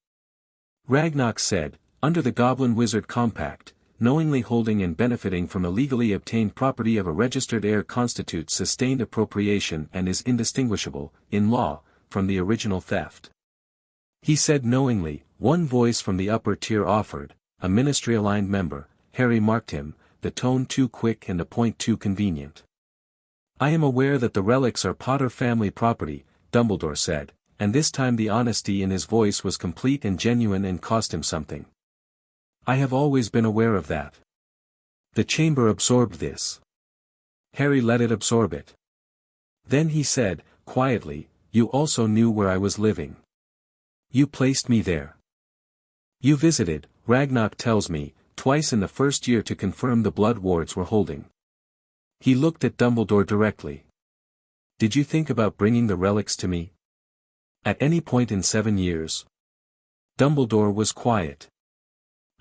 Ragnarok said, under the Goblin Wizard Compact, knowingly holding and benefiting from illegally obtained property of a registered heir constitutes sustained appropriation and is indistinguishable, in law, from the original theft. He said knowingly, one voice from the upper tier offered, a ministry-aligned member. Harry marked him, the tone too quick and the point too convenient. I am aware that the relics are Potter family property, Dumbledore said, and this time the honesty in his voice was complete and genuine and cost him something. I have always been aware of that. The chamber absorbed this. Harry let it absorb it. Then he said, quietly, you also knew where I was living. You placed me there. You visited, Ragnarok tells me, twice in the first year to confirm the blood wards were holding. He looked at Dumbledore directly. Did you think about bringing the relics to me? At any point in 7 years? Dumbledore was quiet.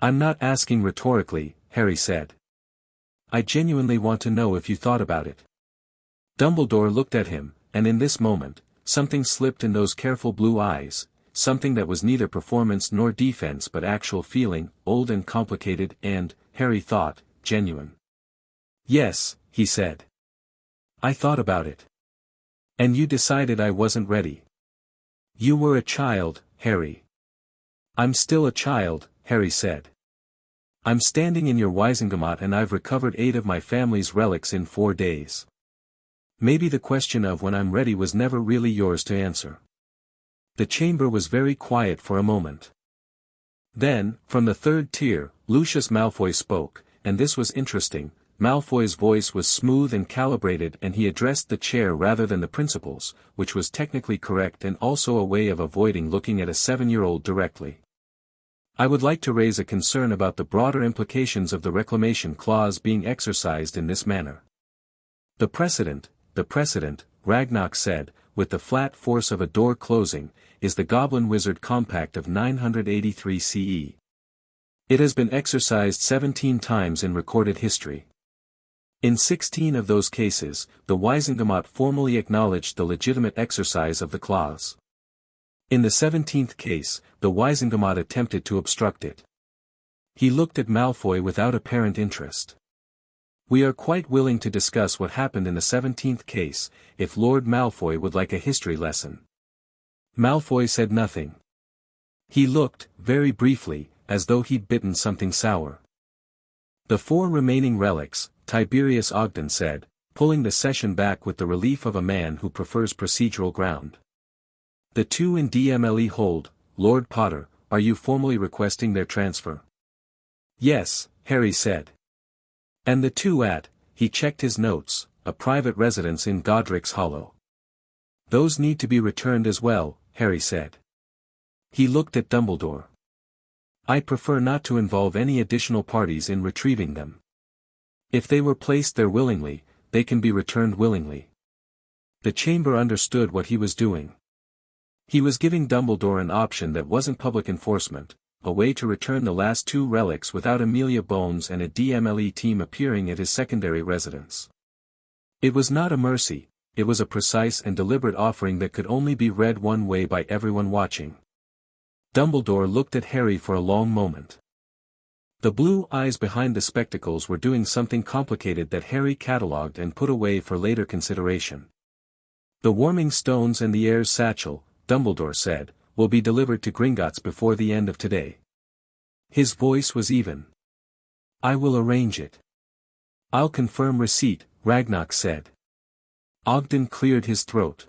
I'm not asking rhetorically, Harry said. I genuinely want to know if you thought about it. Dumbledore looked at him, and in this moment, something slipped in those careful blue eyes, something that was neither performance nor defense but actual feeling, old and complicated and, Harry thought, genuine. Yes, he said. I thought about it. And you decided I wasn't ready. You were a child, Harry. I'm still a child, Harry said. I'm standing in your Wizengamot and I've recovered 8 of my family's relics in 4 days. Maybe the question of when I'm ready was never really yours to answer. The chamber was very quiet for a moment. Then, from the 3rd tier, Lucius Malfoy spoke, and this was interesting. Malfoy's voice was smooth and calibrated and he addressed the chair rather than the principals, which was technically correct and also a way of avoiding looking at a 7-year-old directly. I would like to raise a concern about the broader implications of the reclamation clause being exercised in this manner. The precedent, Ragnarok said, with the flat force of a door closing, is the Goblin Wizard Compact of 983 CE. It has been exercised 17 times in recorded history. In 16 of those cases, the Wisengamot formally acknowledged the legitimate exercise of the clause. In the 17th case, the Wisengamot attempted to obstruct it. He looked at Malfoy without apparent interest. We are quite willing to discuss what happened in the 17th case, if Lord Malfoy would like a history lesson. Malfoy said nothing. He looked, very briefly, as though he'd bitten something sour. The 4 remaining relics, Tiberius Ogden said, pulling the session back with the relief of a man who prefers procedural ground. The 2 in DMLE hold, Lord Potter, are you formally requesting their transfer? Yes, Harry said. And the 2 at, he checked his notes, a private residence in Godric's Hollow. Those need to be returned as well, Harry said. He looked at Dumbledore. I prefer not to involve any additional parties in retrieving them. If they were placed there willingly, they can be returned willingly. The chamber understood what he was doing. He was giving Dumbledore an option that wasn't public enforcement, a way to return the last 2 relics without Amelia Bones and a DMLE team appearing at his secondary residence. It was not a mercy, it was a precise and deliberate offering that could only be read one way by everyone watching. Dumbledore looked at Harry for a long moment. The blue eyes behind the spectacles were doing something complicated that Harry catalogued and put away for later consideration. The warming stones and the heir's satchel, Dumbledore said, will be delivered to Gringotts before the end of today. His voice was even. I will arrange it. I'll confirm receipt, Ragnarok said. Ogden cleared his throat.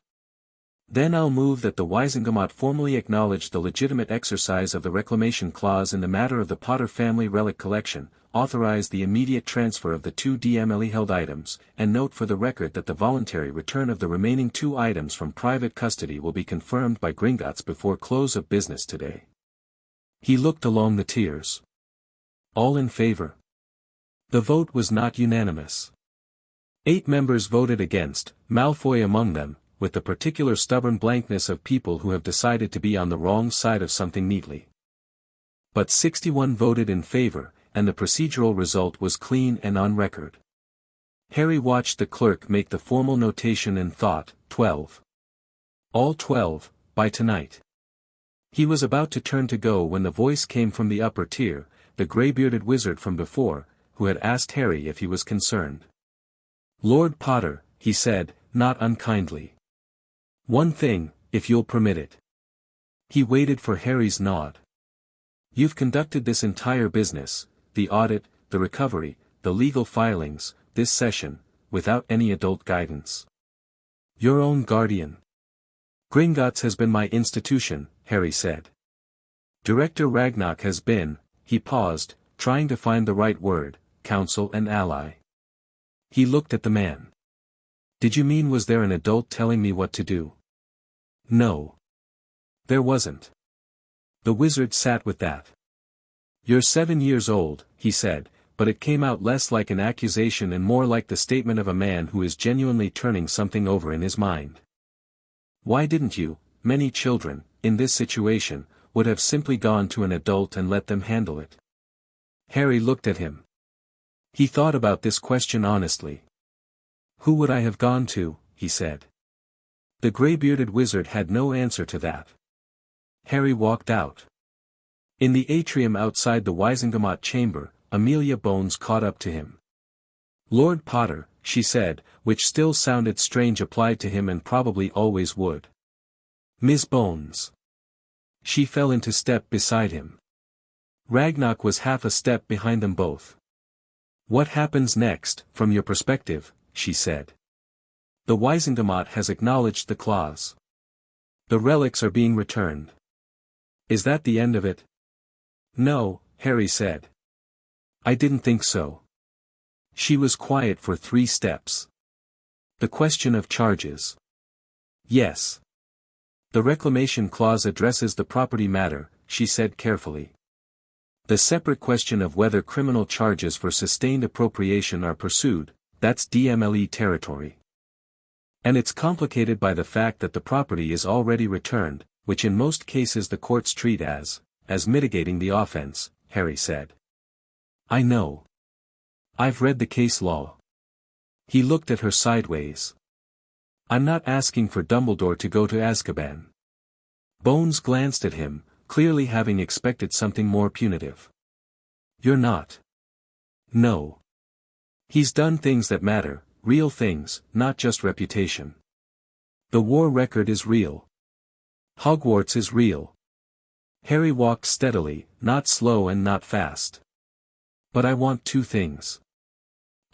Then I'll move that the Wisengamot formally acknowledge the legitimate exercise of the reclamation clause in the matter of the Potter family relic collection, authorize the immediate transfer of the 2 DMLE-held items, and note for the record that the voluntary return of the remaining 2 items from private custody will be confirmed by Gringotts before close of business today. He looked along the tiers. All in favor? The vote was not unanimous. 8 members voted against, Malfoy among them, with the particular stubborn blankness of people who have decided to be on the wrong side of something neatly. But 61 voted in favor, and the procedural result was clean and on record. Harry watched the clerk make the formal notation and thought, 12. All 12, by tonight. He was about to turn to go when the voice came from the upper tier, the grey-bearded wizard from before, who had asked Harry if he was concerned. Lord Potter, he said, not unkindly. One thing, if you'll permit it. He waited for Harry's nod. You've conducted this entire business, the audit, the recovery, the legal filings, this session, without any adult guidance. Your own guardian. Gringotts has been my institution, Harry said. Director Ragnarok has been, he paused, trying to find the right word, counsel and ally. He looked at the man. Did you mean was there an adult telling me what to do? No. There wasn't. The wizard sat with that. You're 7 years old, he said, but it came out less like an accusation and more like the statement of a man who is genuinely turning something over in his mind. Why didn't you? Many children, in this situation, would have simply gone to an adult and let them handle it. Harry looked at him. He thought about this question honestly. Who would I have gone to, he said. The grey-bearded wizard had no answer to that. Harry walked out. In the atrium outside the Wisengamot chamber, Amelia Bones caught up to him. Lord Potter, she said, which still sounded strange applied to him and probably always would. Miss Bones. She fell into step beside him. Ragnarok was half a step behind them both. What happens next, from your perspective, she said. The Wisengamot has acknowledged the clause. The relics are being returned. Is that the end of it? No, Harry said. I didn't think so. She was quiet for 3 steps. The question of charges. Yes. The reclamation clause addresses the property matter, she said carefully. The separate question of whether criminal charges for sustained appropriation are pursued, that's DMLE territory. And it's complicated by the fact that the property is already returned, which in most cases the courts treat as mitigating the offense, Harry said. I know. I've read the case law. He looked at her sideways. I'm not asking for Dumbledore to go to Azkaban. Bones glanced at him, clearly having expected something more punitive. You're not. No. He's done things that matter, real things, not just reputation. The war record is real. Hogwarts is real. Harry walked steadily, not slow and not fast. But I want two things.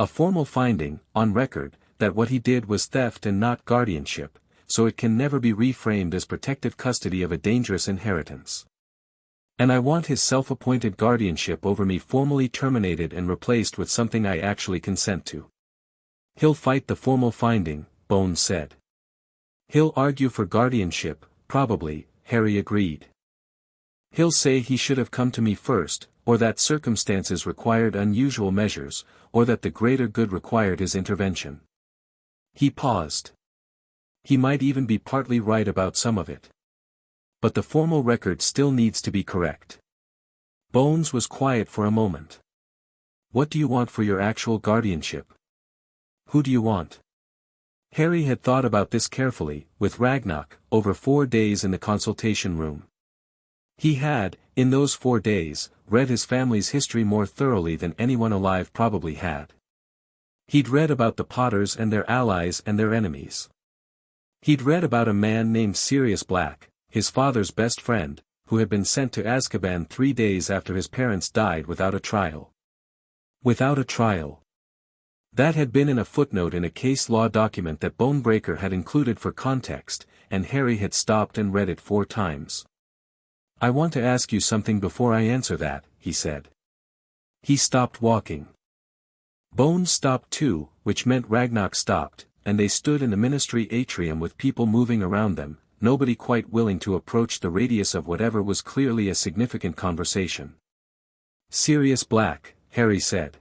A formal finding, on record, that what he did was theft and not guardianship, so it can never be reframed as protective custody of a dangerous inheritance. And I want his self-appointed guardianship over me formally terminated and replaced with something I actually consent to. He'll fight the formal finding, Bones said. He'll argue for guardianship, probably, Harry agreed. He'll say he should have come to me first, or that circumstances required unusual measures, or that the greater good required his intervention. He paused. He might even be partly right about some of it. But the formal record still needs to be correct. Bones was quiet for a moment. What do you want for your actual guardianship? Who do you want? Harry had thought about this carefully, with Ragnarok, over 4 days in the consultation room. He had, in those 4 days, read his family's history more thoroughly than anyone alive probably had. He'd read about the Potters and their allies and their enemies. He'd read about a man named Sirius Black, his father's best friend, who had been sent to Azkaban 3 days after his parents died without a trial. Without a trial. That had been in a footnote in a case law document that Bonebreaker had included for context, and Harry had stopped and read it 4 times. I want to ask you something before I answer that, he said. He stopped walking. Bones stopped too, which meant Ragnarok stopped, and they stood in the ministry atrium with people moving around them, nobody quite willing to approach the radius of whatever was clearly a significant conversation. Sirius Black, Harry said.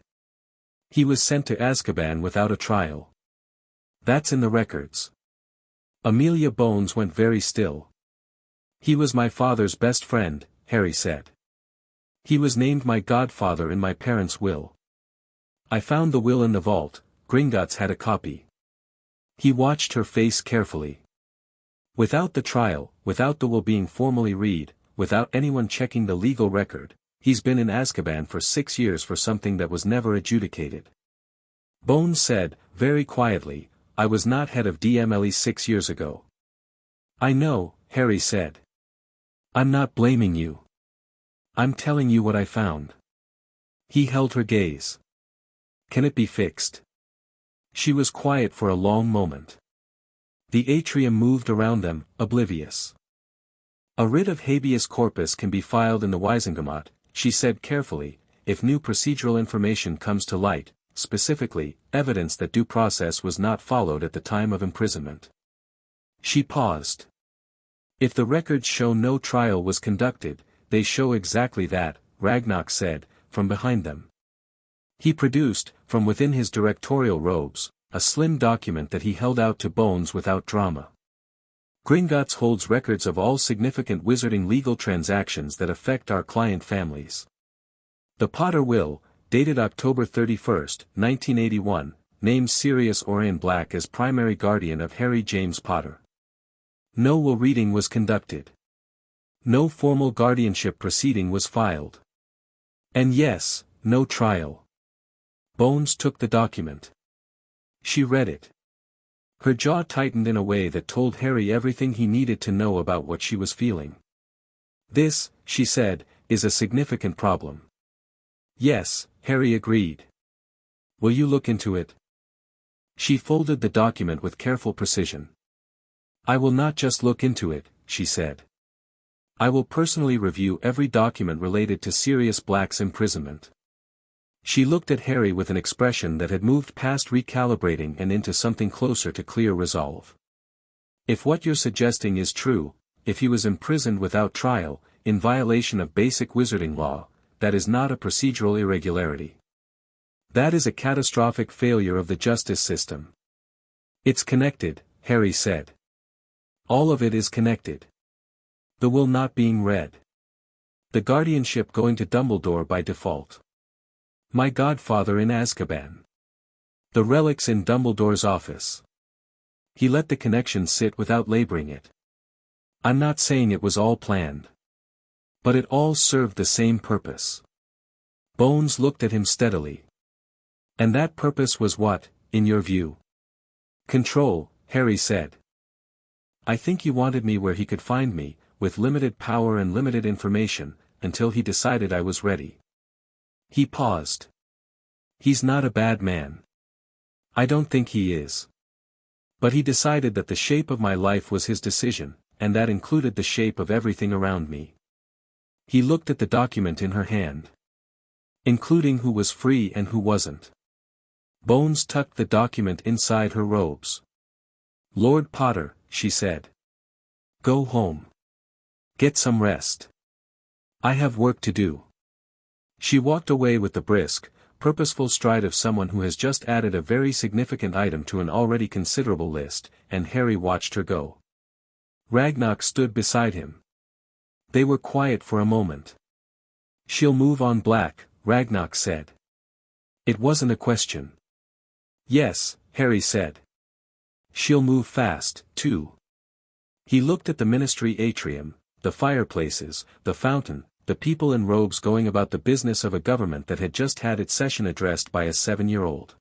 He was sent to Azkaban without a trial. That's in the records. Amelia Bones went very still. He was my father's best friend, Harry said. He was named my godfather in my parents' will. I found the will in the vault, Gringotts had a copy. He watched her face carefully. Without the trial, without the will being formally read, without anyone checking the legal record, he's been in Azkaban for 6 years for something that was never adjudicated. Bones said, very quietly, I was not head of DMLE 6 years ago. I know, Harry said. I'm not blaming you. I'm telling you what I found. He held her gaze. Can it be fixed? She was quiet for a long moment. The atrium moved around them, oblivious. A writ of habeas corpus can be filed in the Wisengamot, she said carefully, if new procedural information comes to light, specifically, evidence that due process was not followed at the time of imprisonment. She paused. If the records show no trial was conducted, they show exactly that, Ragnarok said, from behind them. He produced, from within his directorial robes, a slim document that he held out to Bones without drama. Gringotts holds records of all significant wizarding legal transactions that affect our client families. The Potter will, dated October 31, 1981, names Sirius Orion Black as primary guardian of Harry James Potter. No will reading was conducted. No formal guardianship proceeding was filed. And yes, no trial. Bones took the document. She read it. Her jaw tightened in a way that told Harry everything he needed to know about what she was feeling. This, she said, is a significant problem. Yes, Harry agreed. Will you look into it? She folded the document with careful precision. I will not just look into it, she said. I will personally review every document related to Sirius Black's imprisonment. She looked at Harry with an expression that had moved past recalibrating and into something closer to clear resolve. If what you're suggesting is true, if he was imprisoned without trial, in violation of basic wizarding law, that is not a procedural irregularity. That is a catastrophic failure of the justice system. It's connected, Harry said. All of it is connected. The will not being read. The guardianship going to Dumbledore by default. My godfather in Azkaban. The relics in Dumbledore's office. He let the connection sit without laboring it. I'm not saying it was all planned. But it all served the same purpose. Bones looked at him steadily. And that purpose was what, in your view? Control, Harry said. I think he wanted me where he could find me, with limited power and limited information, until he decided I was ready. He paused. He's not a bad man. I don't think he is. But he decided that the shape of my life was his decision, and that included the shape of everything around me. He looked at the document in her hand. Including who was free and who wasn't. Bones tucked the document inside her robes. Lord Potter, she said. Go home. Get some rest. I have work to do. She walked away with the brisk, purposeful stride of someone who has just added a very significant item to an already considerable list, and Harry watched her go. Ragnock stood beside him. They were quiet for a moment. She'll move on Black, Ragnock said. It wasn't a question. Yes, Harry said. She'll move fast, too. He looked at the ministry atrium, the fireplaces, the fountain, the people in robes going about the business of a government that had just had its session addressed by a 7-year-old.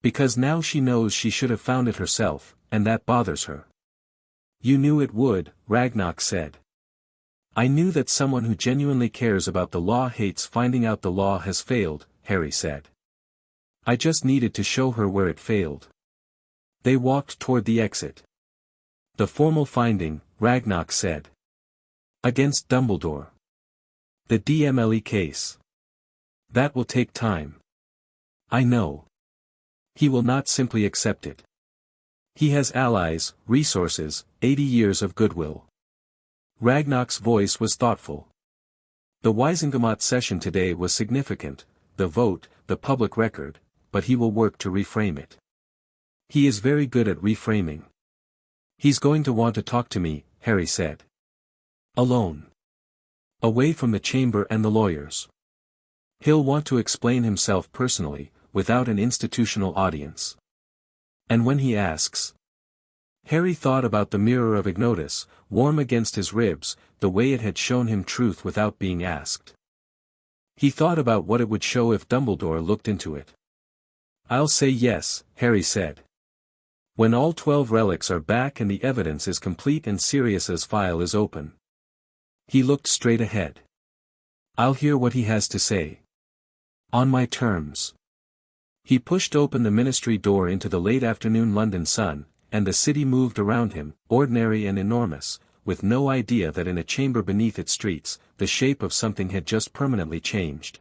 Because now she knows she should have found it herself, and that bothers her. You knew it would, Ragnock said. I knew that someone who genuinely cares about the law hates finding out the law has failed, Harry said. I just needed to show her where it failed. They walked toward the exit. The formal finding, Ragnock said. Against Dumbledore. The DMLE case. That will take time. I know. He will not simply accept it. He has allies, resources, 80 years of goodwill. Ragnock's voice was thoughtful. The Wisengamot session today was significant, the vote, the public record, but he will work to reframe it. He is very good at reframing. He's going to want to talk to me, Harry said. Alone. Away from the chamber and the lawyers. He'll want to explain himself personally, without an institutional audience. And when he asks. Harry thought about the mirror of Ignotus, warm against his ribs, the way it had shown him truth without being asked. He thought about what it would show if Dumbledore looked into it. I'll say yes, Harry said. When all 12 relics are back and the evidence is complete and Sirius's file is open. He looked straight ahead. I'll hear what he has to say. On my terms. He pushed open the ministry door into the late afternoon London sun, and the city moved around him, ordinary and enormous, with no idea that in a chamber beneath its streets, the shape of something had just permanently changed.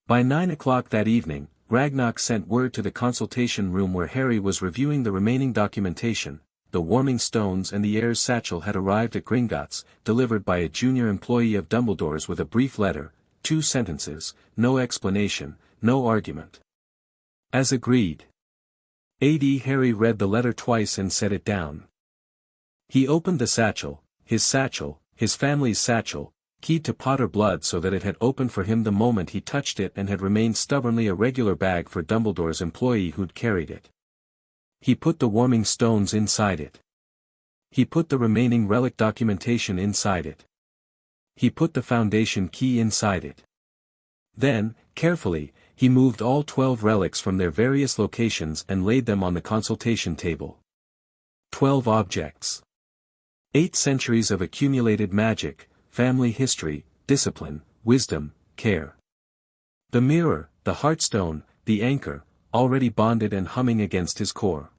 By 9 o'clock that evening, Ragnock sent word to the consultation room where Harry was reviewing the remaining documentation. The warming stones and the heir's satchel had arrived at Gringotts, delivered by a junior employee of Dumbledore's with a brief letter, 2 sentences, no explanation, no argument. As agreed. A.D. Harry read the letter twice and set it down. He opened the satchel, his family's satchel, keyed to Potter blood so that it had opened for him the moment he touched it and had remained stubbornly a regular bag for Dumbledore's employee who'd carried it. He put the warming stones inside it. He put the remaining relic documentation inside it. He put the foundation key inside it. Then, carefully, he moved all 12 relics from their various locations and laid them on the consultation table. 12 objects. 8 centuries of accumulated magic, family history, discipline, wisdom, care. The mirror, the heartstone, the anchor, already bonded and humming against his core.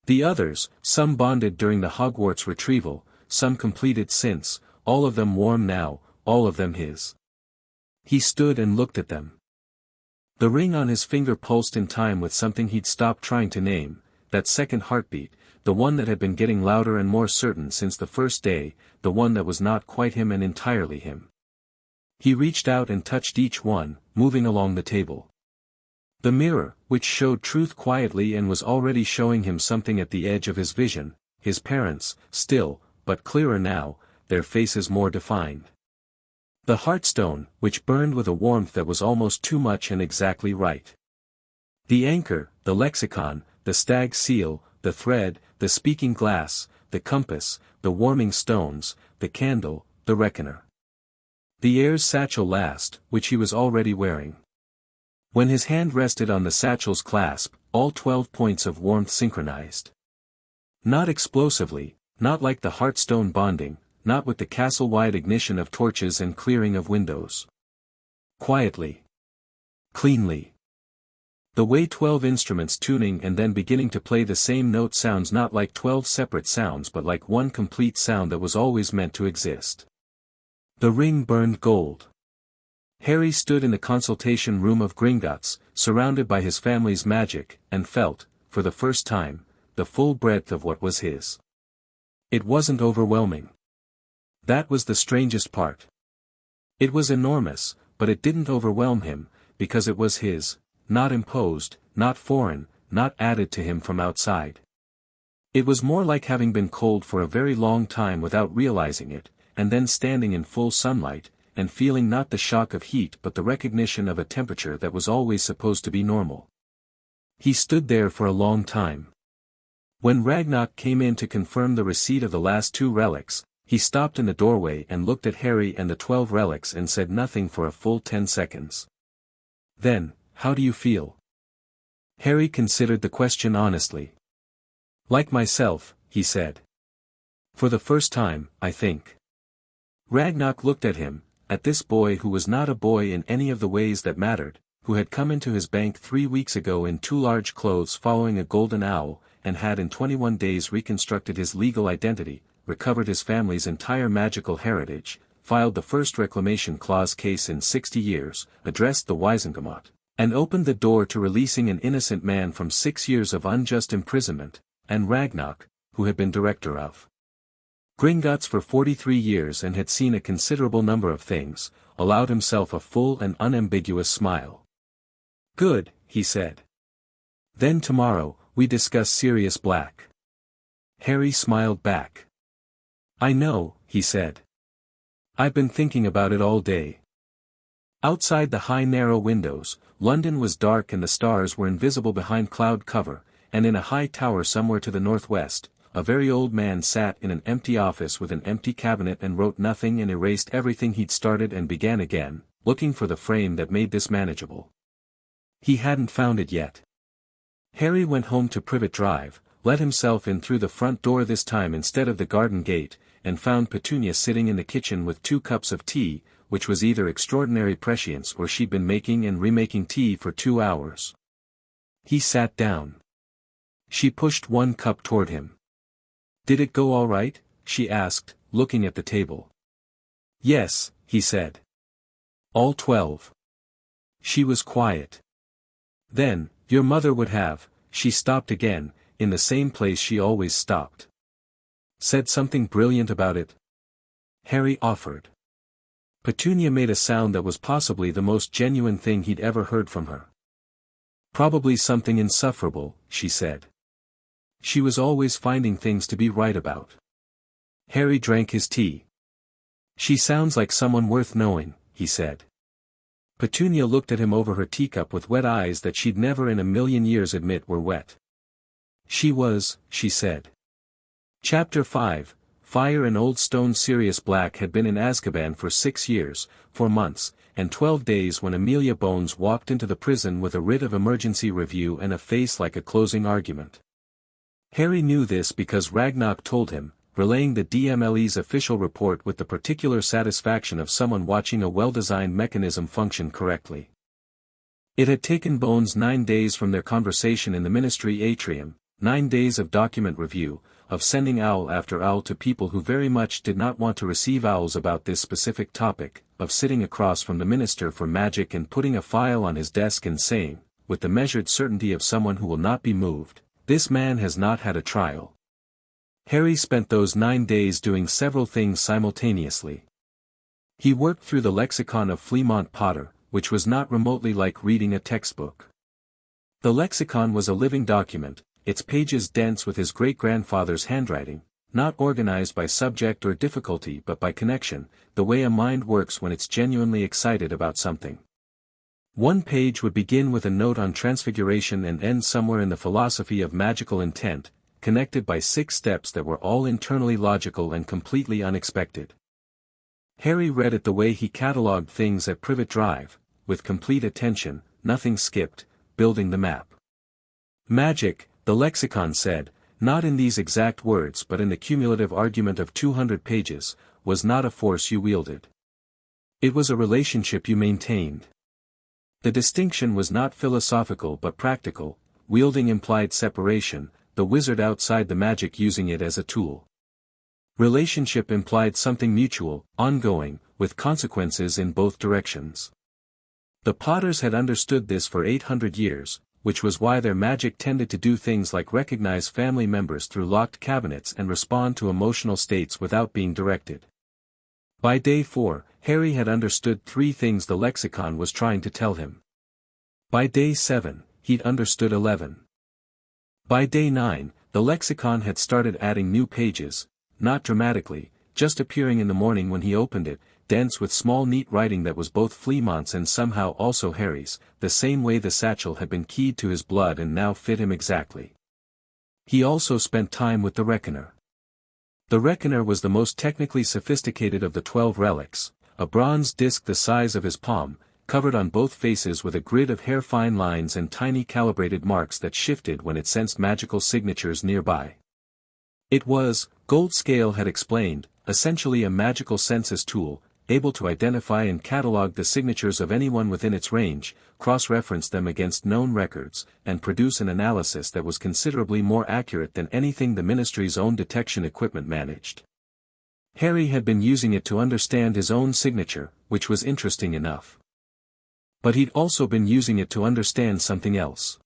The others, some bonded during the Hogwarts retrieval, some completed since, all of them warm now, all of them his. He stood and looked at them. The ring on his finger pulsed in time with something he'd stopped trying to name, that second heartbeat, the one that had been getting louder and more certain since the first day, the one that was not quite him and entirely him. He reached out and touched each one, moving along the table. The mirror, which showed truth quietly and was already showing him something at the edge of his vision, his parents, still, but clearer now, their faces more defined. The heartstone, which burned with a warmth that was almost too much and exactly right. The anchor, the lexicon, the stag seal, the thread, the speaking glass, the compass, the warming stones, the candle, the reckoner. The heir's satchel last, which he was already wearing. When his hand rested on the satchel's clasp, all 12 points of warmth synchronized. Not explosively, not like the heartstone bonding, not with the castle-wide ignition of torches and clearing of windows. Quietly. Cleanly. The way 12 instruments tuning and then beginning to play the same note sounds not like 12 separate sounds but like one complete sound that was always meant to exist. The ring burned gold. Harry stood in the consultation room of Gringotts, surrounded by his family's magic, and felt, for the first time, the full breadth of what was his. It wasn't overwhelming. That was the strangest part. It was enormous, but it didn't overwhelm him, because it was his, not imposed, not foreign, not added to him from outside. It was more like having been cold for a very long time without realizing it, and then standing in full sunlight, and feeling not the shock of heat but the recognition of a temperature that was always supposed to be normal. He stood there for a long time. When Ragnarok came in to confirm the receipt of the last 2 relics, he stopped in the doorway and looked at Harry and the 12 relics and said nothing for a full 10 seconds. Then, how do you feel? Harry considered the question honestly. Like myself, he said. For the first time, I think. Ragnarok looked at him, at this boy who was not a boy in any of the ways that mattered, who had come into his bank 3 weeks ago in 2 large clothes following a golden owl, and had in 21 days reconstructed his legal identity, recovered his family's entire magical heritage, filed the first reclamation clause case in 60 years, addressed the Wizengamot, and opened the door to releasing an innocent man from 6 years of unjust imprisonment, and Ragnarok, who had been director of Gringotts for 43 years and had seen a considerable number of things, allowed himself a full and unambiguous smile. Good, he said. Then tomorrow, we discuss Sirius Black. Harry smiled back. I know, he said. I've been thinking about it all day. Outside the high narrow windows, London was dark and the stars were invisible behind cloud cover, and in a high tower somewhere to the northwest, a very old man sat in an empty office with an empty cabinet and wrote nothing and erased everything he'd started and began again, looking for the frame that made this manageable. He hadn't found it yet. Harry went home to Privet Drive, let himself in through the front door this time instead of the garden gate, and found Petunia sitting in the kitchen with 2 cups of tea, which was either extraordinary prescience or she'd been making and remaking tea for 2 hours. He sat down. She pushed 1 cup toward him. Did it go all right? She asked, looking at the table. Yes, he said. All 12. She was quiet. Then, your mother would have, she stopped again, in the same place she always stopped. Said something brilliant about it? Harry offered. Petunia made a sound that was possibly the most genuine thing he'd ever heard from her. Probably something insufferable, she said. She was always finding things to be right about. Harry drank his tea. She sounds like someone worth knowing, he said. Petunia looked at him over her teacup with wet eyes that she'd never in a million years admit were wet. She was, she said. Chapter 5, Fire and Old Stone. Sirius Black had been in Azkaban for 6 years, 4 months, and 12 days when Amelia Bones walked into the prison with a writ of emergency review and a face like a closing argument. Harry knew this because Ragnarok told him, relaying the DMLE's official report with the particular satisfaction of someone watching a well-designed mechanism function correctly. It had taken Bones 9 days from their conversation in the ministry atrium, 9 days of document review, of sending owl after owl to people who very much did not want to receive owls about this specific topic, of sitting across from the Minister for Magic and putting a file on his desk and saying, with the measured certainty of someone who will not be moved, this man has not had a trial. Harry spent those 9 days doing several things simultaneously. He worked through the lexicon of Fleamont Potter, which was not remotely like reading a textbook. The lexicon was a living document, its pages dense with his great-grandfather's handwriting, not organized by subject or difficulty but by connection, the way a mind works when it's genuinely excited about something. One page would begin with a note on transfiguration and end somewhere in the philosophy of magical intent, connected by 6 steps that were all internally logical and completely unexpected. Harry read it the way he catalogued things at Privet Drive, with complete attention, nothing skipped, building the map. Magic, the lexicon said, not in these exact words but in the cumulative argument of 200 pages, was not a force you wielded. It was a relationship you maintained. The distinction was not philosophical but practical, wielding implied separation, the wizard outside the magic using it as a tool. Relationship implied something mutual, ongoing, with consequences in both directions. The Potters had understood this for 800 years, which was why their magic tended to do things like recognize family members through locked cabinets and respond to emotional states without being directed. By day 4, Harry had understood 3 things the lexicon was trying to tell him. By day 7, he'd understood 11. By day 9, the lexicon had started adding new pages, not dramatically, just appearing in the morning when he opened it, dense with small neat writing that was both Fleamont's and somehow also Harry's, the same way the satchel had been keyed to his blood and now fit him exactly. He also spent time with the Reckoner. The Reckoner was the most technically sophisticated of the 12 relics, a bronze disc the size of his palm, covered on both faces with a grid of hair-fine lines and tiny calibrated marks that shifted when it sensed magical signatures nearby. It was, Gold Scale had explained, essentially a magical census tool, able to identify and catalog the signatures of anyone within its range, cross-reference them against known records, and produce an analysis that was considerably more accurate than anything the Ministry's own detection equipment managed. Harry had been using it to understand his own signature, which was interesting enough. But he'd also been using it to understand something else.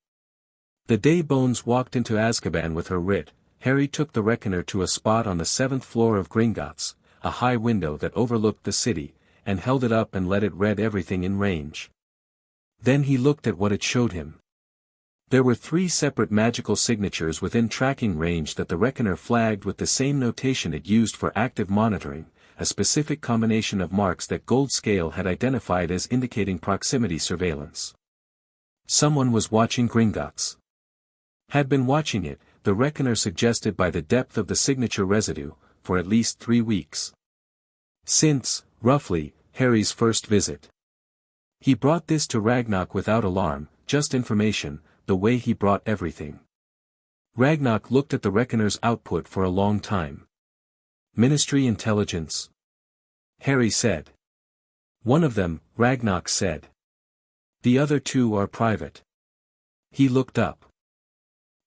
The day Bones walked into Azkaban with her writ, Harry took the Reckoner to a spot on the 7th floor of Gringotts, a high window that overlooked the city, and held it up and let it read everything in range. Then he looked at what it showed him. There were 3 separate magical signatures within tracking range that the Reckoner flagged with the same notation it used for active monitoring, a specific combination of marks that Gold Scale had identified as indicating proximity surveillance. Someone was watching Gringotts. Had been watching it, the Reckoner suggested by the depth of the signature residue, for at least 3 weeks. Since, roughly, Harry's first visit. He brought this to Ragnarok without alarm, just information, the way he brought everything. Ragnarok looked at the Reckoner's output for a long time. Ministry intelligence? Harry said. One of them, Ragnarok said. The other 2 are private. He looked up.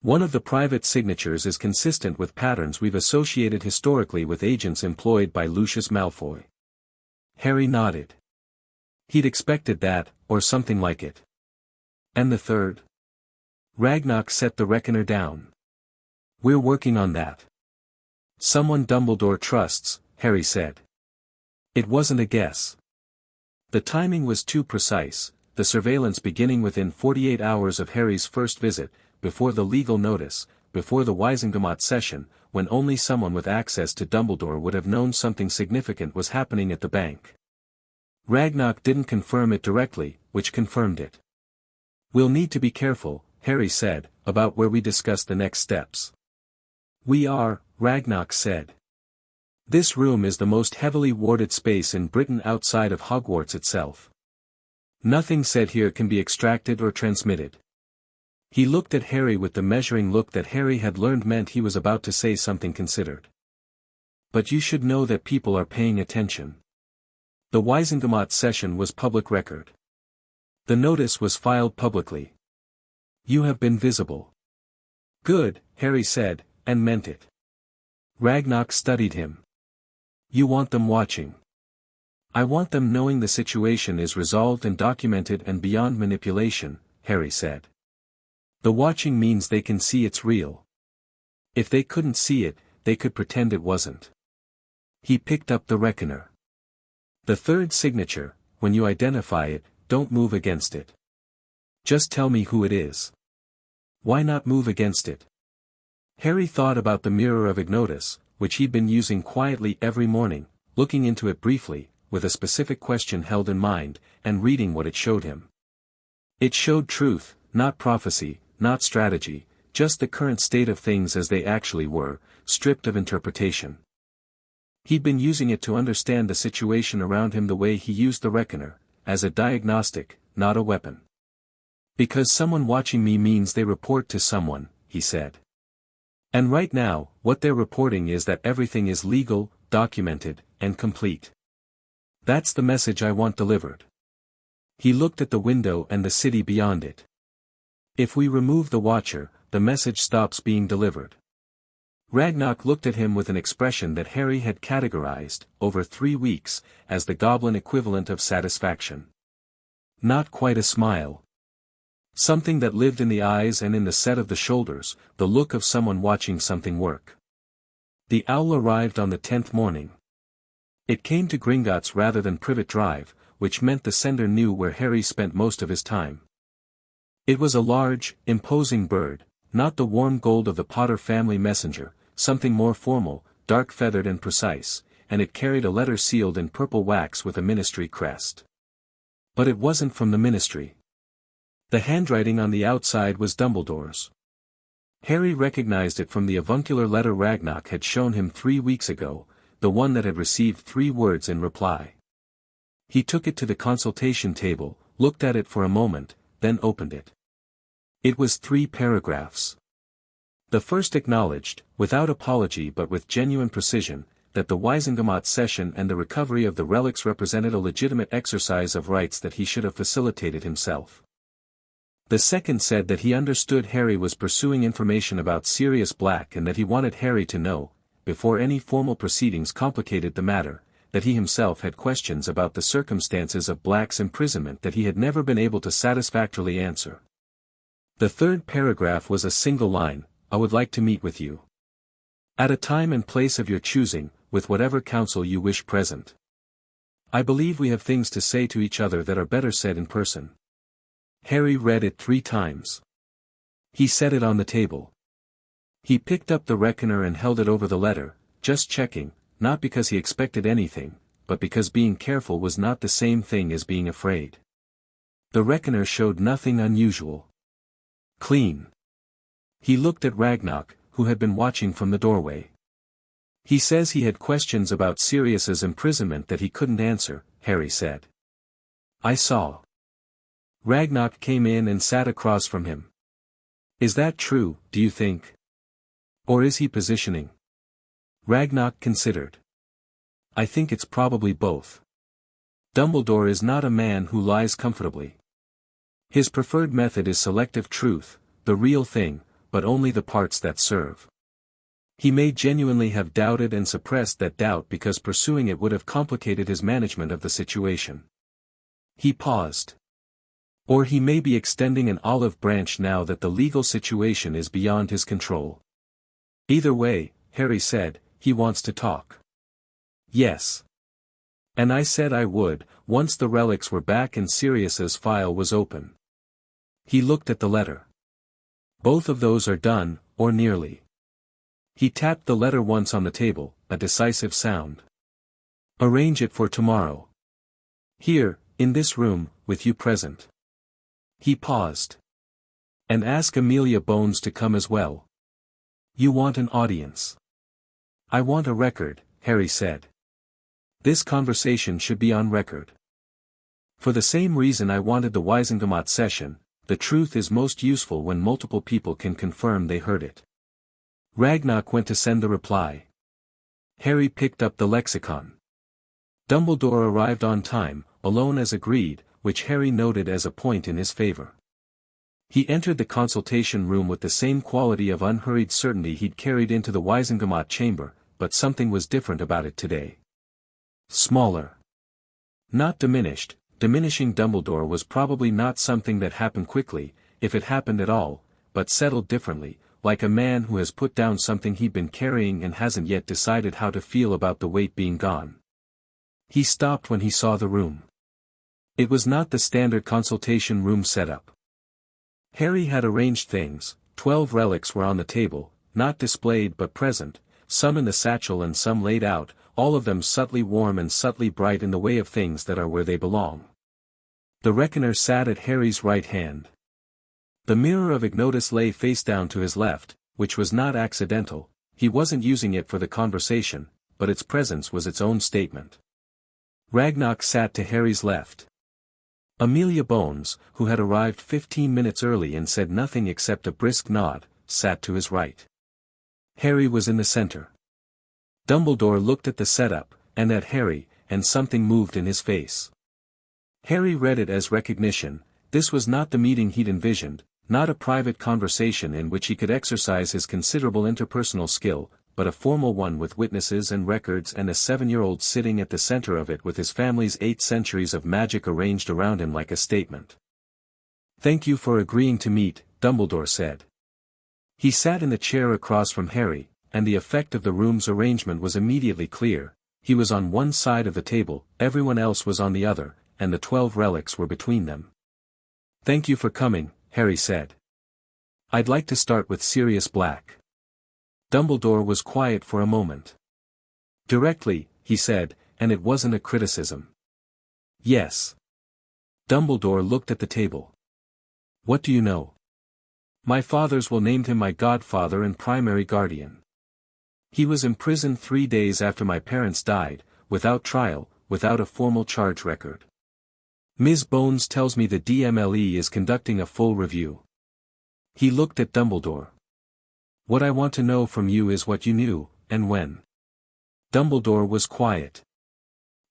One of the private signatures is consistent with patterns we've associated historically with agents employed by Lucius Malfoy. Harry nodded. He'd expected that, or something like it. And the third? Ragnarok set the Reckoner down. We're working on that. Someone Dumbledore trusts, Harry said. It wasn't a guess. The timing was too precise, the surveillance beginning within 48 hours of Harry's first visit, before the legal notice, before the Gringotts session, when only someone with access to Dumbledore would have known something significant was happening at the bank. Ragnarok didn't confirm it directly, which confirmed it. We'll need to be careful, Harry said, about where we discuss the next steps. We are, Ragnarok said. This room is the most heavily warded space in Britain outside of Hogwarts itself. Nothing said here can be extracted or transmitted. He looked at Harry with the measuring look that Harry had learned meant he was about to say something considered. But you should know that people are paying attention. The Gringotts session was public record. The notice was filed publicly. You have been visible. Good, Harry said, and meant it. Ragnarok studied him. You want them watching. I want them knowing the situation is resolved and documented and beyond manipulation, Harry said. The watching means they can see it's real. If they couldn't see it, they could pretend it wasn't. He picked up the Reckoner. The third signature, when you identify it, don't move against it. Just tell me who it is. Why not move against it? Harry thought about the mirror of Ignotus, which he'd been using quietly every morning, looking into it briefly, with a specific question held in mind, and reading what it showed him. It showed truth, not prophecy, not strategy, just the current state of things as they actually were, stripped of interpretation. He'd been using it to understand the situation around him the way he used the Reckoner, as a diagnostic, not a weapon. Because someone watching me means they report to someone, he said. And right now, what they're reporting is that everything is legal, documented, and complete. That's the message I want delivered. He looked at the window and the city beyond it. If we remove the Watcher, the message stops being delivered. Ragnarok looked at him with an expression that Harry had categorized, over 3 weeks, as the goblin equivalent of satisfaction. Not quite a smile. Something that lived in the eyes and in the set of the shoulders, the look of someone watching something work. The owl arrived on the 10th morning. It came to Gringotts rather than Privet Drive, which meant the sender knew where Harry spent most of his time. It was a large, imposing bird, not the warm gold of the Potter family messenger, something more formal, dark-feathered and precise, and it carried a letter sealed in purple wax with a ministry crest. But it wasn't from the ministry. The handwriting on the outside was Dumbledore's. Harry recognized it from the avuncular letter Ragnarok had shown him 3 weeks ago, the one that had received 3 words in reply. He took it to the consultation table, looked at it for a moment, then opened it. It was 3 paragraphs. The first acknowledged, without apology but with genuine precision, that the Wisengamot session and the recovery of the relics represented a legitimate exercise of rights that he should have facilitated himself. The second said that he understood Harry was pursuing information about Sirius Black and that he wanted Harry to know, before any formal proceedings complicated the matter, that he himself had questions about the circumstances of Black's imprisonment that he had never been able to satisfactorily answer. The third paragraph was a single line, "I would like to meet with you. At a time and place of your choosing, with whatever counsel you wish present. I believe we have things to say to each other that are better said in person." Harry read it 3 times. He set it on the table. He picked up the Reckoner and held it over the letter, just checking, not because he expected anything, but because being careful was not the same thing as being afraid. The Reckoner showed nothing unusual. Clean. He looked at Ragnarok, who had been watching from the doorway. "He says he had questions about Sirius's imprisonment that he couldn't answer," Harry said. "I saw." Ragnarok came in and sat across from him. "Is that true, do you think? Or is he positioning?" Ragnarok considered. "I think it's probably both. Dumbledore is not a man who lies comfortably. His preferred method is selective truth, the real thing, but only the parts that serve. He may genuinely have doubted and suppressed that doubt because pursuing it would have complicated his management of the situation." He paused. "Or he may be extending an olive branch now that the legal situation is beyond his control. Either way," Harry said, "he wants to talk." "Yes. And I said I would, once the relics were back and Sirius's file was open." He looked at the letter. "Both of those are done, or nearly." He tapped the letter once on the table, a decisive sound. "Arrange it for tomorrow. Here, in this room, with you present." He paused. "And ask Amelia Bones to come as well. You want an audience." "I want a record," Harry said. "This conversation should be on record. For the same reason I wanted the Wisengamot session, the truth is most useful when multiple people can confirm they heard it." Ragnarok went to send the reply. Harry picked up the lexicon. Dumbledore arrived on time, alone as agreed, which Harry noted as a point in his favor. He entered the consultation room with the same quality of unhurried certainty he'd carried into the Wisengamot chamber, but something was different about it today. Smaller. Not diminished. Diminishing Dumbledore was probably not something that happened quickly, if it happened at all, but settled differently, like a man who has put down something he'd been carrying and hasn't yet decided how to feel about the weight being gone. He stopped when he saw the room. It was not the standard consultation room setup. Harry had arranged things. 12 relics were on the table, not displayed but present, some in the satchel and some laid out, all of them subtly warm and subtly bright in the way of things that are where they belong. The reckoner sat at Harry's right hand. The mirror of Ignotus lay face down to his left, which was not accidental. He wasn't using it for the conversation, but its presence was its own statement. Ragnarok sat to Harry's left. Amelia Bones, who had arrived 15 minutes early and said nothing except a brisk nod, sat to his right. Harry was in the center. Dumbledore looked at the setup, and at Harry, and something moved in his face. Harry read it as recognition. This was not the meeting he'd envisioned, not a private conversation in which he could exercise his considerable interpersonal skill, but a formal one with witnesses and records and a 7-year-old sitting at the center of it with his family's 8 centuries of magic arranged around him like a statement. "Thank you for agreeing to meet," Dumbledore said. He sat in the chair across from Harry, and the effect of the room's arrangement was immediately clear. He was on one side of the table, everyone else was on the other, and the 12 relics were between them. "Thank you for coming," Harry said. "I'd like to start with Sirius Black." Dumbledore was quiet for a moment. "Directly," he said, and it wasn't a criticism. "Yes." Dumbledore looked at the table. "What do you know?" "My father's will named him my godfather and primary guardian. He was imprisoned 3 days after my parents died, without trial, without a formal charge record. Ms. Bones tells me the DMLE is conducting a full review." He looked at Dumbledore. "What I want to know from you is what you knew, and when." Dumbledore was quiet.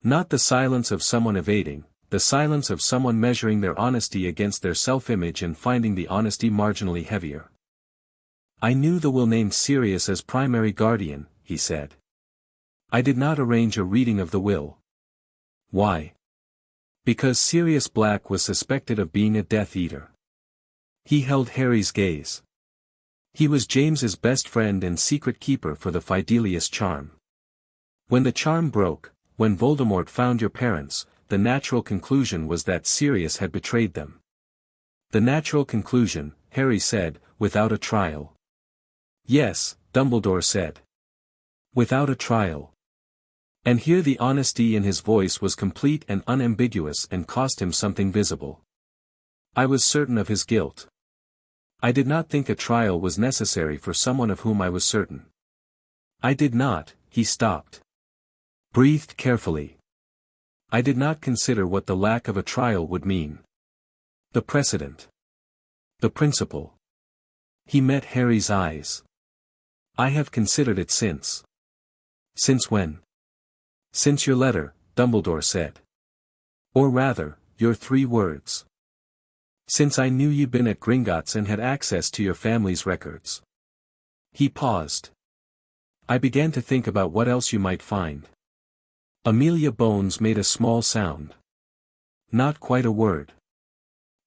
Not the silence of someone evading, the silence of someone measuring their honesty against their self-image and finding the honesty marginally heavier. "I knew the will named Sirius as primary guardian," he said. "I did not arrange a reading of the will." "Why?" "Because Sirius Black was suspected of being a Death Eater." He held Harry's gaze. "He was James's best friend and secret keeper for the Fidelius charm. When the charm broke, when Voldemort found your parents, the natural conclusion was that Sirius had betrayed them." "The natural conclusion," Harry said, "without a trial." "Yes," Dumbledore said. "Without a trial." And here the honesty in his voice was complete and unambiguous and cost him something visible. "I was certain of his guilt. I did not think a trial was necessary for someone of whom I was certain. I did not," he stopped. Breathed carefully. "I did not consider what the lack of a trial would mean. The precedent. The principle." He met Harry's eyes. "I have considered it since." "Since when?" "Since your letter," Dumbledore said. "Or rather, your 3 words. Since I knew you'd been at Gringotts and had access to your family's records." He paused. "I began to think about what else you might find." Amelia Bones made a small sound. Not quite a word.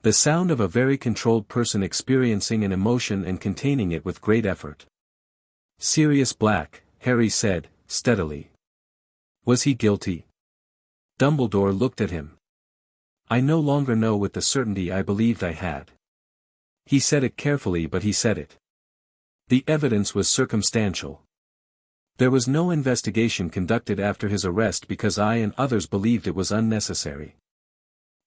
The sound of a very controlled person experiencing an emotion and containing it with great effort. "Sirius Black," Harry said, steadily. "Was he guilty?" Dumbledore looked at him. "I no longer know with the certainty I believed I had." He said it carefully, but he said it. The evidence was circumstantial. There was no investigation conducted after his arrest because I and others believed it was unnecessary.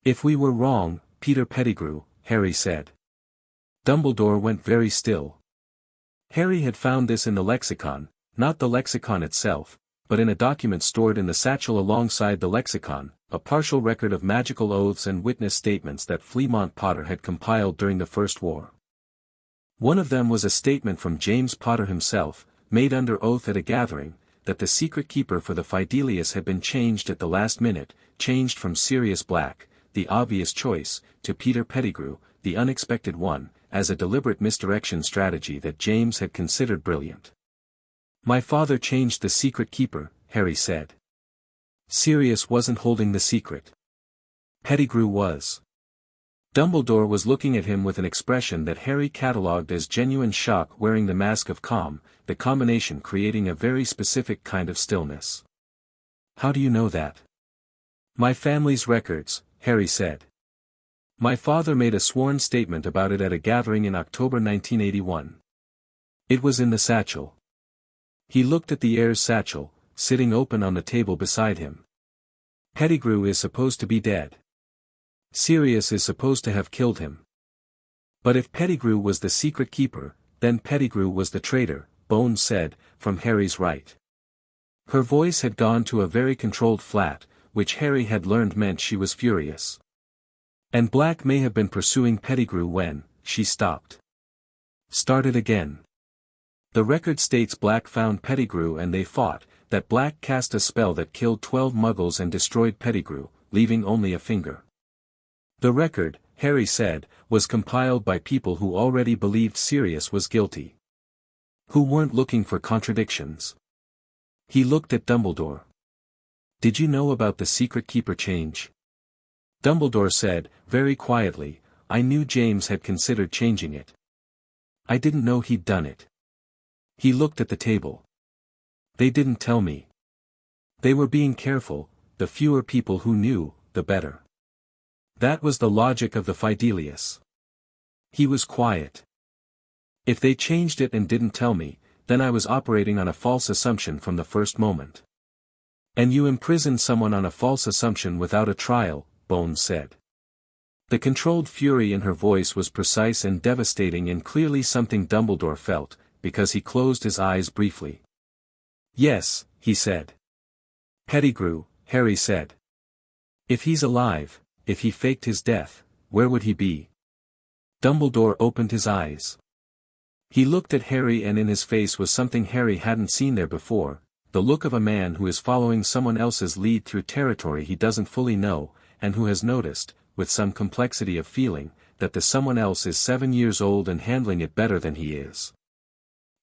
"If we were wrong, Peter Pettigrew," Harry said. Dumbledore went very still. Harry had found this in the lexicon, not the lexicon itself, but in a document stored in the satchel alongside the lexicon, a partial record of magical oaths and witness statements that Fleamont Potter had compiled during the First War. One of them was a statement from James Potter himself, made under oath at a gathering, that the secret keeper for the Fidelius had been changed at the last minute, changed from Sirius Black, the obvious choice, to Peter Pettigrew, the unexpected one, as a deliberate misdirection strategy that James had considered brilliant. "My father changed the secret keeper," Harry said. "Sirius wasn't holding the secret. Pettigrew was." Dumbledore was looking at him with an expression that Harry catalogued as genuine shock, wearing the mask of calm, the combination creating a very specific kind of stillness. "How do you know that?" My family's records, Harry said. My father made a sworn statement about it at a gathering in October 1981. It was in the satchel. He looked at the heir's satchel, sitting open on the table beside him. Pettigrew is supposed to be dead. Sirius is supposed to have killed him. But if Pettigrew was the secret keeper, then Pettigrew was the traitor, Bones said, from Harry's right. Her voice had gone to a very controlled flat, which Harry had learned meant she was furious. And Black may have been pursuing Pettigrew when she stopped. Started again. The record states Black found Pettigrew and they fought, that Black cast a spell that killed 12 Muggles and destroyed Pettigrew, leaving only a finger. The record, Harry said, was compiled by people who already believed Sirius was guilty. Who weren't looking for contradictions. He looked at Dumbledore. Did you know about the secret keeper change? Dumbledore said, very quietly, I knew James had considered changing it. I didn't know he'd done it. He looked at the table. They didn't tell me. They were being careful, the fewer people who knew, the better. That was the logic of the Fidelius. He was quiet. If they changed it and didn't tell me, then I was operating on a false assumption from the first moment. And you imprisoned someone on a false assumption without a trial, Bones said. The controlled fury in her voice was precise and devastating and clearly something Dumbledore felt, because he closed his eyes briefly. Yes, he said. Pettigrew, Harry said. If he's alive, if he faked his death, where would he be? Dumbledore opened his eyes. He looked at Harry and in his face was something Harry hadn't seen there before, the look of a man who is following someone else's lead through territory he doesn't fully know, and who has noticed, with some complexity of feeling, that the someone else is 7 years old and handling it better than he is.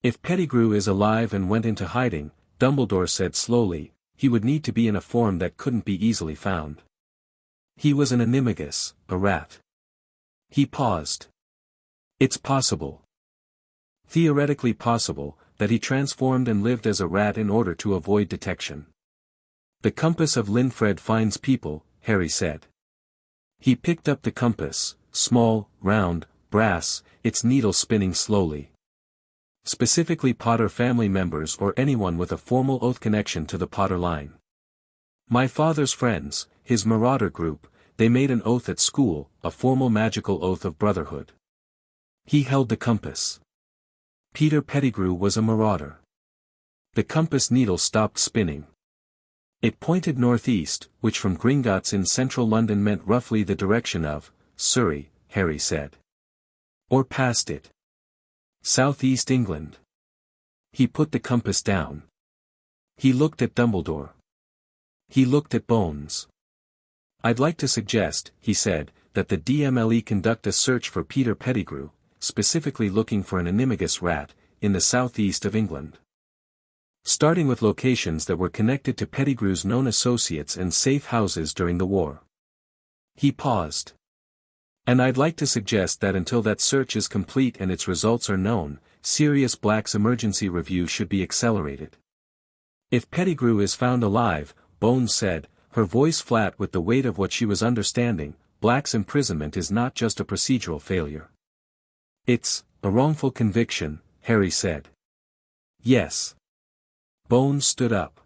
If Pettigrew is alive and went into hiding, Dumbledore said slowly, he would need to be in a form that couldn't be easily found. He was an animagus, a rat. He paused. It's possible. Theoretically possible, that he transformed and lived as a rat in order to avoid detection. The compass of Linfred finds people, Harry said. He picked up the compass, small, round, brass, its needle spinning slowly. Specifically Potter family members or anyone with a formal oath connection to the Potter line. My father's friends, his marauder group, they made an oath at school, a formal magical oath of brotherhood. He held the compass. Peter Pettigrew was a marauder. The compass needle stopped spinning. It pointed northeast, which from Gringotts in central London meant roughly the direction of Surrey, Harry said. Or past it. Southeast England. He put the compass down. He looked at Dumbledore. He looked at Bones. I'd like to suggest, he said, that the DMLE conduct a search for Peter Pettigrew, specifically looking for an animagus rat, in the southeast of England. Starting with locations that were connected to Pettigrew's known associates and safe houses during the war. He paused. And I'd like to suggest that until that search is complete and its results are known, Sirius Black's emergency review should be accelerated. If Pettigrew is found alive, Bones said, her voice flat with the weight of what she was understanding, Black's imprisonment is not just a procedural failure. It's a wrongful conviction, Harry said. Yes. Bones stood up.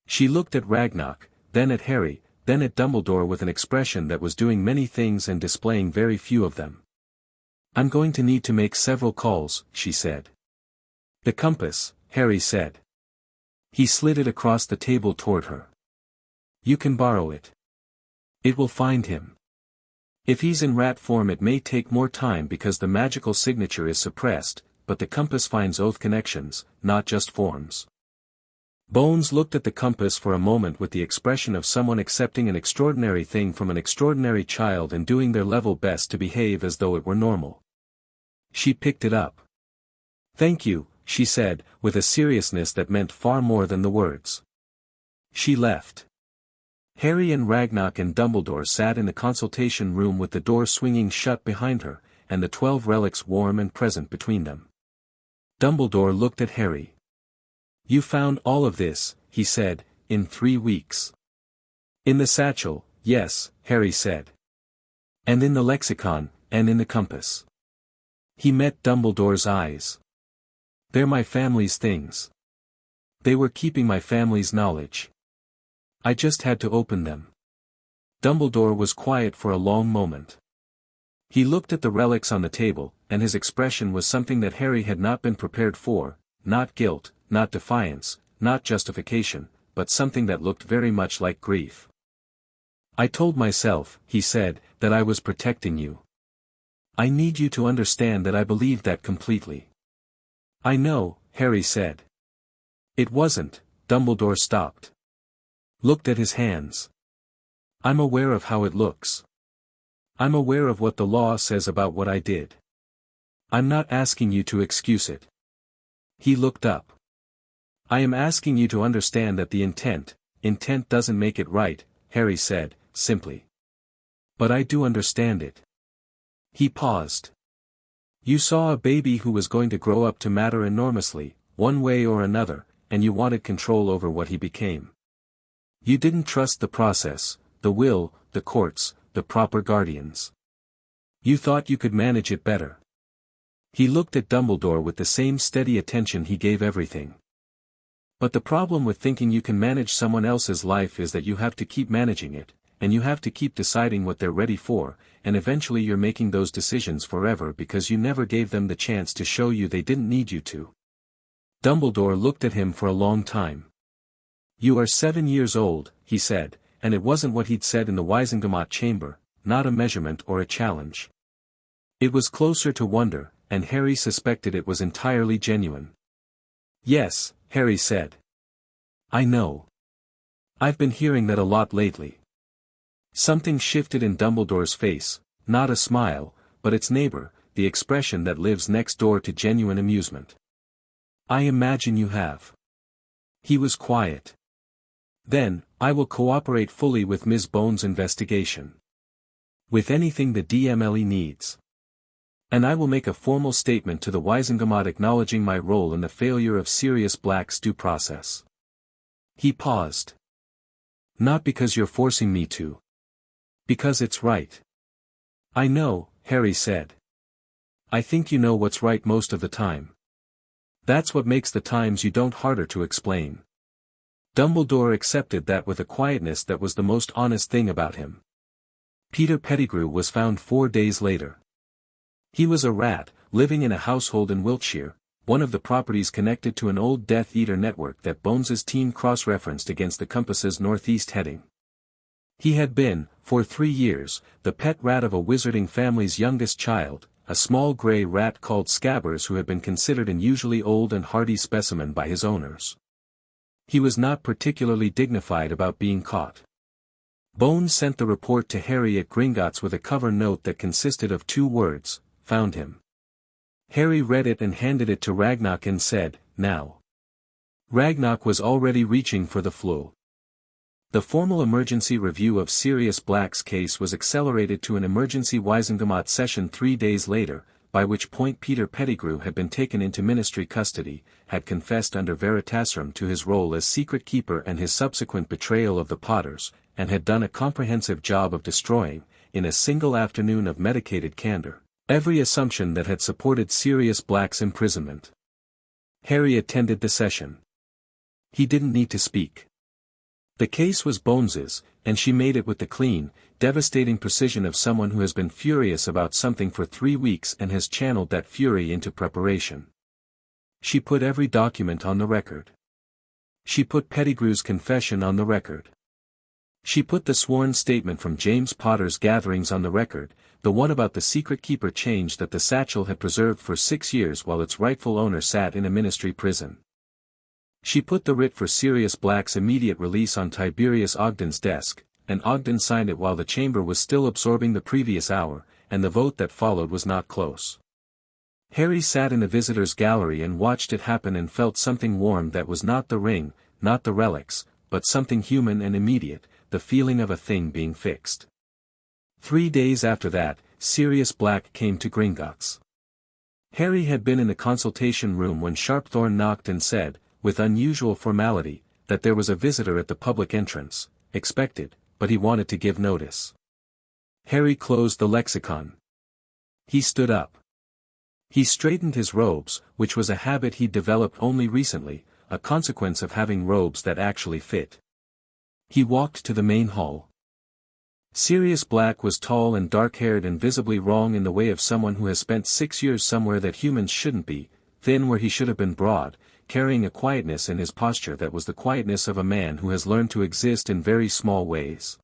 She looked at Ragnarok, then at Harry, then at Dumbledore with an expression that was doing many things and displaying very few of them. I'm going to need to make several calls, she said. The compass, Harry said. He slid it across the table toward her. You can borrow it. It will find him. If he's in rat form it may take more time because the magical signature is suppressed, but the compass finds oath connections, not just forms. Bones looked at the compass for a moment with the expression of someone accepting an extraordinary thing from an extraordinary child and doing their level best to behave as though it were normal. She picked it up. Thank you, she said, with a seriousness that meant far more than the words. She left. Harry and Ragnarok and Dumbledore sat in the consultation room with the door swinging shut behind her, and the 12 relics warm and present between them. Dumbledore looked at Harry. You found all of this, he said, in 3 weeks. In the satchel, yes, Harry said. And in the lexicon, and in the compass. He met Dumbledore's eyes. They're my family's things. They were keeping my family's knowledge. I just had to open them. Dumbledore was quiet for a long moment. He looked at the relics on the table, and his expression was something that Harry had not been prepared for, not guilt, not defiance, not justification, but something that looked very much like grief. I told myself, he said, that I was protecting you. I need you to understand that I believe that completely. I know, Harry said. It wasn't. Dumbledore stopped. Looked at his hands. I'm aware of how it looks. I'm aware of what the law says about what I did. I'm not asking you to excuse it. He looked up. I am asking you to understand that the intent doesn't make it right, Harry said, simply. But I do understand it. He paused. You saw a baby who was going to grow up to matter enormously, one way or another, and you wanted control over what he became. You didn't trust the process, the will, the courts, the proper guardians. You thought you could manage it better. He looked at Dumbledore with the same steady attention he gave everything. But the problem with thinking you can manage someone else's life is that you have to keep managing it, and you have to keep deciding what they're ready for, and eventually you're making those decisions forever because you never gave them the chance to show you they didn't need you to. Dumbledore looked at him for a long time. You are 7 years old, he said, and it wasn't what he'd said in the Wisengamot chamber, not a measurement or a challenge. It was closer to wonder, and Harry suspected it was entirely genuine. Yes, Harry said. I know. I've been hearing that a lot lately. Something shifted in Dumbledore's face, not a smile, but its neighbor, the expression that lives next door to genuine amusement. I imagine you have. He was quiet. Then, I will cooperate fully with Ms. Bones' investigation. With anything the DMLE needs. And I will make a formal statement to the Wisengamot acknowledging my role in the failure of Sirius Black's due process. He paused. Not because you're forcing me to. Because it's right. I know, Harry said. I think you know what's right most of the time. That's what makes the times you don't harder to explain. Dumbledore accepted that with a quietness that was the most honest thing about him. Peter Pettigrew was found 4 days later. He was a rat, living in a household in Wiltshire, one of the properties connected to an old Death Eater network that Bones's team cross-referenced against the compass's northeast heading. He had been, for 3 years, the pet rat of a wizarding family's youngest child, a small grey rat called Scabbers who had been considered an usually old and hardy specimen by his owners. He was not particularly dignified about being caught. Bones sent the report to Harry at Gringotts with a cover note that consisted of 2 words, found him. Harry read it and handed it to Ragnarok and said, now. Ragnarok was already reaching for the flue. The formal emergency review of Sirius Black's case was accelerated to an emergency Wisengamot session 3 days later, by which point Peter Pettigrew had been taken into ministry custody, had confessed under Veritaserum to his role as secret keeper and his subsequent betrayal of the Potters, and had done a comprehensive job of destroying, in a single afternoon of medicated candor, every assumption that had supported Sirius Black's imprisonment. Harry attended the session. He didn't need to speak. The case was Bones's, and she made it with the clean, devastating precision of someone who has been furious about something for 3 weeks and has channeled that fury into preparation. She put every document on the record. She put Pettigrew's confession on the record. She put the sworn statement from James Potter's gatherings on the record, the one about the secret keeper change that the satchel had preserved for 6 years while its rightful owner sat in a ministry prison. She put the writ for Sirius Black's immediate release on Tiberius Ogden's desk, and Ogden signed it while the chamber was still absorbing the previous hour, and the vote that followed was not close. Harry sat in the visitors' gallery and watched it happen and felt something warm that was not the ring, not the relics, but something human and immediate, the feeling of a thing being fixed. 3 days after that, Sirius Black came to Gringotts. Harry had been in the consultation room when Sharpthorn knocked and said, with unusual formality, that there was a visitor at the public entrance, expected, but he wanted to give notice. Harry closed the lexicon. He stood up. He straightened his robes, which was a habit he'd developed only recently, a consequence of having robes that actually fit. He walked to the main hall. Sirius Black was tall and dark-haired and visibly wrong in the way of someone who has spent 6 years somewhere that humans shouldn't be, thin where he should have been broad, carrying a quietness in his posture that was the quietness of a man who has learned to exist in very small ways.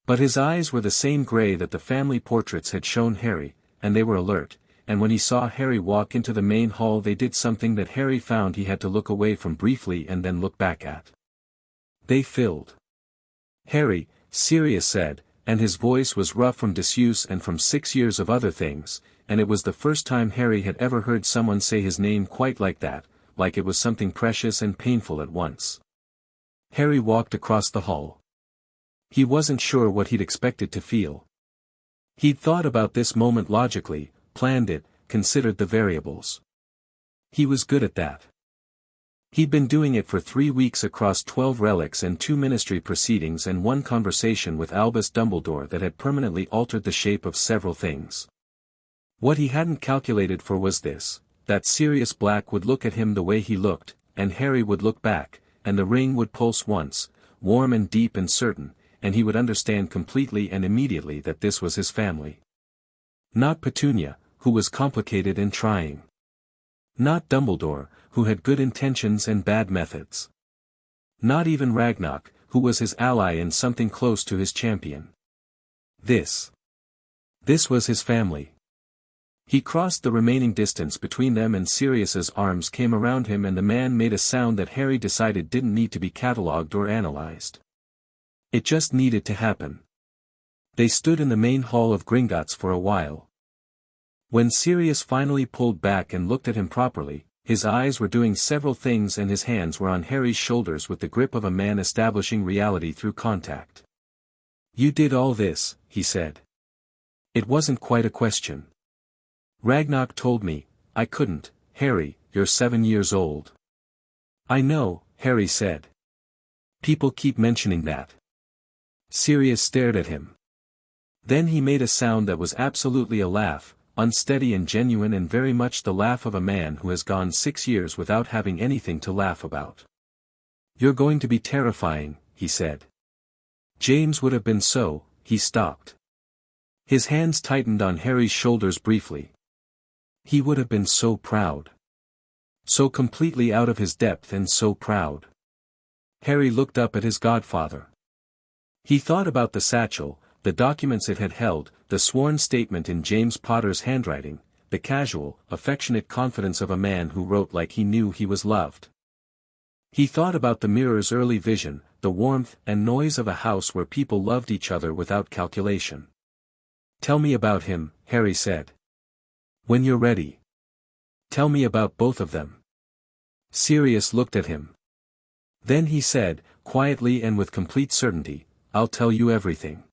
But his eyes were the same gray that the family portraits had shown Harry, and they were alert, and when he saw Harry walk into the main hall they did something that Harry found he had to look away from briefly and then look back at. They filled. "Harry," Sirius said, and his voice was rough from disuse and from 6 years of other things, and it was the first time Harry had ever heard someone say his name quite like that, like it was something precious and painful at once. Harry walked across the hall. He wasn't sure what he'd expected to feel. He'd thought about this moment logically, planned it, considered the variables. He was good at that. He'd been doing it for 3 weeks across 12 relics and 2 ministry proceedings and 1 conversation with Albus Dumbledore that had permanently altered the shape of several things. What he hadn't calculated for was this, that Sirius Black would look at him the way he looked, and Harry would look back, and the ring would pulse once, warm and deep and certain, and he would understand completely and immediately that this was his family. Not Petunia, who was complicated and trying. Not Dumbledore, who had good intentions and bad methods. Not even Ragnarok, who was his ally and something close to his champion. This was his family. He crossed the remaining distance between them and Sirius's arms came around him and the man made a sound that Harry decided didn't need to be catalogued or analyzed. It just needed to happen. They stood in the main hall of Gringotts for a while. When Sirius finally pulled back and looked at him properly, his eyes were doing several things and his hands were on Harry's shoulders with the grip of a man establishing reality through contact. "You did all this," he said. It wasn't quite a question. "Ragnarok told me, I couldn't." "Harry, you're 7 years old." "I know," Harry said. "People keep mentioning that." Sirius stared at him. Then he made a sound that was absolutely a laugh, unsteady and genuine and very much the laugh of a man who has gone 6 years without having anything to laugh about. "You're going to be terrifying," he said. James would have been so. He stopped. His hands tightened on Harry's shoulders briefly. He would have been so proud. So completely out of his depth and so proud. Harry looked up at his godfather. He thought about the satchel, the documents it had held, the sworn statement in James Potter's handwriting, the casual, affectionate confidence of a man who wrote like he knew he was loved. He thought about the mirror's early vision, the warmth and noise of a house where people loved each other without calculation. "Tell me about him," Harry said. "When you're ready. Tell me about both of them." Sirius looked at him. Then he said, quietly and with complete certainty, "I'll tell you everything."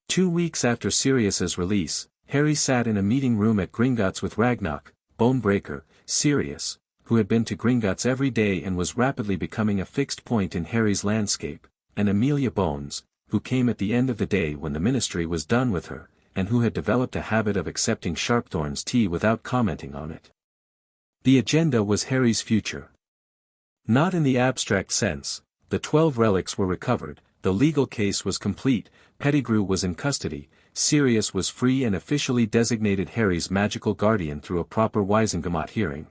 2 weeks after Sirius's release, Harry sat in a meeting room at Gringotts with Ragnarok, Bonebreaker, Sirius, who had been to Gringotts every day and was rapidly becoming a fixed point in Harry's landscape, and Amelia Bones, who came at the end of the day when the ministry was done with her, and who had developed a habit of accepting Sharpthorn's tea without commenting on it. The agenda was Harry's future. Not in the abstract sense. The 12 relics were recovered, the legal case was complete, Pettigrew was in custody, Sirius was free and officially designated Harry's magical guardian through a proper Wisengamot hearing.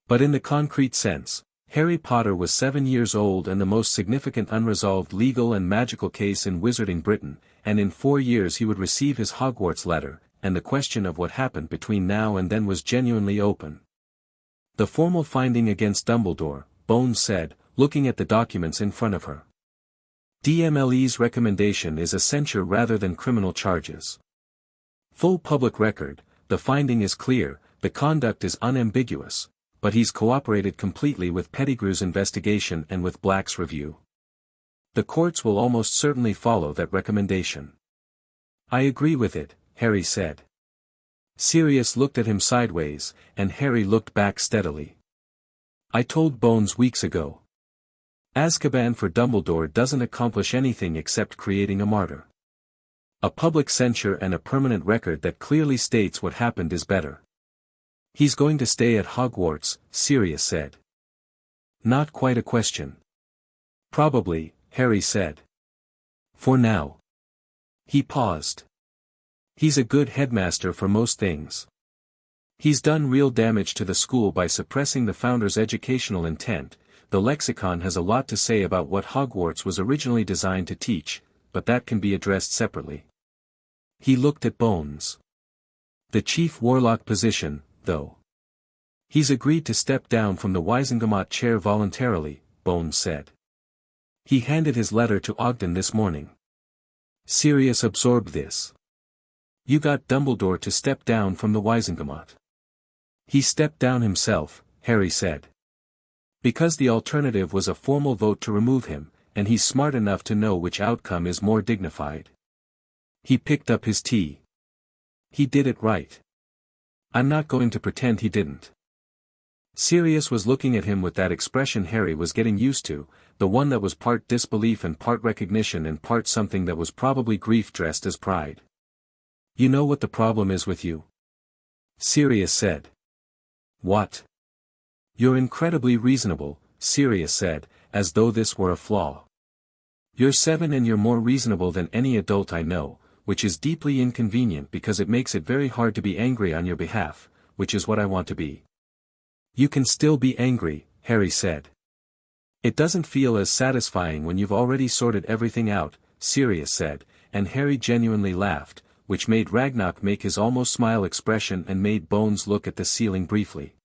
But in the concrete sense, Harry Potter was 7 years old and the most significant unresolved legal and magical case in Wizarding Britain, and in 4 years he would receive his Hogwarts letter, and the question of what happened between now and then was genuinely open. "The formal finding against Dumbledore," Bones said, looking at the documents in front of her. "DMLE's recommendation is a censure rather than criminal charges. Full public record, the finding is clear, the conduct is unambiguous, but he's cooperated completely with Pettigrew's investigation and with Black's review. The courts will almost certainly follow that recommendation." "I agree with it," Harry said. Sirius looked at him sideways, and Harry looked back steadily. "I told Bones weeks ago. Azkaban for Dumbledore doesn't accomplish anything except creating a martyr. A public censure and a permanent record that clearly states what happened is better. He's going to stay at Hogwarts, Sirius said. Not quite a question. Probably, Harry said. For now. He paused. He's a good headmaster for most things. He's done real damage to the school by suppressing the founder's educational intent. The lexicon has a lot to say about what Hogwarts was originally designed to teach, but that can be addressed separately. He looked at Bones. The chief warlock position, though. He's agreed to step down from the Wizengamot chair voluntarily, Bones said. He handed his letter to Ogden this morning. Sirius absorbed this. You got Dumbledore to step down from the Wizengamot. He stepped down himself, Harry said. Because the alternative was a formal vote to remove him, and he's smart enough to know which outcome is more dignified. He picked up his tea. He did it right. I'm not going to pretend he didn't. Sirius was looking at him with that expression Harry was getting used to, the one that was part disbelief and part recognition and part something that was probably grief dressed as pride. You know what the problem is with you? Sirius said. What? You're incredibly reasonable, Sirius said, as though this were a flaw. You're 7 and you're more reasonable than any adult I know, which is deeply inconvenient because it makes it very hard to be angry on your behalf, which is what I want to be. You can still be angry, Harry said. It doesn't feel as satisfying when you've already sorted everything out, Sirius said, and Harry genuinely laughed, which made Ragnarok make his almost smile expression and made Bones look at the ceiling briefly.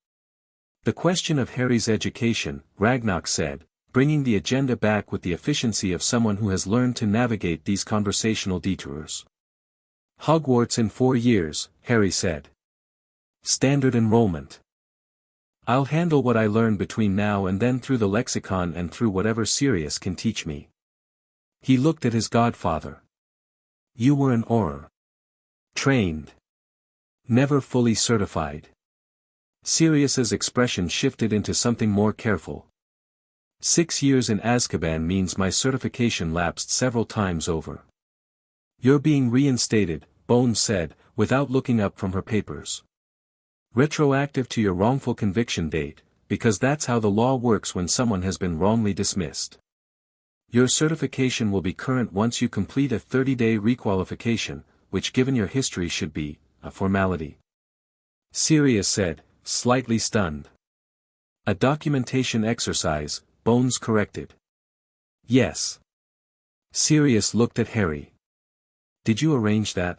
The question of Harry's education, Ragnarok said, bringing the agenda back with the efficiency of someone who has learned to navigate these conversational detours. Hogwarts in 4 years, Harry said. Standard enrollment. I'll handle what I learn between now and then through the lexicon and through whatever Sirius can teach me. He looked at his godfather. You were an Auror. Trained. Never fully certified. Sirius's expression shifted into something more careful. 6 years in Azkaban means my certification lapsed several times over. You're being reinstated, Bones said, without looking up from her papers. Retroactive to your wrongful conviction date, because that's how the law works when someone has been wrongly dismissed. Your certification will be current once you complete a 30-day requalification, which given your history should be a formality. Sirius said, slightly stunned. A documentation exercise, Bones corrected. Yes. Sirius looked at Harry. Did you arrange that?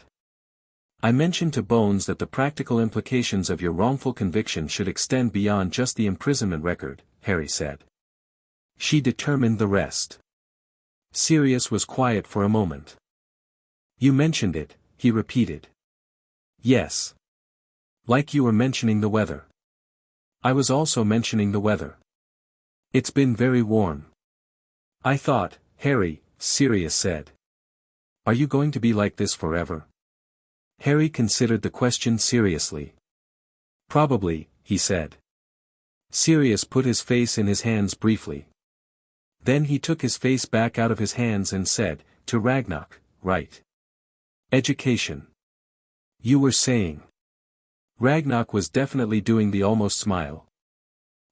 I mentioned to Bones that the practical implications of your wrongful conviction should extend beyond just the imprisonment record, Harry said. She determined the rest. Sirius was quiet for a moment. You mentioned it, he repeated. Yes. Like you were mentioning the weather. I was also mentioning the weather. It's been very warm. I thought, Harry, Sirius said. Are you going to be like this forever? Harry considered the question seriously. Probably, he said. Sirius put his face in his hands briefly. Then he took his face back out of his hands and said, to Ragnarok, right. Education. You were saying. Ragnarok was definitely doing the almost smile.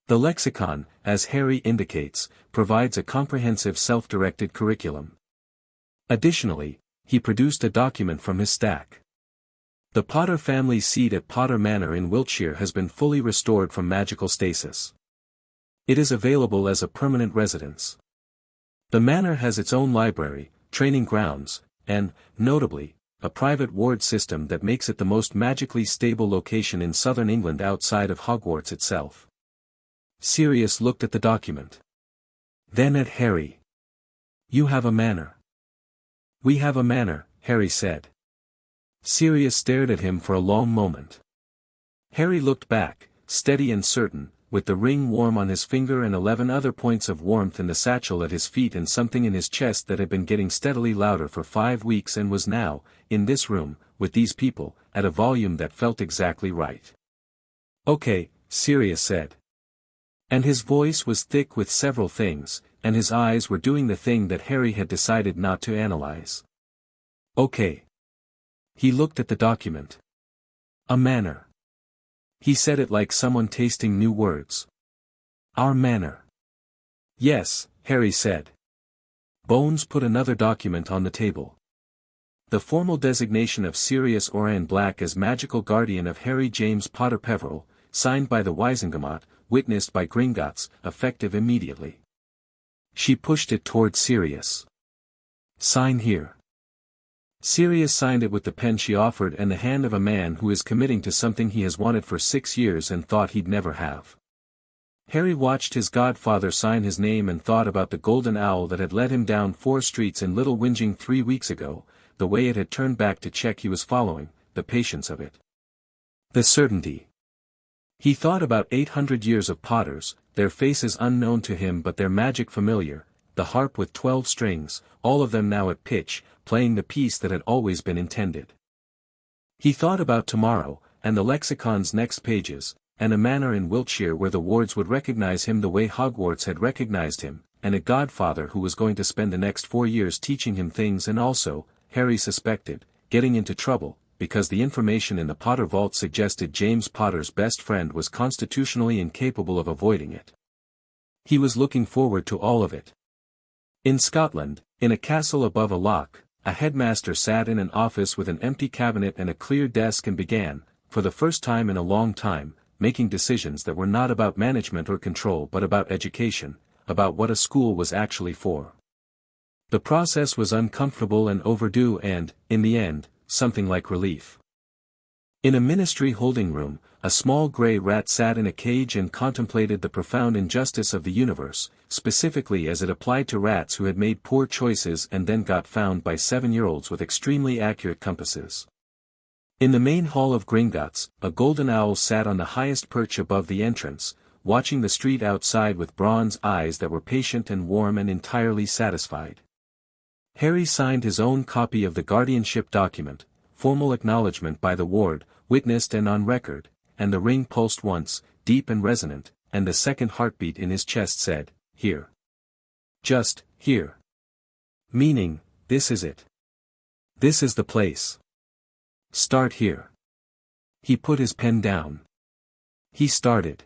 The lexicon, as Harry indicates, provides a comprehensive self-directed curriculum. Additionally, he produced a document from his stack. The Potter family seat at Potter Manor in Wiltshire has been fully restored from magical stasis. It is available as a permanent residence. The manor has its own library, training grounds, and, notably, a private ward system that makes it the most magically stable location in southern England outside of Hogwarts itself. Sirius looked at the document. Then at Harry. You have a manor. We have a manor, Harry said. Sirius stared at him for a long moment. Harry looked back, steady and certain, with the ring warm on his finger and 11 other points of warmth in the satchel at his feet and something in his chest that had been getting steadily louder for 5 weeks and was now, in this room, with these people, at a volume that felt exactly right. Okay, Sirius said. And his voice was thick with several things, and his eyes were doing the thing that Harry had decided not to analyze. Okay. He looked at the document. A manor. He said it like someone tasting new words. Our manor. Yes, Harry said. Bones put another document on the table. The formal designation of Sirius Orion Black as magical guardian of Harry James Potter Peverell, signed by the Wizengamot, witnessed by Gringotts, effective immediately. She pushed it toward Sirius. Sign here. Sirius signed it with the pen she offered and the hand of a man who is committing to something he has wanted for 6 years and thought he'd never have. Harry watched his godfather sign his name and thought about the golden owl that had led him down 4 streets in Little Whinging 3 weeks ago, the way it had turned back to check he was following, the patience of it. The certainty. He thought about 800 years of Potters, their faces unknown to him but their magic familiar, the harp with 12 strings, all of them now at pitch, playing the piece that had always been intended. He thought about tomorrow, and the lexicon's next pages, and a manor in Wiltshire where the wards would recognize him the way Hogwarts had recognized him, and a godfather who was going to spend the next 4 years teaching him things and also, Harry suspected, getting into trouble, because the information in the Potter vault suggested James Potter's best friend was constitutionally incapable of avoiding it. He was looking forward to all of it. In Scotland, in a castle above a loch, a headmaster sat in an office with an empty cabinet and a clear desk and began, for the first time in a long time, making decisions that were not about management or control but about education, about what a school was actually for. The process was uncomfortable and overdue and, in the end, something like relief. In a ministry holding room, a small grey rat sat in a cage and contemplated the profound injustice of the universe, specifically as it applied to rats who had made poor choices and then got found by 7-year-olds with extremely accurate compasses. In the main hall of Gringotts, a golden owl sat on the highest perch above the entrance, watching the street outside with bronze eyes that were patient and warm and entirely satisfied. Harry signed his own copy of the guardianship document, formal acknowledgement by the ward, witnessed and on record, and the ring pulsed once, deep and resonant, and the second heartbeat in his chest said, "Here. Just, here." Meaning, this is it. This is the place. Start here. He put his pen down. He started.